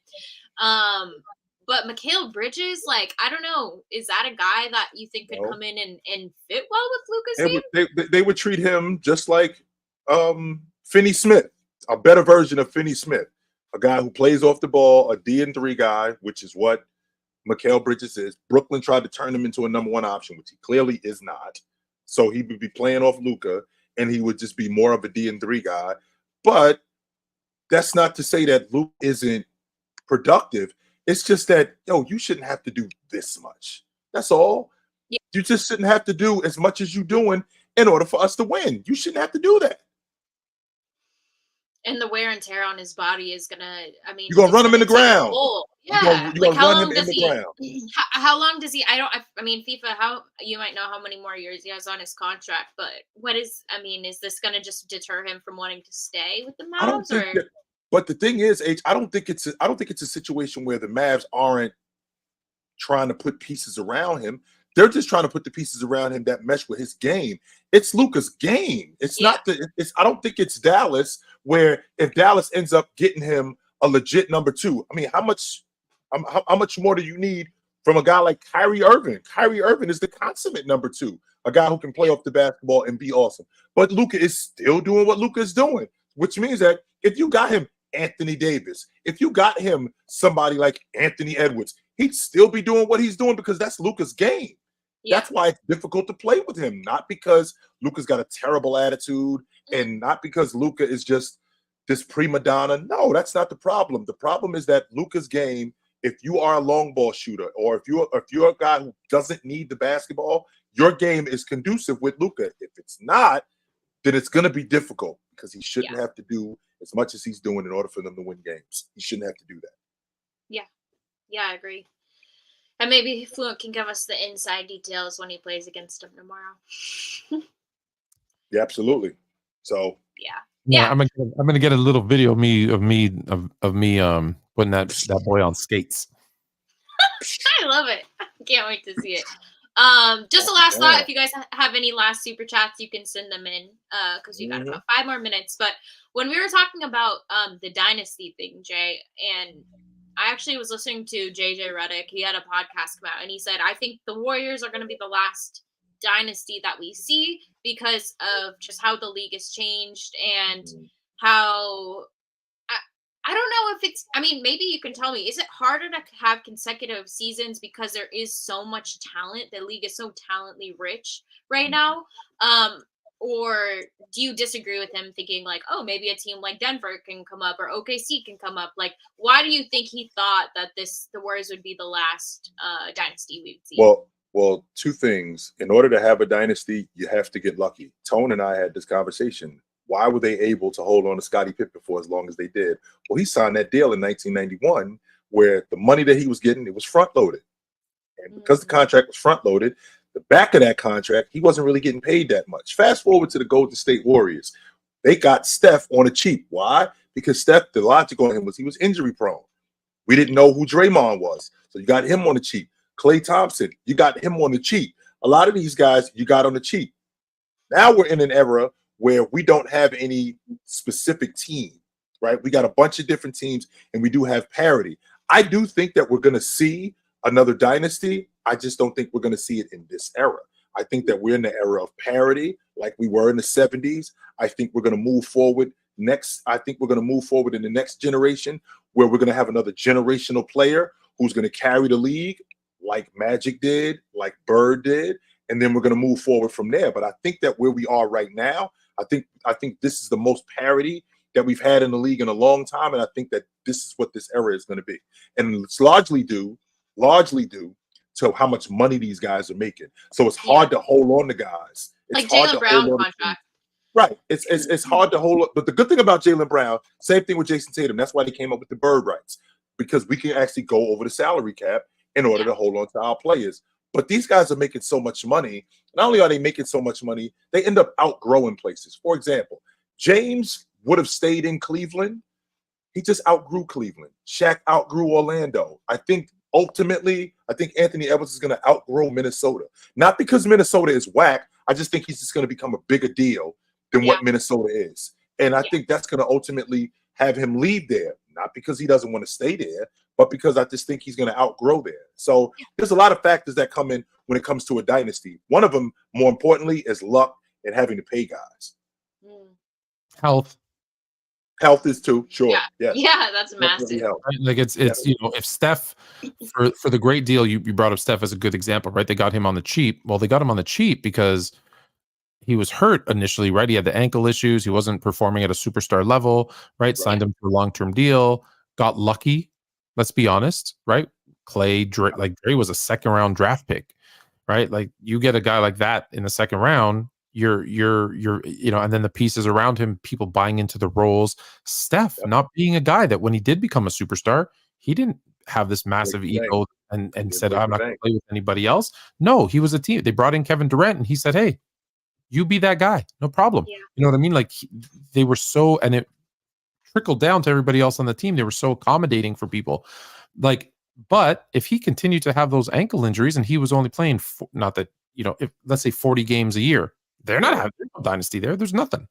But Mikal Bridges, I don't know, is that a guy that you think could come in and fit well with Luka's game? They would treat him just like Finney Smith, a better version of Finney Smith. A guy who plays off the ball, a D&3 guy, which is what Mikal Bridges is. Brooklyn tried to turn him into a number 1 option, which he clearly is not. So he would be playing off Luka, and he would just be more of a D&3 guy. But that's not to say that Luka isn't productive. It's just that, you shouldn't have to do this much. That's all. Yeah. You just shouldn't have to do as much as you're doing in order for us to win. You shouldn't have to do that. And the wear and tear on his body is you're gonna run him in the ground. Yeah, you're gonna run him in the ground. How long does he? FIFA. How you might know how many more years he has on his contract, but is this gonna just deter him from wanting to stay with the Mavs? But the thing is, I don't think it's a situation where the Mavs aren't trying to put pieces around him. They're just trying to put the pieces around him that mesh with his game. It's Luka's game. It's not I don't think it's Dallas, where if Dallas ends up getting him a legit number 2, how much more do you need from a guy like Kyrie Irving? Kyrie Irving is the consummate number 2, a guy who can play off the basketball and be awesome. But Luka is still doing what Luka is doing, which means that if you got him Anthony Davis, if you got him somebody like Anthony Edwards, he'd still be doing what he's doing because that's Luka's game. Yeah. That's why it's difficult to play with him, not because Luka's got a terrible attitude and not because Luka is just this prima donna. No, that's not the problem. The problem is that Luka's game, if you are a long ball shooter or if you're a guy who doesn't need the basketball, your game is conducive with Luka. If it's not, then it's going to be difficult because he shouldn't have to do as much as he's doing in order for them to win games. He shouldn't have to do that. Yeah, I agree. And maybe Fluent can give us the inside details when he plays against him tomorrow. Yeah, absolutely. So yeah. I'm gonna get a little video of me putting that boy on skates. I love it. I can't wait to see it. Just a last thought. If you guys have any last super chats, you can send them in because we got about 5 more minutes. But when we were talking about the dynasty thing, Jay, and I actually was listening to JJ Redick. He had a podcast come out, and he said, I think the Warriors are going to be the last dynasty that we see because of just how the league has changed and how I don't know if it's, I mean, maybe you can tell me, is it harder to have consecutive seasons because there is so much talent? The league is so talently rich right now. Or do you disagree with him thinking like, oh, maybe a team like Denver can come up or OKC can come up? Like, why do you think he thought that the Warriors would be the last dynasty we'd see? Well, two things. In order to have a dynasty, you have to get lucky. Tone and I had this conversation. Why were they able to hold on to Scottie Pippen for as long as they did? Well, he signed that deal in 1991 where the money that he was getting, it was front-loaded. And because the contract was front-loaded, the back of that contract, he wasn't really getting paid that much. Fast forward to the Golden State Warriors. They got Steph on a cheap. Why? Because Steph, the logic on him was he was injury-prone. We didn't know who Draymond was, so you got him on the cheap. Klay Thompson, you got him on the cheap. A lot of these guys you got on the cheap. Now we're in an era where we don't have any specific team, right? We got a bunch of different teams, and we do have parity. I do think that we're going to see another dynasty. I just don't think we're going to see it in this era. I think that we're in the era of parity, like we were in the 70s. I think we're going to move forward I think we're going to move forward in the next generation where we're going to have another generational player who's going to carry the league like Magic did, like Bird did, and then we're going to move forward from there. But I think that where we are right now, I think this is the most parity that we've had in the league in a long time, and I think that this is what this era is going to be. And it's largely due to how much money these guys are making. So it's hard to hold on to guys. It's like hard Jaylen to Brown hold on contract. Right. It's hard to hold up. But the good thing about Jaylen Brown, same thing with Jason Tatum. That's why they came up with the bird rights, because we can actually go over the salary cap in order to hold on to our players. But these guys are making so much money. Not only are they making so much money, they end up outgrowing places. For example, James would have stayed in Cleveland. He just outgrew Cleveland. Shaq outgrew Orlando. I think ultimately, Anthony Edwards is going to outgrow Minnesota. Not because Minnesota is whack. I just think he's just going to become a bigger deal than what Minnesota is. And I think that's going to ultimately have him leave there. Not because he doesn't want to stay there, but because I just think he's going to outgrow there. So there's a lot of factors that come in when it comes to a dynasty. One of them, more importantly, is luck and having to pay guys. Health is too, sure. Yeah, that's massive. Right? Like it's if Steph for the great deal, you brought up Steph as a good example, right? They got him on the cheap. Well, they got him on the cheap because he was hurt initially, right? He had the ankle issues. He wasn't performing at a superstar level, right? Signed him for a long-term deal. Got lucky. Let's be honest, right? Dre was a second-round draft pick, right? Like you get a guy like that in the second round, you're and then the pieces around him, people buying into the roles. Steph not being a guy that when he did become a superstar, he didn't have this massive ego and said, I'm not going to play with anybody else. No, he was a team. They brought in Kevin Durant and he said, hey, you be that guy. No problem. You know what I mean? Like they were so, and it trickled down to everybody else on the team. They were so accommodating for people. Like, but if he continued to have those ankle injuries and he was only playing, if let's say 40 games a year, they're not having no dynasty there. There's nothing.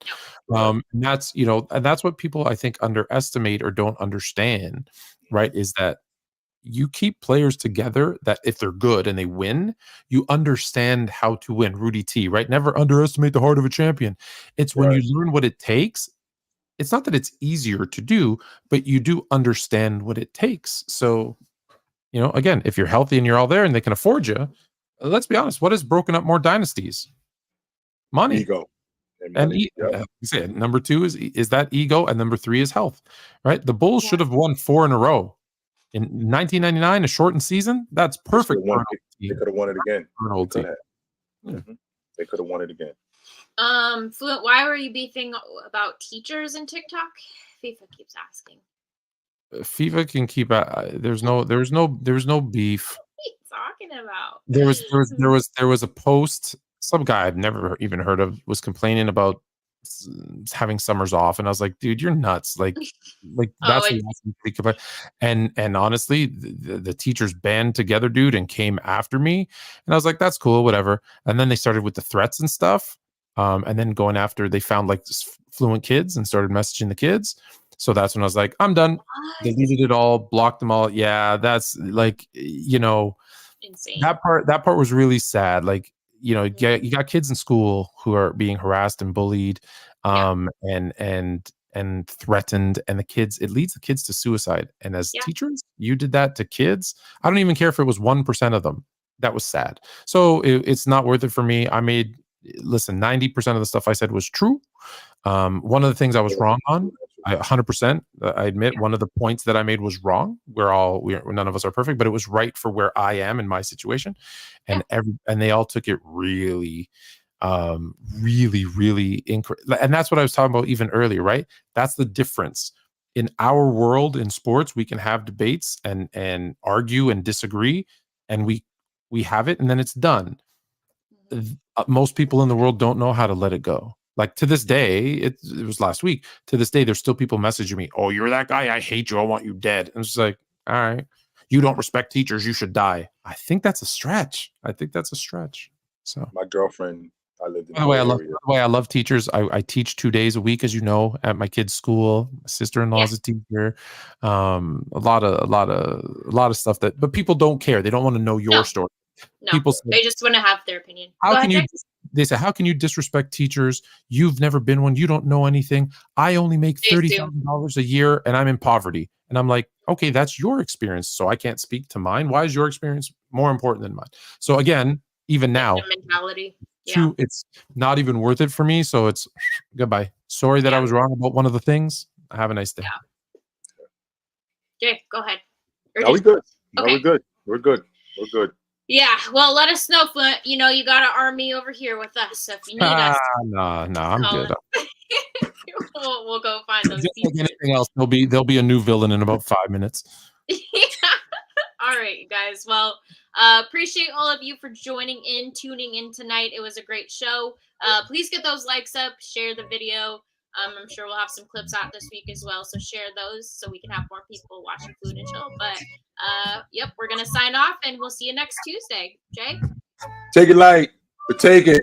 And that's, and that's what people I think underestimate or don't understand, right? Is that you keep players together that if they're good and they win, you understand how to win. Rudy T, right? Never underestimate the heart of a champion. It's when you learn what it takes. It's not that it's easier to do, but you do understand what it takes. So, again, if you're healthy and you're all there and they can afford you, let's be honest, what has broken up more dynasties? Money. Ego. And number 2 is that ego, and number 3 is health, right? The Bulls should have won 4 in a row. In 1999, a shortened season, that's perfect. They could have won it again. They could have won it again. Fluent, why were you beefing about teachers in TikTok? FIFA keeps asking. FIFA can keep. There's no beef. What are you talking about? There was a post. Some guy I've never even heard of was complaining about having summers off, and I was like, dude, you're nuts. Like that's and honestly, the teachers band together, dude, and came after me, and I was like, that's cool, whatever. And then they started with the threats and stuff, and then going after, they found like Fluent kids and started messaging the kids. So that's when I was like, I'm done. Deleted it all, blocked them all. Yeah, that's like, insane. That part was really sad. Like, you got kids in school who are being harassed and bullied, and threatened, and it leads the kids to suicide. And as teachers, you did that to kids. I don't even care if it was 1% of them. That was sad. So it's not worth it for me. 90% of the stuff I said was true. One of the things I was wrong on, 100%, I admit, one of the points that I made was wrong. None of us are perfect, but it was right for where I am in my situation. And they all took it really, really incorrect. And that's what I was talking about even earlier, right? That's the difference. In our world, in sports, we can have debates and argue and disagree, and we have it, and then it's done. Most people in the world don't know how to let it go. Like, to this day, it was last week. To this day, there's still people messaging me, "Oh, you're that guy. I hate you. I want you dead." And it's just like, all right, you don't respect teachers. You should die. I think that's a stretch. So my girlfriend, I lived in. By the way, I love teachers. I teach 2 days a week, as you know, at my kid's school. My sister-in-law is a teacher. A lot of stuff but people don't care. They don't want to know your story. No, they just want to have their opinion. They say, how can you disrespect teachers? You've never been one. You don't know anything. I only make $30,000 a year and I'm in poverty. And I'm like, okay, that's your experience. So I can't speak to mine. Why is your experience more important than mine? So again, even now, mentality. It's not even worth it for me. So it's goodbye. Sorry that I was wrong about one of the things. Have a nice day. Jay, go ahead. No, we're good. Okay. We're good. Yeah, well, let us know, Fluent. You got an army over here with us, so if you need us. No, I'm good. we'll go find those people. Like anything else, there'll be a new villain in about 5 minutes. All right, guys. Well, appreciate all of you for tuning in tonight. It was a great show. Please get those likes up, share the video. I'm sure we'll have some clips out this week as well, so share those so we can have more people watching Fluent and Chill. But we're gonna sign off, and we'll see you next Tuesday. Jay, take it light, but take it.